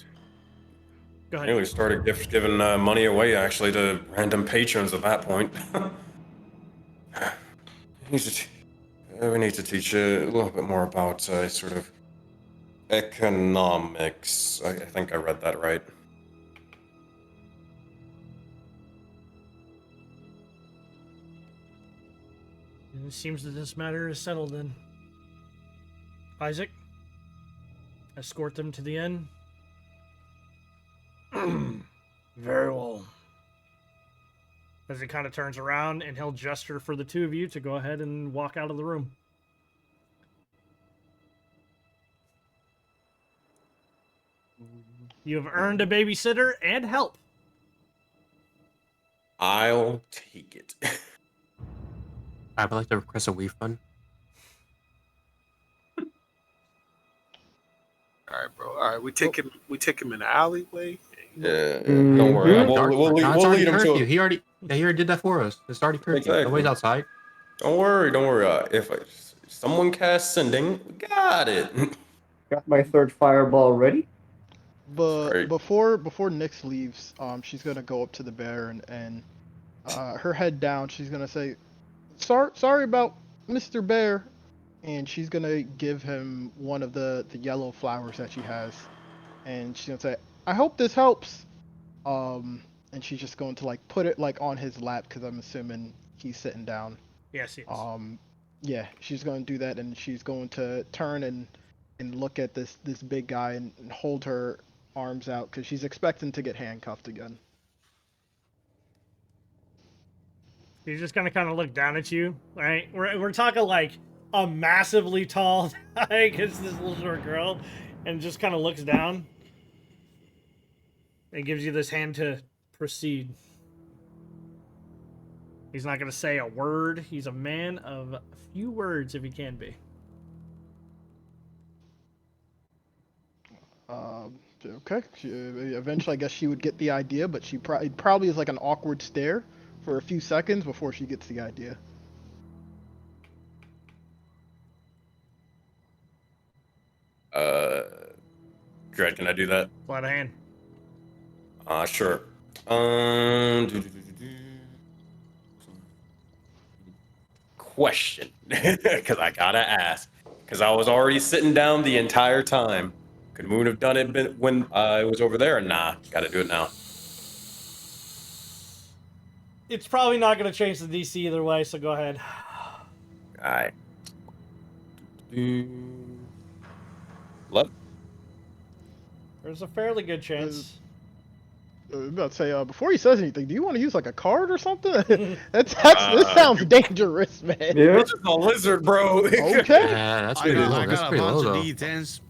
Go ahead. Nearly started giving money away actually to random patrons at that point. We need to teach you a little bit more about sort of economics. I think I read that right. And it seems that this matter is settled then. Isaac, escort them to the inn. Very well. As he kind of turns around and he'll gesture for the two of you to go ahead and walk out of the room. You have earned a babysitter and help. I'll take it. I would like to request a refund. All right, bro. All right, we take him in the alleyway. Yeah, don't worry. We'll lead him to it. He already did that for us. It's already curfew. Exactly. Nobody's outside. Don't worry. If someone casts sending, we got it. Got my third fireball ready. But Great. before Nix leaves, she's gonna go up to the bear and her head down, she's gonna say, sorry about Mr. Bear, and she's gonna give him one of the yellow flowers that she has, and she's gonna say, I hope this helps. And she's just going to like put it like on his lap because I'm assuming he's sitting down. Yes, he is. Yeah, she's going to do that, and she's going to turn and look at this big guy and hold her arms out because she's expecting to get handcuffed again. He's just gonna kind of look down at you, right? We're talking like a massively tall guy against this little short girl, and just kind of looks down. And gives you this hand to proceed. He's not going to say a word. He's a man of few words if he can be. Okay. Eventually, I guess she would get the idea, but she probably is like an awkward stare for a few seconds before she gets the idea. Dread, can I do that? Flat of hand. Sure. Question, because I gotta ask, because I was already sitting down the entire time. Could Moon have done it when I was over there? Nah, gotta do it now. It's probably not going to change the DC either way, so go ahead. All right. Love. There's a fairly good chance. I was about to say, before he says anything, do you want to use like a card or something? This sounds dangerous, man. Yeah. It's just a lizard, bro. Okay. Yeah, that's I pretty low. got That's a pretty bunch low, of though. D10s.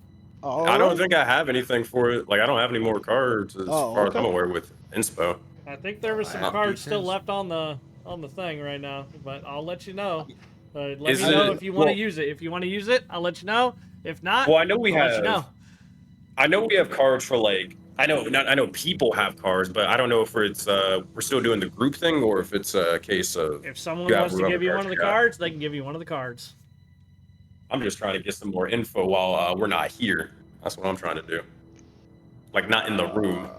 I don't Alright. think I have anything for it. Like, I don't have any more cards as Oh, far as I'm okay. aware with inspo. I think there was some have cards still defense. left on the thing right now, but I'll let you know. Let Is me know it- if you want to well- use it. If you want to use it, I'll let you know. If not, Well, I know we I'll let you know. have. I know we have cards for like. I know people have cards, but I don't know if it's we're still doing the group thing or if it's a case of If someone you have wants to whatever give you cards one of the you got. cards, they can give you one of the cards. I'm just trying to get some more info while we're not here. That's what I'm trying to do. Like not in the room.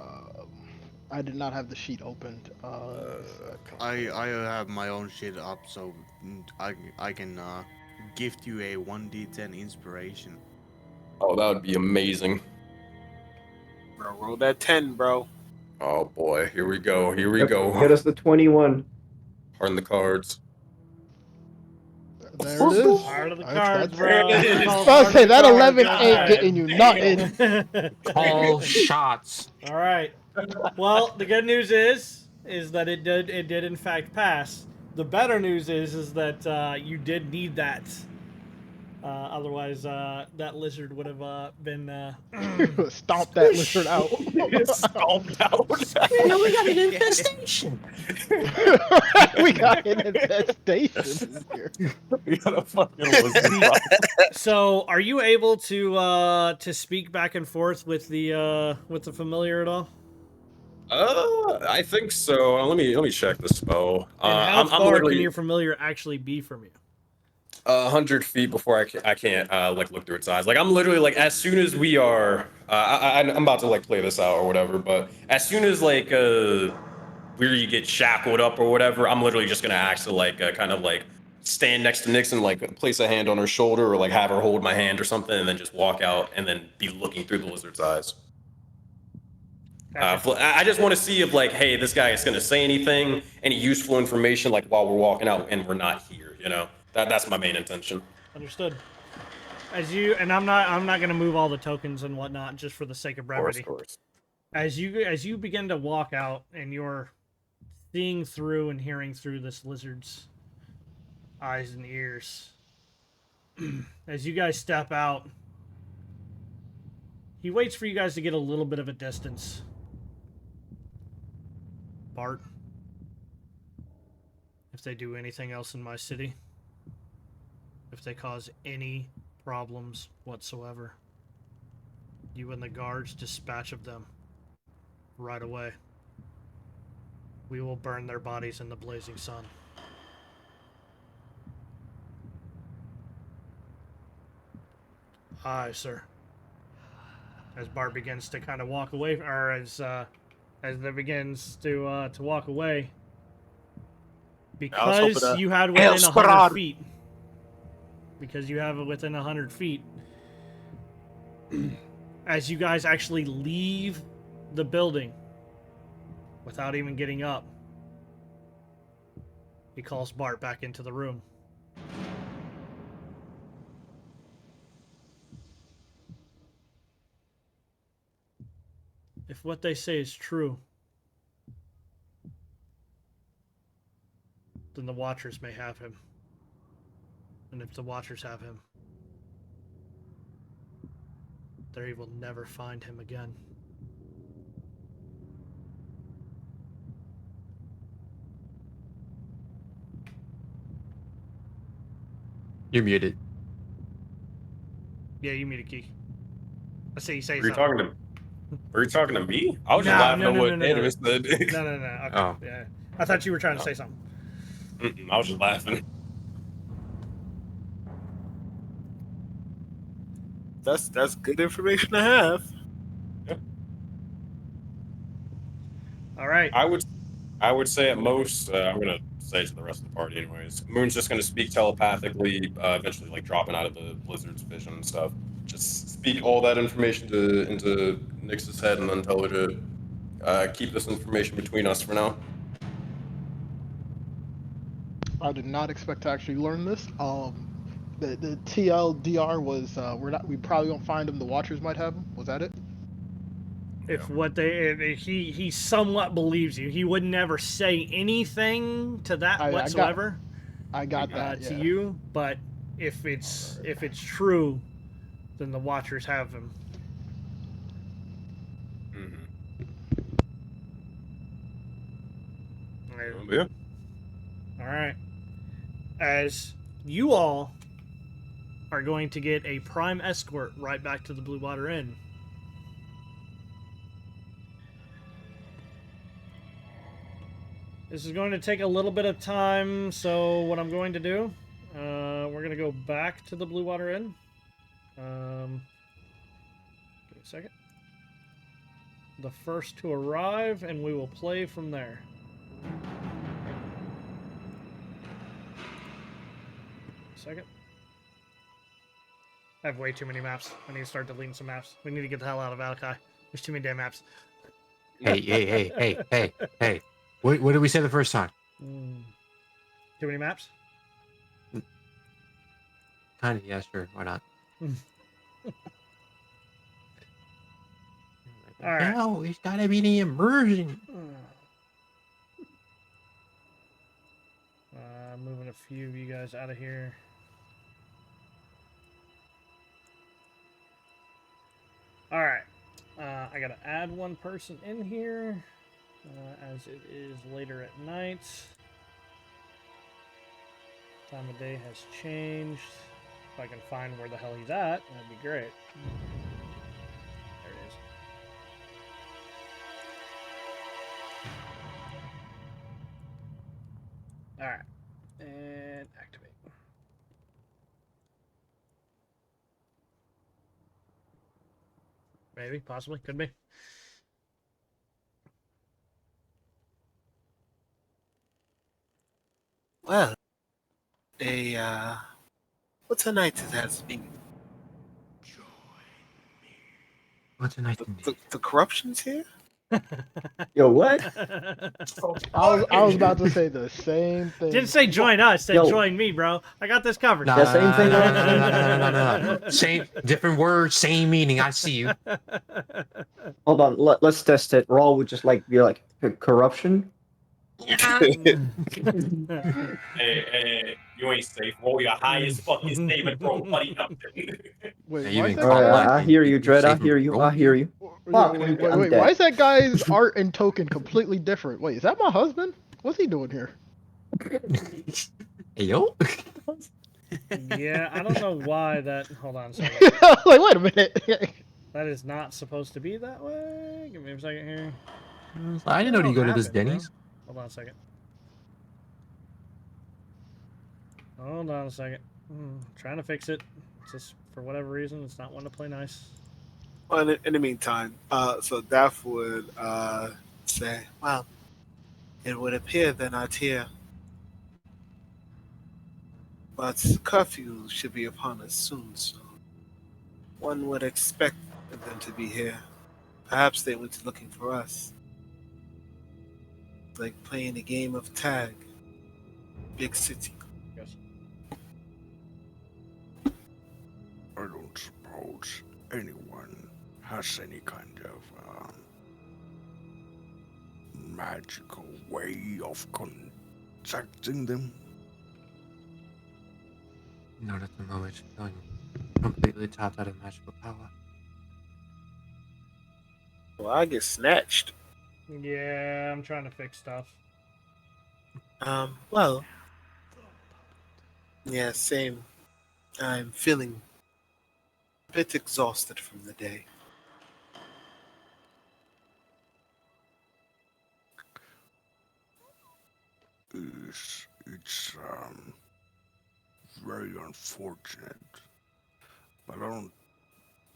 I did not have the sheet opened. I have my own shit up, so I can gift you a 1d10 inspiration. Oh, that would be amazing. Bro, roll that 10, bro. Oh boy, here we go. Here we Yep, go. Get us the 21. Pardon the cards. There it is. Heart of the That's- cards, that's- bro. it is. Call I was heart of say the that cards, 11 go ain't ahead. getting you nothing. Call shots. All right. Well, the good news is that it did in fact pass. The better news is that you did need that. Otherwise, that lizard would have been. Stomp that lizard out. Stomped out. No, we got an infestation. We got an infestation here. We got a fucking lizard problem. So, are you able to speak back and forth with the familiar at all? I think so. Let me check the spell. And how I'm far literally can your familiar actually be from you? 100 feet before I can't like look through its eyes. Like I'm literally like as soon as we are, I'm about to like play this out or whatever. But as soon as like where you get shackled up or whatever, I'm literally just gonna actually like kind of like stand next to Nix and like place a hand on her shoulder or like have her hold my hand or something, and then just walk out and then be looking through the lizard's eyes. I just want to see if like, hey, this guy is gonna say anything, any useful information, like while we're walking out and we're not here. You know, that's my main intention. Understood. As you and I'm not gonna move all the tokens and whatnot just for the sake of brevity. Of course. As you begin to walk out and you're seeing through and hearing through this lizard's eyes and ears, as you guys step out, he waits for you guys to get a little bit of a distance. Bart, if they do anything else in my city, if they cause any problems whatsoever, you and the guards dispatch of them right away. We will burn their bodies in the blazing sun. Aye, sir. As Bart begins to kind of walk away, or as they begins to walk away, because you had within 100 feet. Because you have it within 100 feet. As you guys actually leave the building without even getting up, he calls Bart back into the room. If what they say is true, then the Watchers may have him. And if the Watchers have him, they will never find him again. You're muted. Yeah, you meet a key. I say you say Were you something. talking to? Were you talking to me? I was just No, laughing no, at no, what no, no, Davis said. No. Okay. Oh. Yeah. I thought you were trying to say something. I was just laughing. That's good information to have. All right. I would say at most, I'm gonna say to the rest of the party anyways. Moon's just gonna speak telepathically, eventually like dropping out of the lizard's vision and stuff. Just speak all that information into Nyx's head and then tell her to keep this information between us for now. I did not expect to actually learn this. The TLDR was we probably won't find him. The Watchers might have him. Was that it? If what he somewhat believes you, he would never say anything to that whatsoever. I got that to yeah. you, but if it's true, then the Watchers have him. Yeah. All right. As you all are going to get a prime escort right back to the Blue Water Inn. This is going to take a little bit of time, so what I'm going to do, we're going to go back to the Blue Water Inn. Give me a second. The first to arrive, and we will play from there. Second. I have way too many maps. I need to start deleting some maps. We need to get the hell out of Valakai. There's too many damn maps. Hey. What did we say the first time? Too many maps? Kind of, yeah, sure. Why not? All right. No, it's gotta be the immersion. Moving a few of you guys out of here. All right. I gotta add one person in here, as it is later at night. Time of day has changed. If I can find where the hell he's at, that'd be great. There it is. All right, and activate. Maybe, possibly, could be. Well, what's a night it has been? What's a night? The corruption's here? Yo, what? I was about to say the same thing. Didn't say join us, said Yo. join me, bro. I got this covered. Nah, The same thing. no. Same, different word, same meaning. I see you. Hold on, let's test it. Raw would just like be like corruption. Hey, you ain't safe. Roll your highest fucking statement, bro. Buddy, Wait, Yeah, you why been is caught that guy? lacking. I hear you, Dread. I Safe hear you. roll I hear you. Fuck, Wait, I'm wait, dead. why is that guy's art and token completely different? Wait, is that my husband? What's he doing here? Hey, yo. Yeah, I don't know why that. Hold on a second. Like, wait a minute. That is not supposed to be that way. Give me a second here. I didn't know you go to this Happened, bro? Denny's. Hold on a second. Hold on a second. Trying to fix it. It's just for whatever reason, it's not wanting to play nice. Well, in the meantime, so Daff would say, well, it would appear they're not here. But curfew should be upon us soon, so one would expect them to be here. Perhaps they went looking for us. It's like playing a game of tag. Big city. Yes. I don't suppose anyone has any kind of magical way of contacting them. Not at the moment. I'm completely tapped out of magical power. Well, I get snatched. Yeah, I'm trying to fix stuff. Well, yeah, same. I'm feeling a bit exhausted from the day. It's very unfortunate, but I don't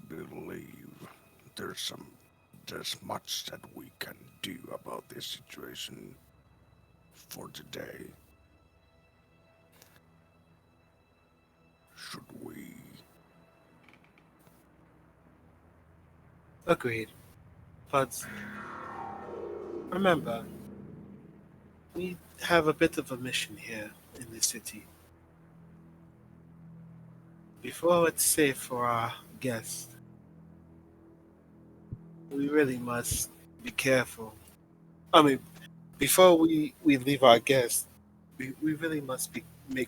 believe there's much that we can do about this situation for today. Should we? Agreed. But remember, we have a bit of a mission here in the city. Before it's safe for our guests, we really must be careful. I mean, before we leave our guests, we really must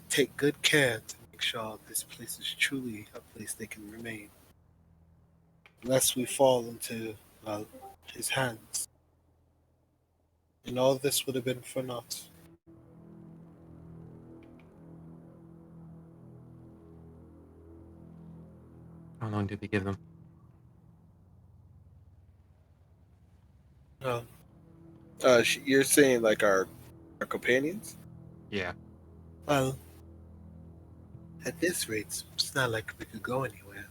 take good care to make sure this place is truly a place they can remain. Lest we fall into his hands. And all this would have been for naught. How long did we give them? No. You're saying like our companions? Yeah. Well, at this rate, it's not like we could go anywhere.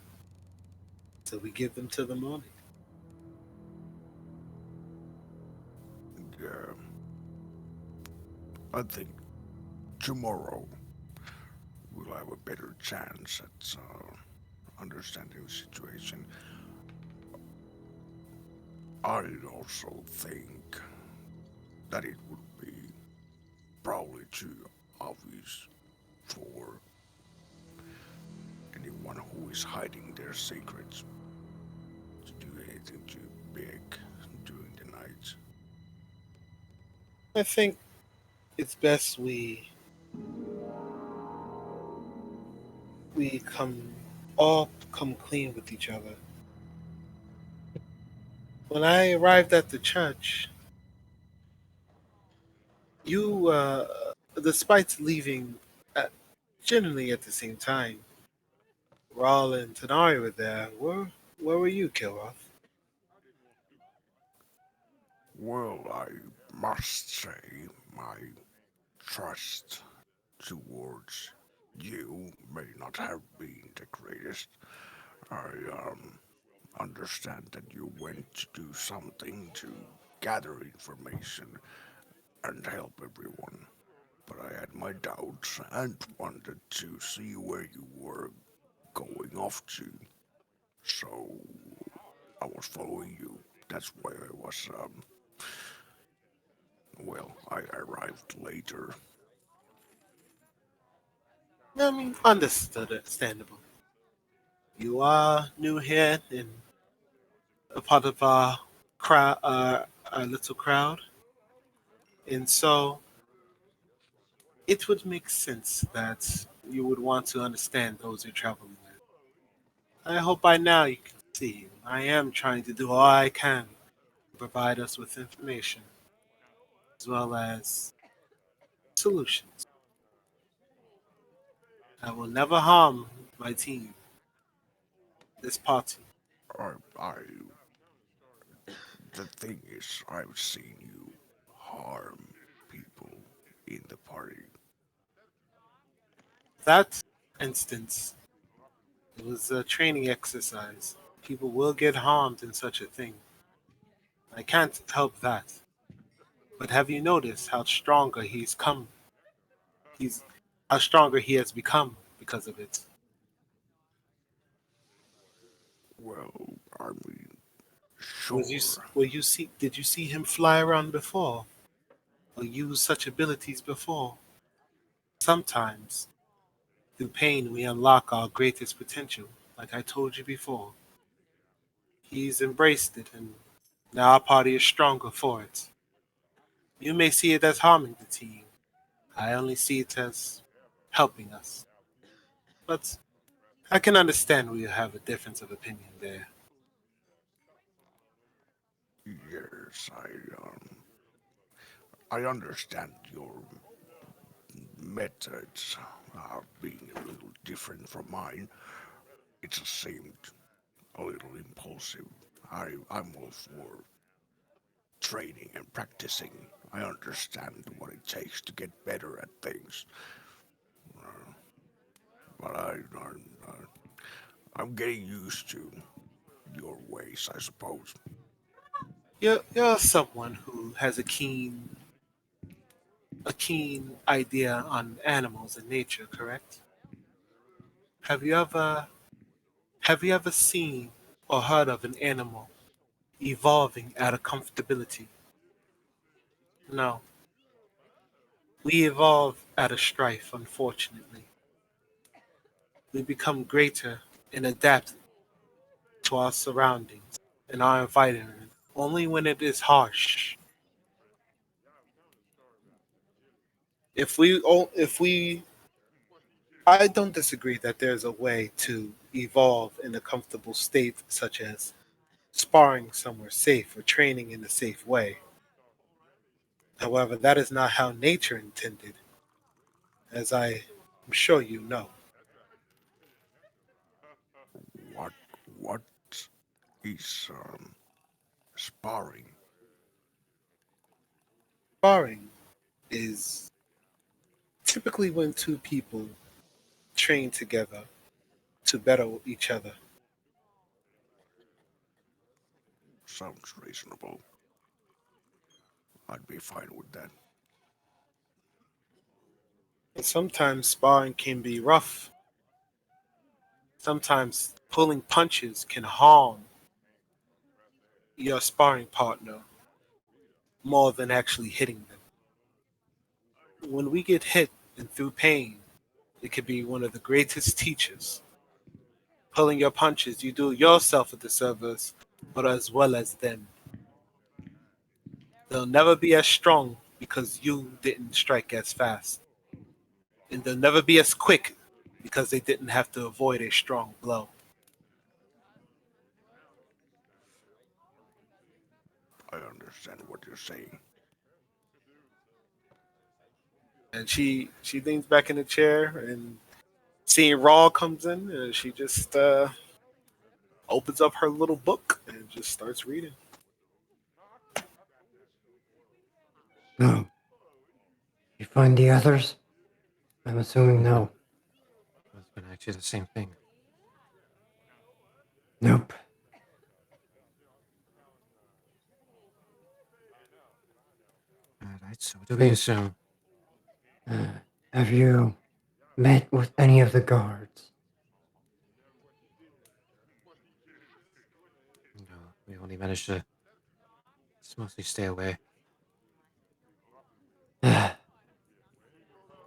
So we give them till the morning. Yeah. I think tomorrow we'll have a better chance at understanding the situation. I also think that it would be probably too obvious for anyone who is hiding their secrets to do anything too big during the night. I think it's best we all come clean with each other. When I arrived at the church, you, despite leaving at, generally at the same time, Raul and Tanari were there. Where were you, Kilroth? Well, I must say my trust towards you may not have been the greatest. I understand that you went to do something to gather information and help everyone, but I had my doubts and wanted to see where you were going off to. So I was following you. That's why I was, well, I arrived later. I mean, understandable. You are new here and a part of our little crowd, and so it would make sense that you would want to understand those you're traveling with. I hope by now you can see I am trying to do all I can to provide us with information as well as solutions. I will never harm my team, this party. I, the thing is, I've seen you harm people in the party. That instance, it was a training exercise. People will get harmed in such a thing. I can't help that. But have you noticed how stronger he's come? He's how stronger he has become because of it. Well, I mean, Was you sure. were you see did you see him fly around before or use such abilities before? Sometimes through pain we unlock our greatest potential, like I told you before. He's embraced it and now our party is stronger for it. You may see it as harming the team. I only see it as helping us. But I can understand we have a difference of opinion there. Yes, I understand your methods being a little different from mine. It just seemed a little impulsive. I'm all for training and practicing. I understand what it takes to get better at things, but I'm getting used to your ways, I suppose. You're someone who has a keen idea on animals and nature, correct? Have you ever have you ever seen or heard of an animal evolving out of comfortability? No. We evolve out of strife, unfortunately. We become greater and adapt to our surroundings and our environment only when it is harsh. If we I don't disagree that there's a way to evolve in a comfortable state, such as sparring somewhere safe or training in a safe way. However, that is not how nature intended, as I am sure you know. What is sparring? Sparring is typically when two people train together to better each other. Sounds reasonable. I'd be fine with that. And sometimes sparring can be rough. Sometimes pulling punches can harm your sparring partner more than actually hitting them. When we get hit and through pain, it can be one of the greatest teachers. Pulling your punches, you do yourself a disservice, but as well as them. They'll never be as strong because you didn't strike as fast. And they'll never be as quick because they didn't have to avoid a strong blow. I understand what you're saying. And she leans back in the chair, and seeing Raw comes in, and she just opens up her little book and just starts reading. No. You find the others? I'm assuming no. I was gonna ask you the same thing. Nope. Alright, so what do we assume? Have you met with any of the guards? No, we only managed to just mostly stay away.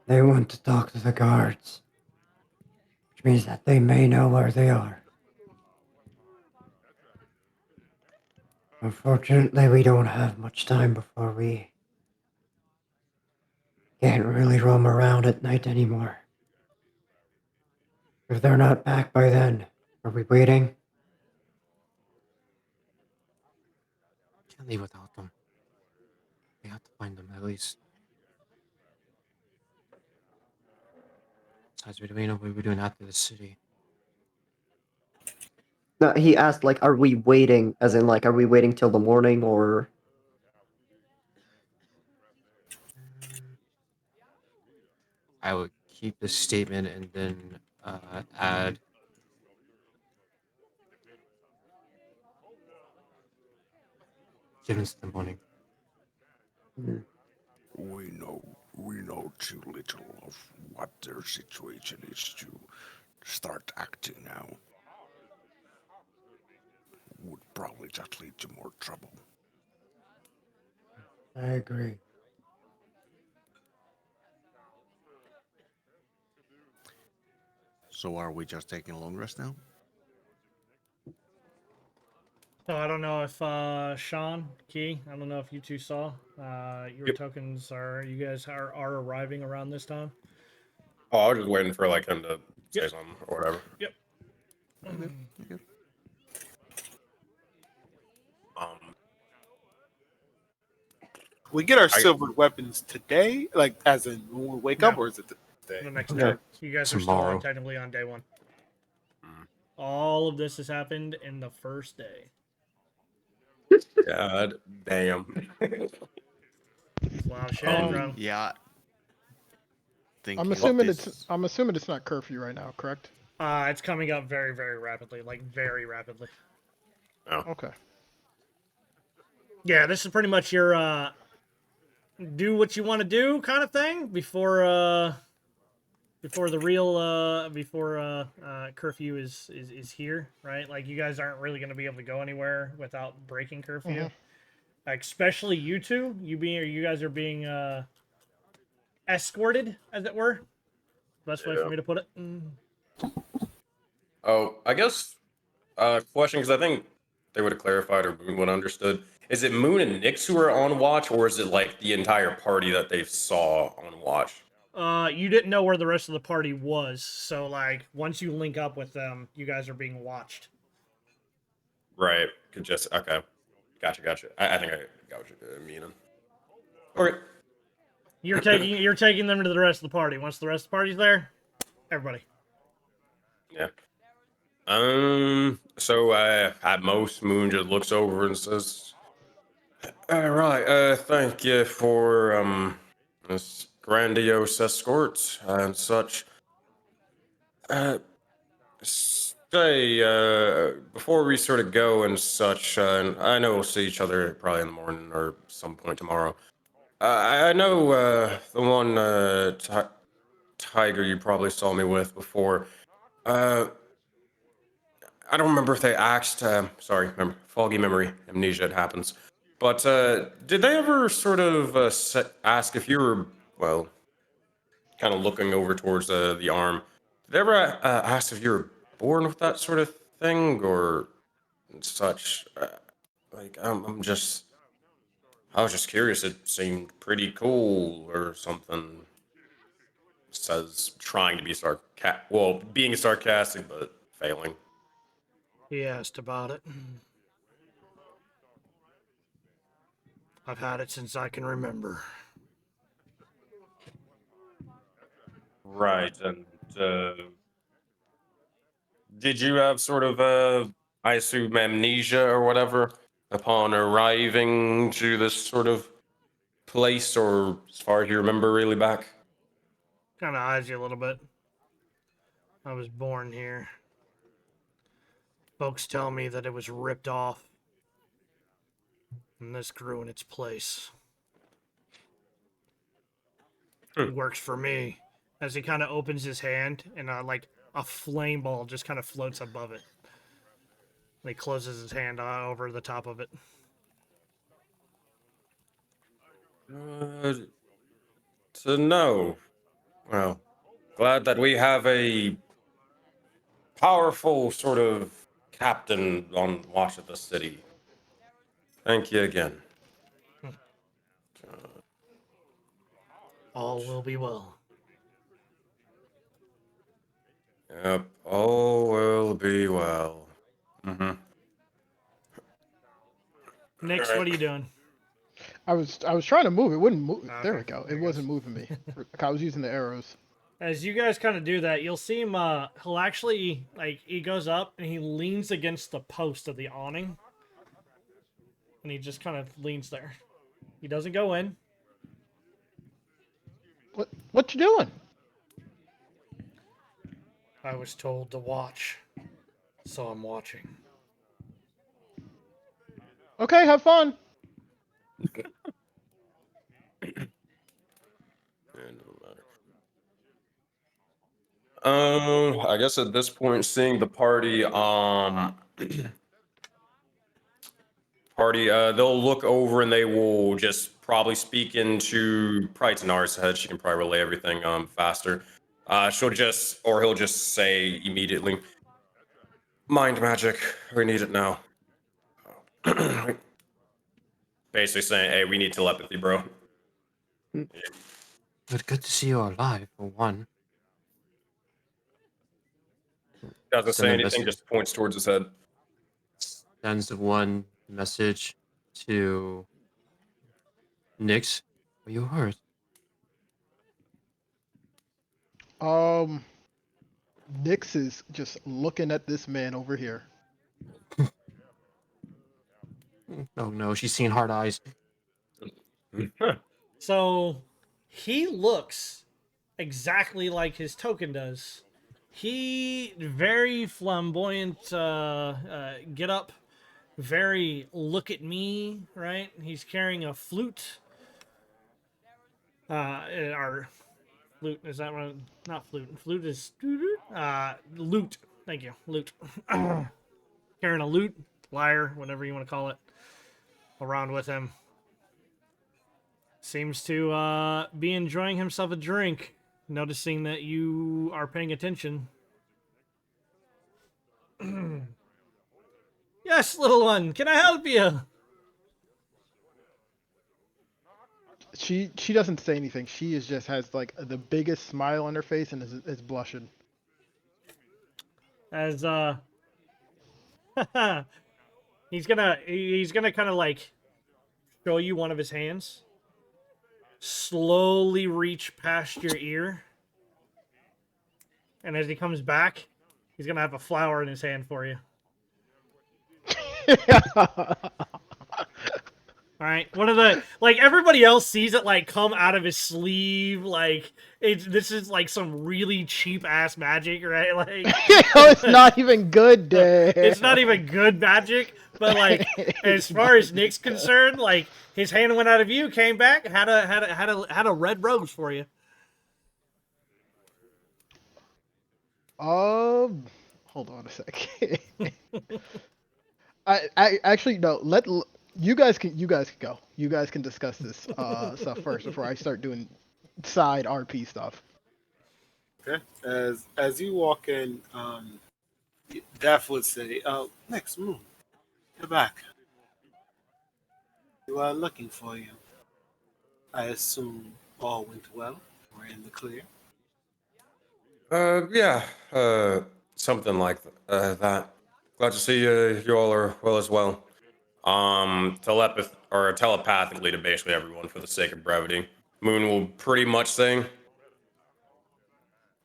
They want to talk to the guards, which means that they may know where they are. Unfortunately, we don't have much time before we can't really roam around at night anymore. If they're not back by then, are we waiting? Can't leave without them. We have to find them at least. Besides, we don't know what we're doing after the city. No, he asked, like, are we waiting? As in, like, are we waiting till the morning, or... I would keep the statement and then add. Get into the morning. We know too little of what their situation is to start acting now. Would probably just lead to more trouble. I agree. So are we just taking a long rest now? So I don't know if Sean, Key, I don't know if you two saw. Your tokens are you guys are arriving around this time? Oh, I was just waiting for like him to say Yep. something or whatever. Yep. Okay. We get our silver weapons today, like as in when we wake up, No. or is it today? The next Okay. day. You guys are still Tomorrow. on, technically on day one. All of this has happened in the first day. God damn. It's a lot of shit, bro. Yeah. I'm assuming it's not curfew right now, correct? It's coming up very, very rapidly, like very rapidly. Oh. Okay. Yeah, this is pretty much your do what you want to do kind of thing before the real curfew is here, right? Like you guys aren't really going to be able to go anywhere without breaking curfew. Like, especially you two, you guys are being escorted, as it were. Best way for me to put it. Oh, I guess question, because I think they would have clarified or Moon would have understood. Is it Moon and Nyx who are on watch, or is it like the entire party that they saw on watch? You didn't know where the rest of the party was, so like once you link up with them, you guys are being watched. Right. Could just okay. Gotcha. I think I got what you're meaning. Okay. You're taking them to the rest of the party. Once the rest of the party's there, everybody. Yeah. So at most, Moon just looks over and says, "All right. Thank you for this grandiose escort and such. Uh, Say, before we sort of go and such, and I know we'll see each other probably in the morning or some point tomorrow. I know the one tiger you probably saw me with before. Uh, I don't remember if they asked. Sorry, foggy memory, amnesia, it happens. But did they ever sort of ask if you were, well, kind of looking over towards the arm? Did they ever ask if you were born with that sort of thing or such? Like, I was just curious. It seemed pretty cool or something. Says trying to be being sarcastic but failing. He asked about it. I've had it since I can remember. Right, and did you have sort of I assume amnesia or whatever upon arriving to this sort of place, or as far as you remember, really back? Kind of eyes you a little bit. I was born here. Folks tell me that it was ripped off, and this grew in its place. It works for me. As he kind of opens his hand, and like a flame ball just kind of floats above it. And he closes his hand over the top of it. Good to know. Well, glad that we have a powerful sort of captain on watch at the city. Thank you again. All will be well. Yep, all will be well. Mm-hmm. Nix, what are you doing? I was trying to move. It wouldn't move. Okay, There we go. It there it wasn't goes. moving me. I was using the arrows. As you guys kind of do that, you'll see him. He'll actually he goes up and he leans against the post of the awning, and he just kind of leans there. He doesn't go in. What you doing? I was told to watch, so I'm watching. Okay, have fun. I guess at this point, seeing the party, they'll look over and they will just probably speak into Prytanar's head. She can probably relay everything faster. He'll just say immediately, "Mind magic, we need it now." Basically saying, "Hey, we need telepathy, bro." But good to see you alive, for one. Doesn't Send say a anything, message. just points towards his head. Sends one message to Nyx. Are you hurt? Nix is just looking at this man over here. Oh no, she's seeing hard eyes. So he looks exactly like his token does. He very flamboyant get up, very look at me, right? He's carrying a flute. Our flute is that one? Not flute. Flute is lute. Thank you, lute. Carrying a lute, lyre, whatever you want to call it, around with him. Seems to be enjoying himself a drink, noticing that you are paying attention. Yes, little one, can I help you? She doesn't say anything. She is just has like the biggest smile on her face and is blushing. As he's gonna kind of like show you one of his hands, slowly reach past your ear. And as he comes back, he's going to have a flower in his hand for you. All right, one of the like everybody else sees it like come out of his sleeve, like this is like some really cheap ass magic, right? Like It's not even good, Dad. it's not even good magic, but like as far as Nick's concerned, like his hand went out of you, came back, had a red rose for you. Hold on a second. I actually no. You guys can go. You guys can discuss this stuff first before I start doing side RP stuff. Okay. As you walk in, Daph would say, next Moon, you're back. We are looking for you. I assume all went well. We're in the clear. Yeah, something like that. Glad to see you all are well as well. Telepathically to basically everyone for the sake of brevity. Moon will pretty much say,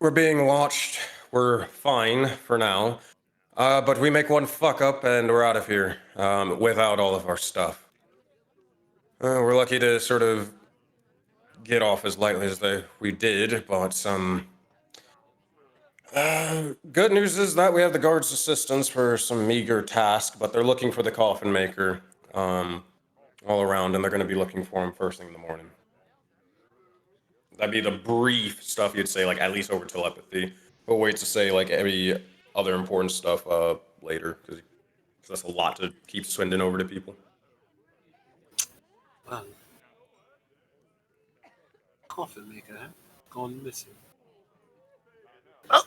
we're being watched. We're fine for now. But we make one fuck up and we're out of here without all of our stuff. We're lucky to sort of get off as lightly as we did, but good news is that we have the guard's assistance for some meager task, but they're looking for the coffin maker all around, and they're going to be looking for him first thing in the morning. That'd be the brief stuff you'd say, like at least over telepathy. But wait to say like every other important stuff later, because that's a lot to keep swindling over to people. Well, coffin maker, huh? Gone missing. Oh!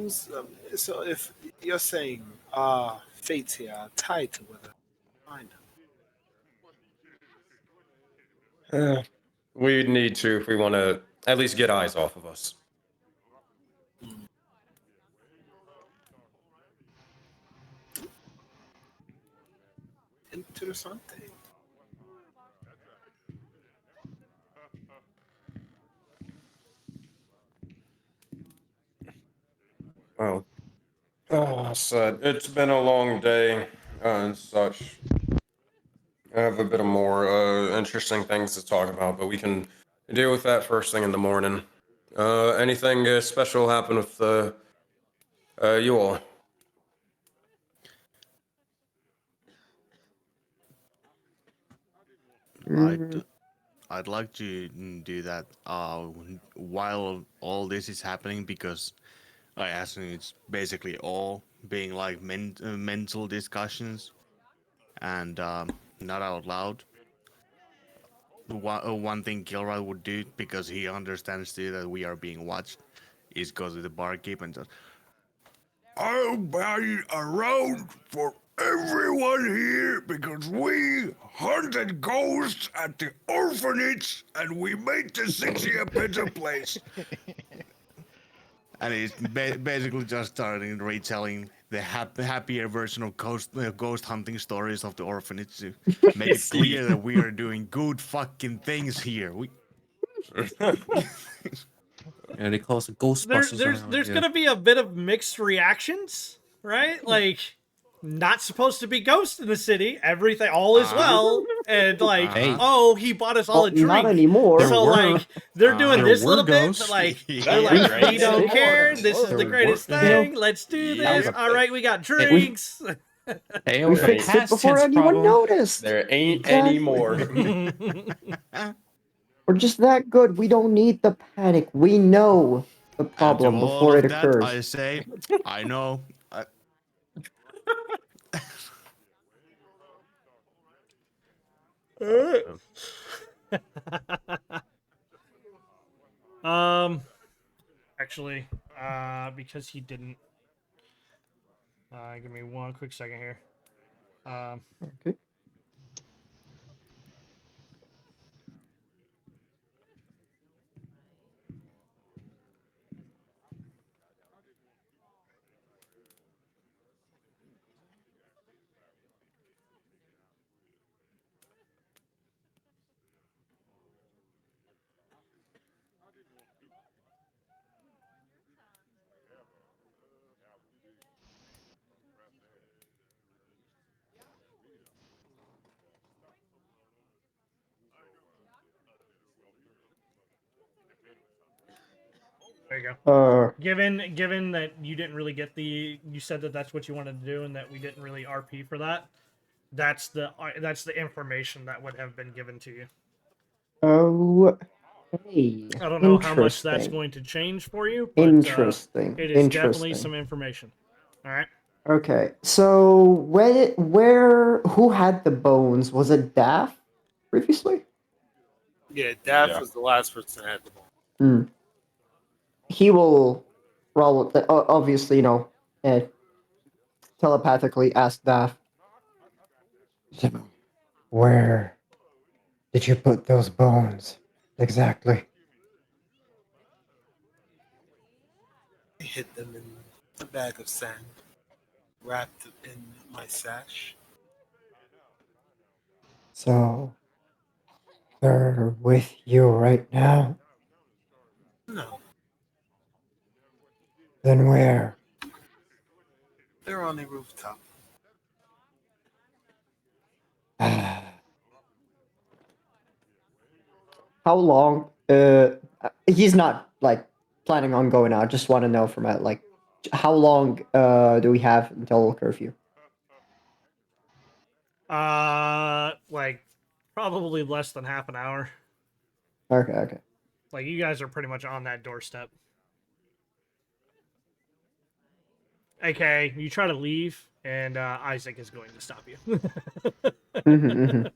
So if you're saying our fates here are tied to whether find them. We need to if we want to at least get eyes off of us. Interessante. Well, said it's been a long day and such. I have a bit of more interesting things to talk about, but we can deal with that first thing in the morning. Anything special happen with you all? I'd like to do that while all this is happening because I assume it's basically all being like mental discussions and not out loud. One thing Gilroy would do because he understands too that we are being watched is go to the barkeep and just, I'll buy around for everyone here because we hunted ghosts at the orphanage and we made the city a better place. and he's basically just starting retelling the happier version of ghost hunting stories of the orphanage to make it clear that we are doing good fucking things here. Yeah, they call us Ghostbusters. There's gonna be a bit of mixed reactions, right? Like, not supposed to be ghosts in the city. Everything, all is well, and like, oh, he bought us all a drink. Not anymore. So like, they're doing this little bit, but like, they're like, we don't care. This is the greatest thing. Let's do this. All right, we got drinks. Hey, We fixed it before anyone noticed. There ain't any more. We're just that good. We don't need the panic. We know the problem After all before of it that, occurs. I say, I know. Actually, because he didn't. Give me one quick second here. Okay. There you go. Uh, Given that you didn't really get you said that that's what you wanted to do, and that we didn't really RP for that. That's the information that would have been given to you. oh, hey, I don't know how much that's interesting. going to change for you, but Interesting. it is definitely Interesting. some information. All right. Okay, so who had the bones? Was it Daff previously? Yeah, Daff Yeah. was the last person that had the ball. Hmm. He will roll. Obviously, telepathically ask Daff. Where did you put those bones? Exactly. I hid them in a bag of sand, wrapped in my sash. So they're with you right now? No, Then where? they're on a rooftop. How long? He's not like planning on going out. Just want to know from like, how long do we have until curfew? Like probably less than half an hour. Okay, okay. Like you guys are pretty much on that doorstep. Okay, you try to leave, and Isaac is going to stop you. Mm-hmm.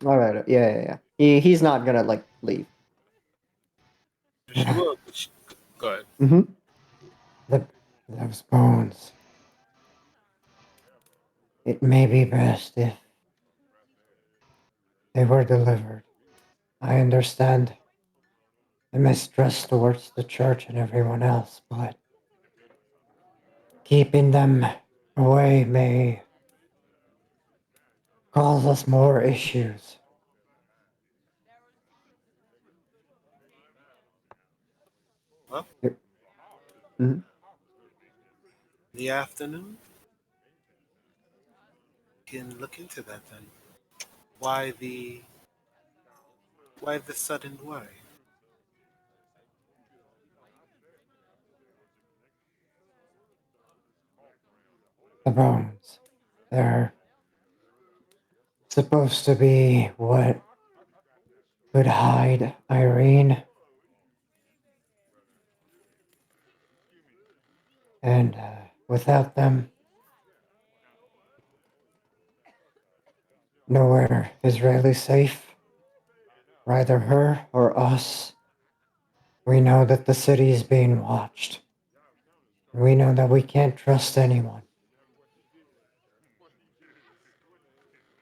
All right. Yeah, yeah, yeah. He's not gonna like leave. She will. But go ahead. Mm-hmm. The, those bones. It may be best if they were delivered. I understand the mistrust towards the church and everyone else, but keeping them away may cause us more issues. Well, Mm-hmm. in the afternoon, you can look into that then. Why the why the sudden worry? The bones. They're supposed to be what could hide Irene. And without them, nowhere is really safe. For either her or us. We know that the city is being watched. We know that we can't trust anyone.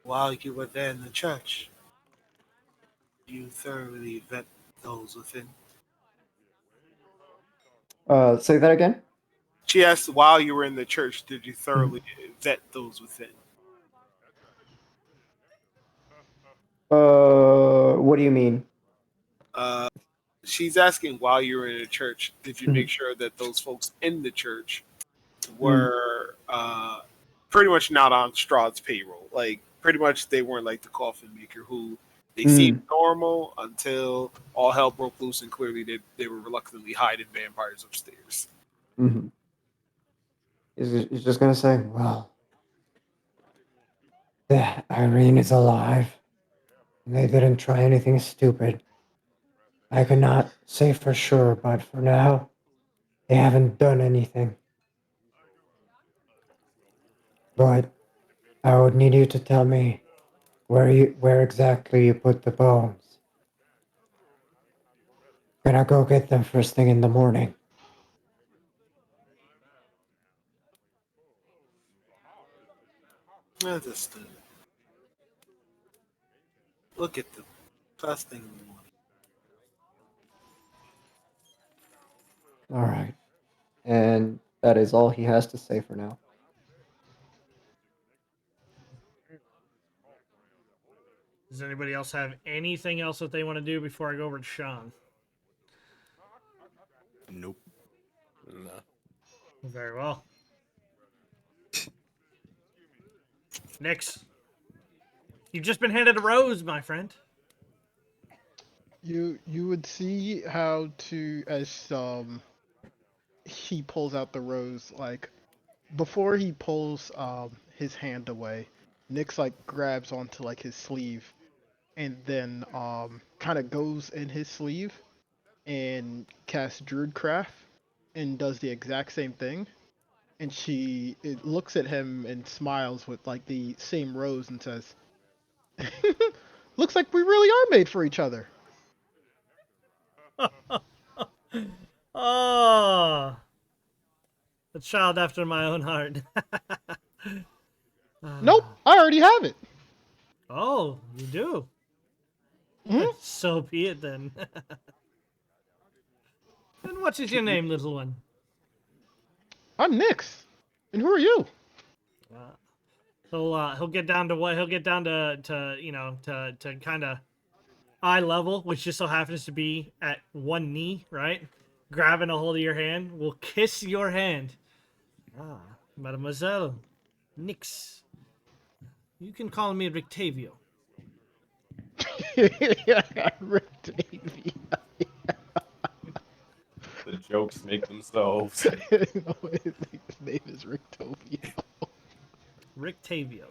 While you were there in the church, you thoroughly vet those within. Say that again. She asked, while you were in the church, did you Mhm. thoroughly vet those within? What do you mean? Uh, she's asking, while you were in the church, did you make Mhm. sure that those folks in the church Mm. were pretty much not on Strahd's payroll? Like, pretty much they weren't like the coffin maker who they seemed Mm. normal until all hell broke loose and clearly they were reluctantly hiding vampires upstairs. Mm-hmm. He's just gonna say, Well, the Irene is alive. And they didn't try anything stupid. I could not say for sure, but for now, they haven't done anything. But I would need you to tell me where exactly you put the bones. Gonna go get them first thing in the morning. Understood. Look at them. First thing in the morning. all right. And that is all he has to say for now. Does anybody else have anything else that they want to do before I go over to Sean? Nope. No. Very well. Nix, you've just been handed a rose, my friend. You would see how to as he pulls out the rose, like before he pulls his hand away, Nyx like grabs onto like his sleeve and then kind of goes in his sleeve and casts Druidcraft and does the exact same thing. And it looks at him and smiles with like the same rose and says, "Looks like we really are made for each other." Oh, a child after my own heart. Nope, I already have it. Oh, you do? Mhm. So be it then. And what is your name, little one? I'm Nyx. And who are you? He'll get down to what he'll get down to you know to kind of eye level, which just so happens to be at one knee, right? Grabbing a hold of your hand, will kiss your hand. Ah, Mademoiselle Nyx. You can call me Rictavio. The jokes make themselves. No, his name is Rictavio. Rictavio.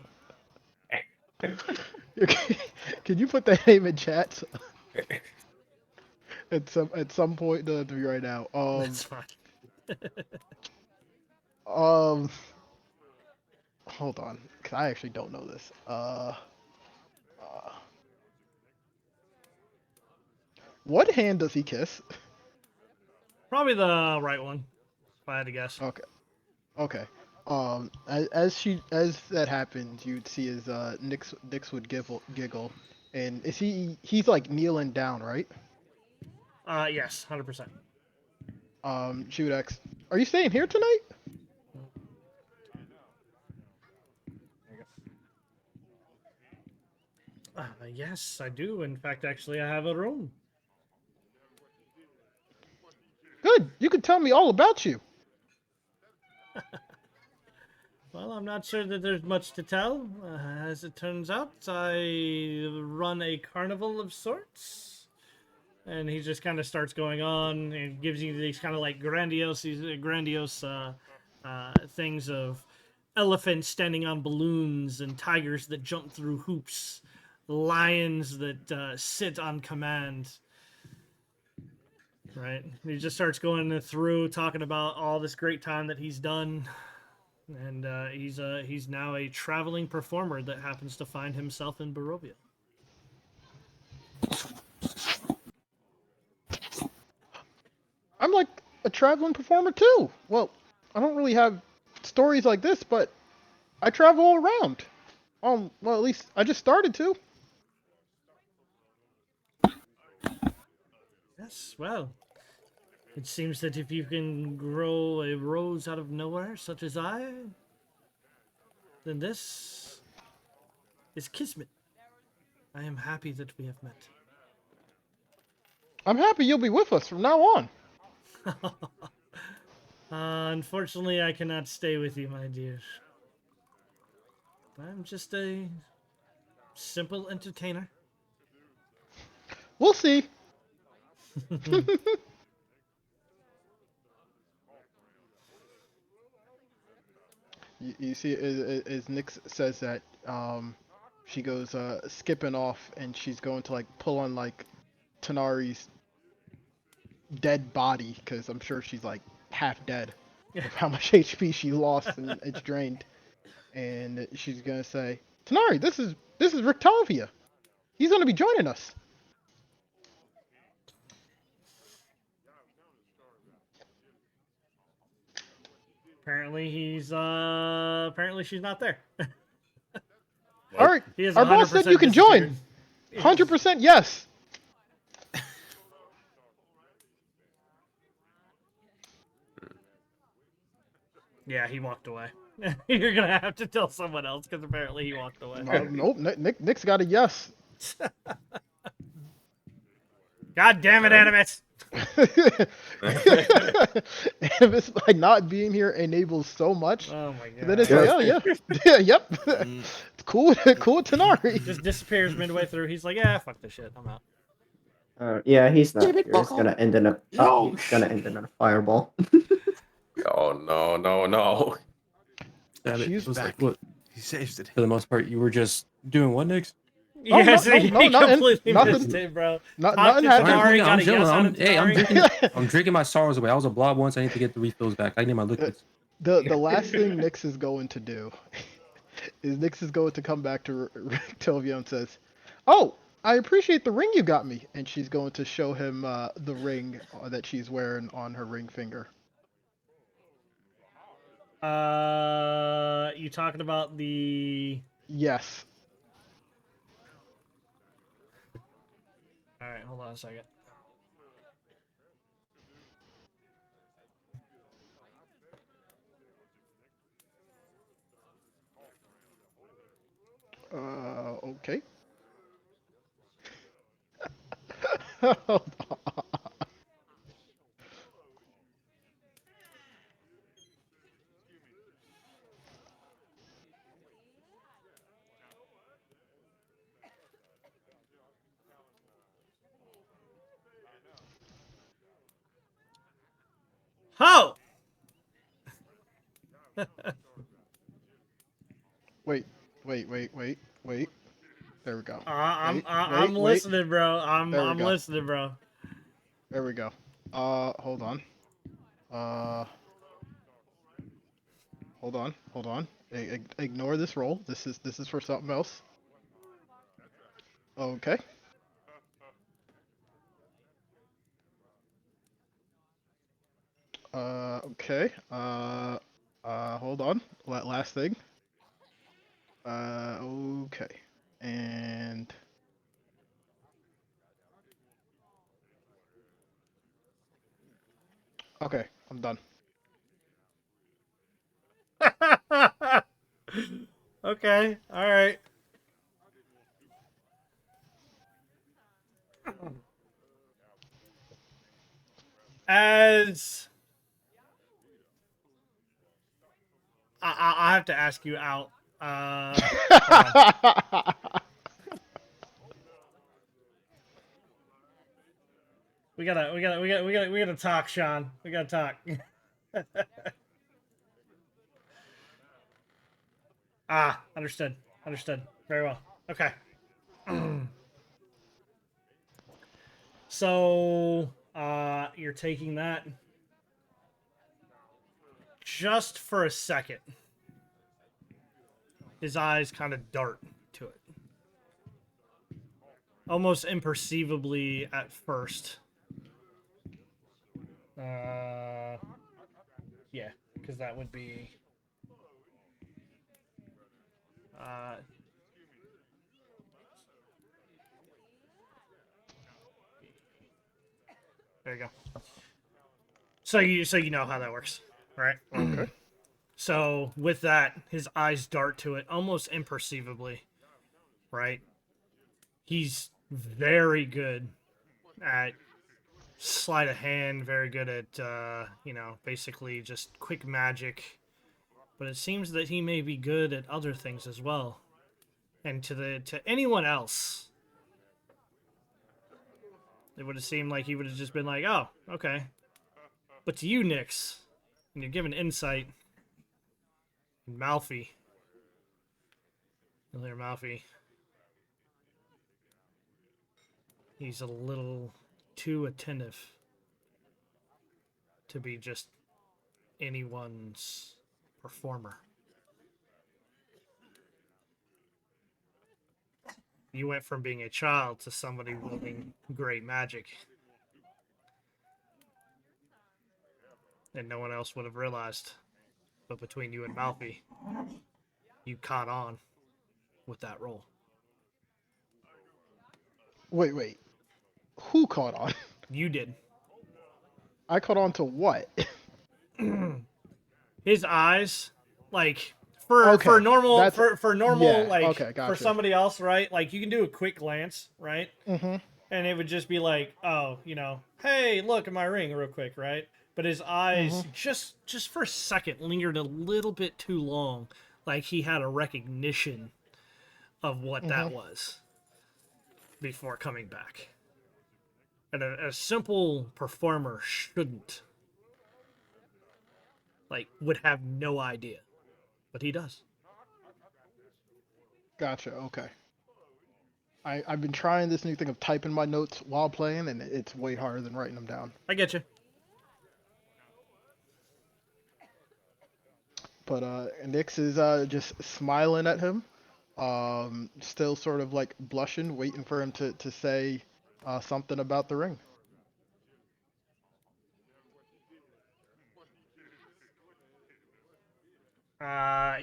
Can you put that name in chat? At some point, doesn't have to be right now. That's fine. Hold on, cause I actually don't know this. What hand does he kiss? Probably the right one, if I had to guess. Okay. Okay. As that happens, you'd see as Nyx would giggle, and he's like kneeling down, right? Yes, 100%. She would ask, "Are you staying here tonight?" Yes, I do. In fact, actually, I have a room. Good. You can tell me all about you. Well, I'm not sure that there's much to tell. As it turns out, I run a carnival of sorts. And he just kind of starts going on and gives you these kind of like grandiose things of elephants standing on balloons and tigers that jump through hoops, lions that sit on command. Right? He just starts going through talking about all this great time that he's done. And he's now a traveling performer that happens to find himself in Barovia. I'm like a traveling performer too. Well, I don't really have stories like this, but I travel all around. Well, at least I just started to. Yes, well, it seems that if you can grow a rose out of nowhere, such as I, then this is kismet. I am happy that we have met. I'm happy you'll be with us from now on. Unfortunately, I cannot stay with you, my dear. I'm just a simple entertainer. We'll see. You see, as Nyx says that, she goes skipping off, and she's going to like pull on like Tanari's dead body, because I'm sure she's like half dead of how much HP she lost and it's drained. And she's gonna say, "Tanari, this is Rictavia. He's gonna be joining us." Apparently she's not there. All right, He is our boss said you can disappeared. join. 100% yes. Yeah, he walked away. You're gonna have to tell someone else because apparently he walked away. Nope, Nick's got a yes. God damn it, Animus! Animus by not being here enables so much. Oh my god! Then it's like, oh yeah, yeah, yep. It's cool, cool Tanari. Just disappears midway through. He's like, yeah, fuck this shit, I'm out. Yeah, he's not Damn it, here. He's Buckle. gonna end in a. No, He's gonna end in a fireball. Oh no, no, no. Damn it. She's It was like, Back. what? He saved it. For the most part, you were just doing what, Nix? Oh, Yes, no, he nothing, completely nothing. missed it, bro. Talked Nothing to happened. All right, cool. Tanari, Yeah, got I'm a yes chilling. out of Hey, I'm Tanari. I'm drinking my sorrows away. I was a blob once. I need to get the refills back. I need my liquids. The last thing Nyx is going to do is Nyx is going to come back to Tovia and says, "Oh, I appreciate the ring you got me," and she's going to show him the ring that she's wearing on her ring finger. You talking about the? Yes. All right, hold on a second. Okay. Hold on. Ho! Wait, wait. There we go. I'm Wait. listening, bro. There we I'm go. listening, bro. There we go. Hold on. Uh, hold on. Ignore this roll. This is for something else. Okay. Okay. Hold on. Last thing. Okay. And okay, I'm done. Okay, all right. As I have to ask you out. Hold on. We gotta talk, Sean. We gotta talk. Understood. Understood. Very well. Okay. So, you're taking that just for a second. His eyes kind of dart to it. Almost imperceivably at first. Yeah, because that would be. There you go. So you know how that works, right? Okay. So with that, his eyes dart to it almost imperceivably, right? He's very good at sleight of hand, very good at basically just quick magic. But it seems that he may be good at other things as well. And to anyone else, it would have seemed like he would have just been like, "Oh, okay." But to you, Nyx, and you're given insight, Malfi, Malfi, he's a little too attentive to be just anyone's performer. You went from being a child to somebody wielding great magic. And no one else would have realized. But between you and Malfi, you caught on with that role. Wait. Who caught on? You did. I caught on to what? His eyes, like for normal that's for normal yeah. like Okay, for gotcha. somebody else, right? Like you can do a quick glance, right? Mm-hmm. And it would just be like, oh, hey, look at my ring, real quick, right? But his eyes just for a second lingered a little bit too long, like he had a recognition of what that was before coming back. And a simple performer shouldn't. Like, would have no idea. But he does. Gotcha. Okay. I've been trying this new thing of typing my notes while playing, and it's way harder than writing them down. I get you. But Nix is just smiling at him, still sort of like blushing, waiting for him to say something about the ring.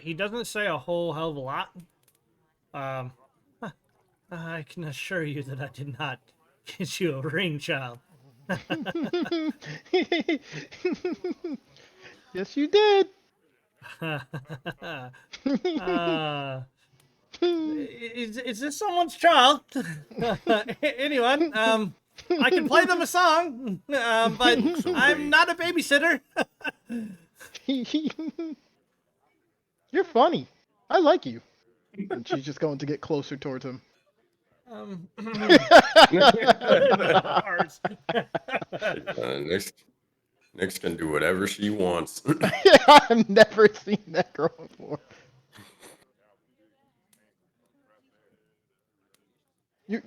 He doesn't say a whole hell of a lot. I can assure you that I did not get you a ring, child. Yes, you did. Is this someone's child? Anyone? I can play them a song, but I'm not a babysitter. You're funny. I like you. And she's just going to get closer towards him. Nyx can do whatever she wants. I've never seen that girl before. You,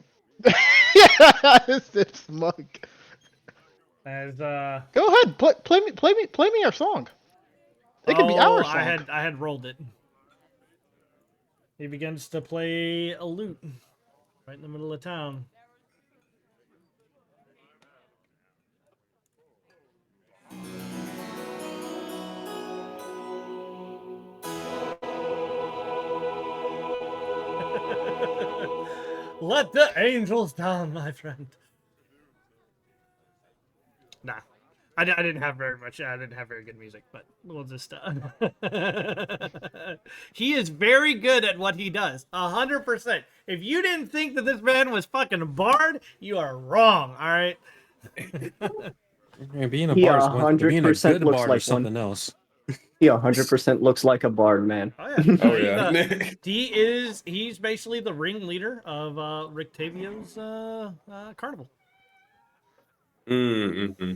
yeah, this smug. As Go ahead, play me our song. It could be our song. I had rolled it. He begins to play a lute right in the middle of town. Let the angels down, my friend. Nah. I didn't have very much. I didn't have very good music, but we'll just. He is very good at what he does. 100%. If you didn't think that this man was fucking a bard, you are wrong. All right. Being a He bard is one, being a 100% good looks bard like is something else. He 100% looks like a bard, man. Oh yeah. Oh yeah. He's basically the ringleader of Rictavio's carnival. Mm-hmm.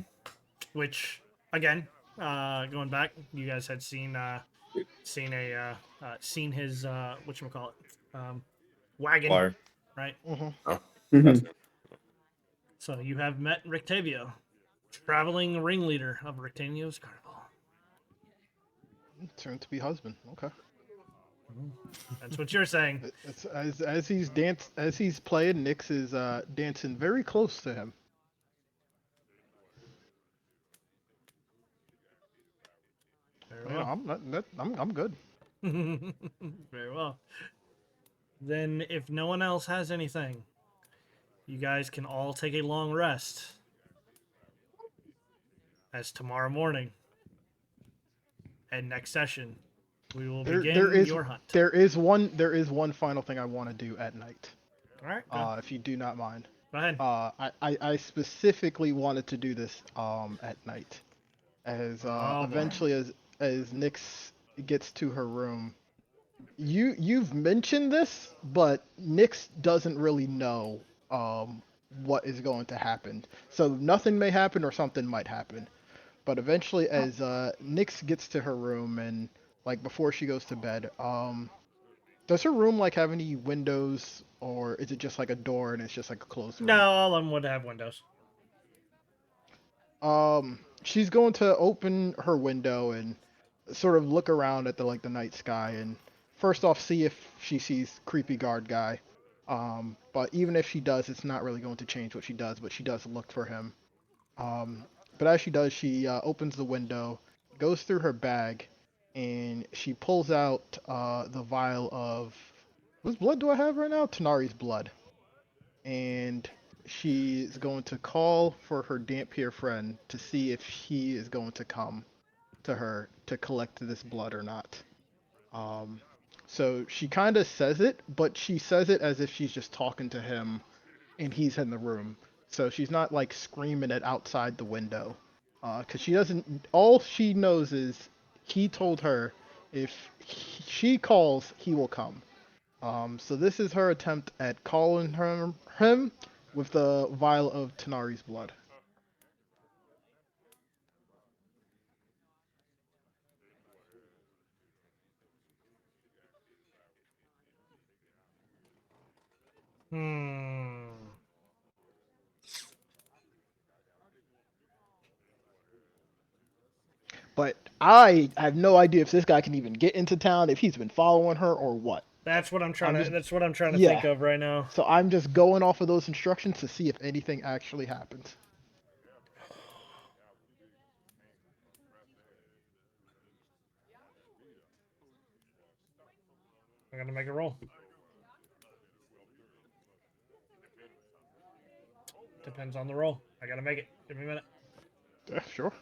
Which, again, going back, you guys had seen seen his whatchamacallit, wagon, Flyer. right? Oh, Mhm. So you have met Rictavio, traveling ringleader of Rictavio's carnival. Turned to be husband. Okay. That's what you're saying. It's, as he's playing, Nyx is dancing very close to him. Very You know, well. I'm good. Very well. Then, if no one else has anything, you guys can all take a long rest. As tomorrow morning and next session, we will begin your hunt. There is one final thing I want to do at night. All right. Go If you do not mind. ahead. I specifically wanted to do this at night, as eventually as Nyx gets to her room. You've mentioned this, but Nyx doesn't really know what is going to happen. So nothing may happen or something might happen. But eventually, as Nyx gets to her room and like before she goes to bed, does her room like have any windows, or is it just like a door and it's just like a closed room? No, all of them would have windows. She's going to open her window and sort of look around at the night sky and first off see if she sees creepy guard guy. But even if she does, it's not really going to change what she does. But she does look for him. But as she does, she opens the window, goes through her bag, and she pulls out the vial of whose blood do I have right now? Tanari's blood. And she's going to call for her Dampier friend to see if he is going to come to her to collect this blood or not. So she kind of says it, but she says it as if she's just talking to him and he's in the room. So she's not like screaming it outside the window. Because she doesn't, all she knows is he told her if she calls, he will come. So this is her attempt at calling him with the vial of Tanari's blood. Hmm. But I have no idea if this guy can even get into town, if he's been following her or what. That's what I'm trying I'm to. just That's what I'm trying to yeah. think of right now. So I'm just going off of those instructions to see if anything actually happens. I gotta make a roll. Depends on the roll. I gotta make it. Give me a minute. Yeah, sure.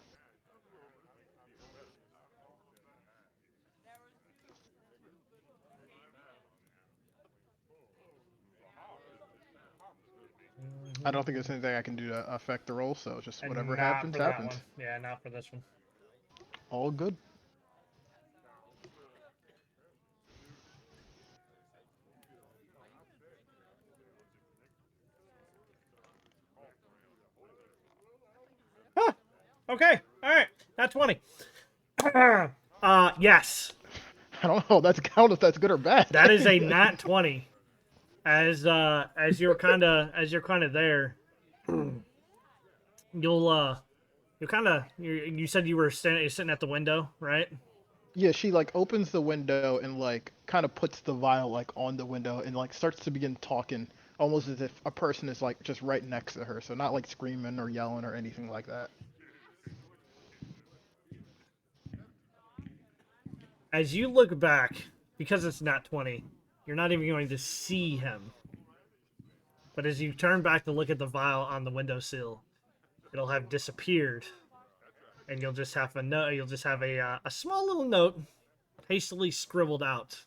I don't think there's anything I can do to affect the roll, so just And whatever not happens, for that happens. one. Yeah, not for this one. All good. Huh. Okay. All right. That's 20. Yes. I don't know. That's count if that's good or bad. That is a nat 20. As you're kind of there, you'll kind of you said you were sitting at the window, right? Yeah, she like opens the window and like kind of puts the vial like on the window and like starts to begin talking, almost as if a person is like just right next to her. So not like screaming or yelling or anything like that. As you look back, because it's not 20, you're not even going to see him. But as you turn back to look at the vial on the windowsill, it'll have disappeared, and you'll just have a note. You'll just have a small little note, hastily scribbled out.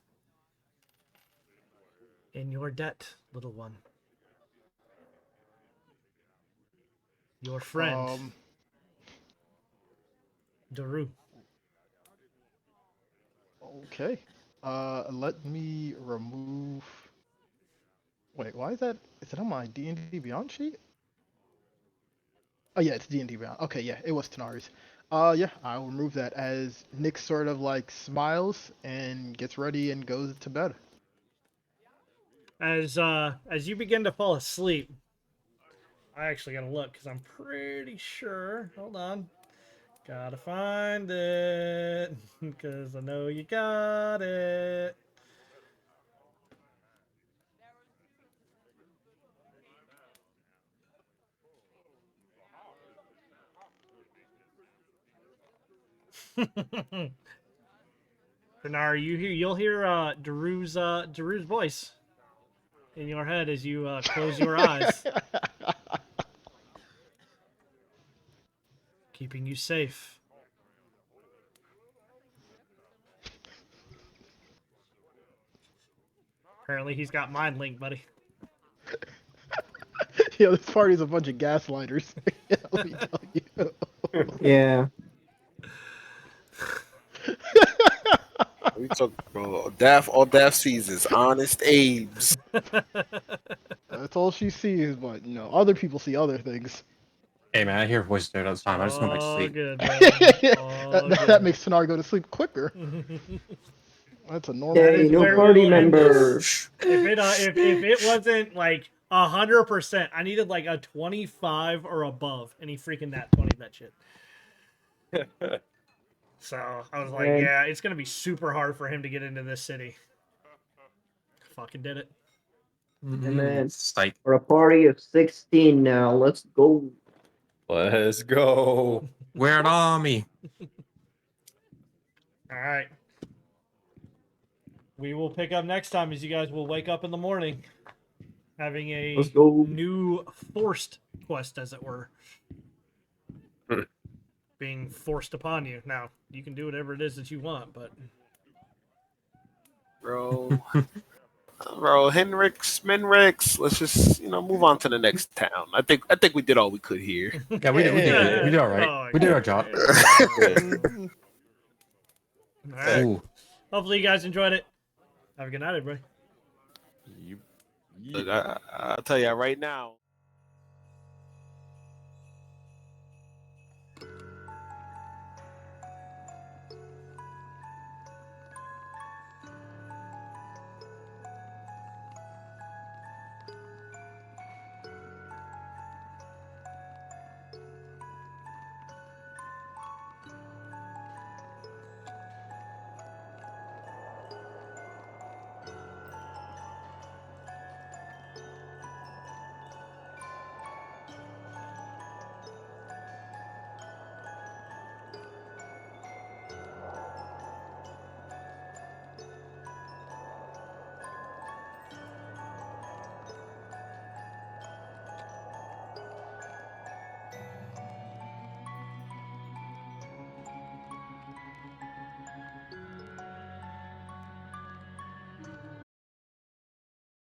In your debt, little one. Your friend, Daru. Okay. Let me remove. Wait, why is that? Is it on my D&D Beyond sheet? Oh yeah, it's D&D Beyond. Okay, yeah, it was Tanari's. Yeah, I'll remove that as Nick sort of like smiles and gets ready and goes to bed. As you begin to fall asleep, I actually gotta look because I'm pretty sure. Hold on, gotta find it because I know you got it. Bernard, you'll hear Daru's voice in your head as you close your eyes, keeping you safe. Apparently, he's got mind link, buddy. Yeah, this party's a bunch of gaslighters. Let me tell you. Yeah. We talk, bro. All Daff sees is honest Abe's. That's all she sees, but you know, other people see other things. Hey man, I hear voices there all the time. I just go back to Oh, sleep. good, bro. That makes Tanar go to sleep quicker. That's a normal. That Yay, is no where we party will end this. members. If it wasn't like 100%, I needed like a 25 or above, and he freaking that 20 that shit. So I was like, Man. yeah, it's gonna be super hard for him to get into this city. Fucking did it. Yeah, man. Psych. We're a party of 16 now. Let's go. Let's go. We're an army. All right. We will pick up next time as you guys will wake up in the morning having a Let's go. new forced quest, as it were. Being forced upon you. Now, you can do whatever it is that you want, but Bro. Minrix. Let's just move on to the next town. I think we did all we could here. Yeah, we did all right. Oh, We did our job. all right. Ooh. Hopefully you guys enjoyed it. Have a good night, everybody. Look, I'll tell you right now.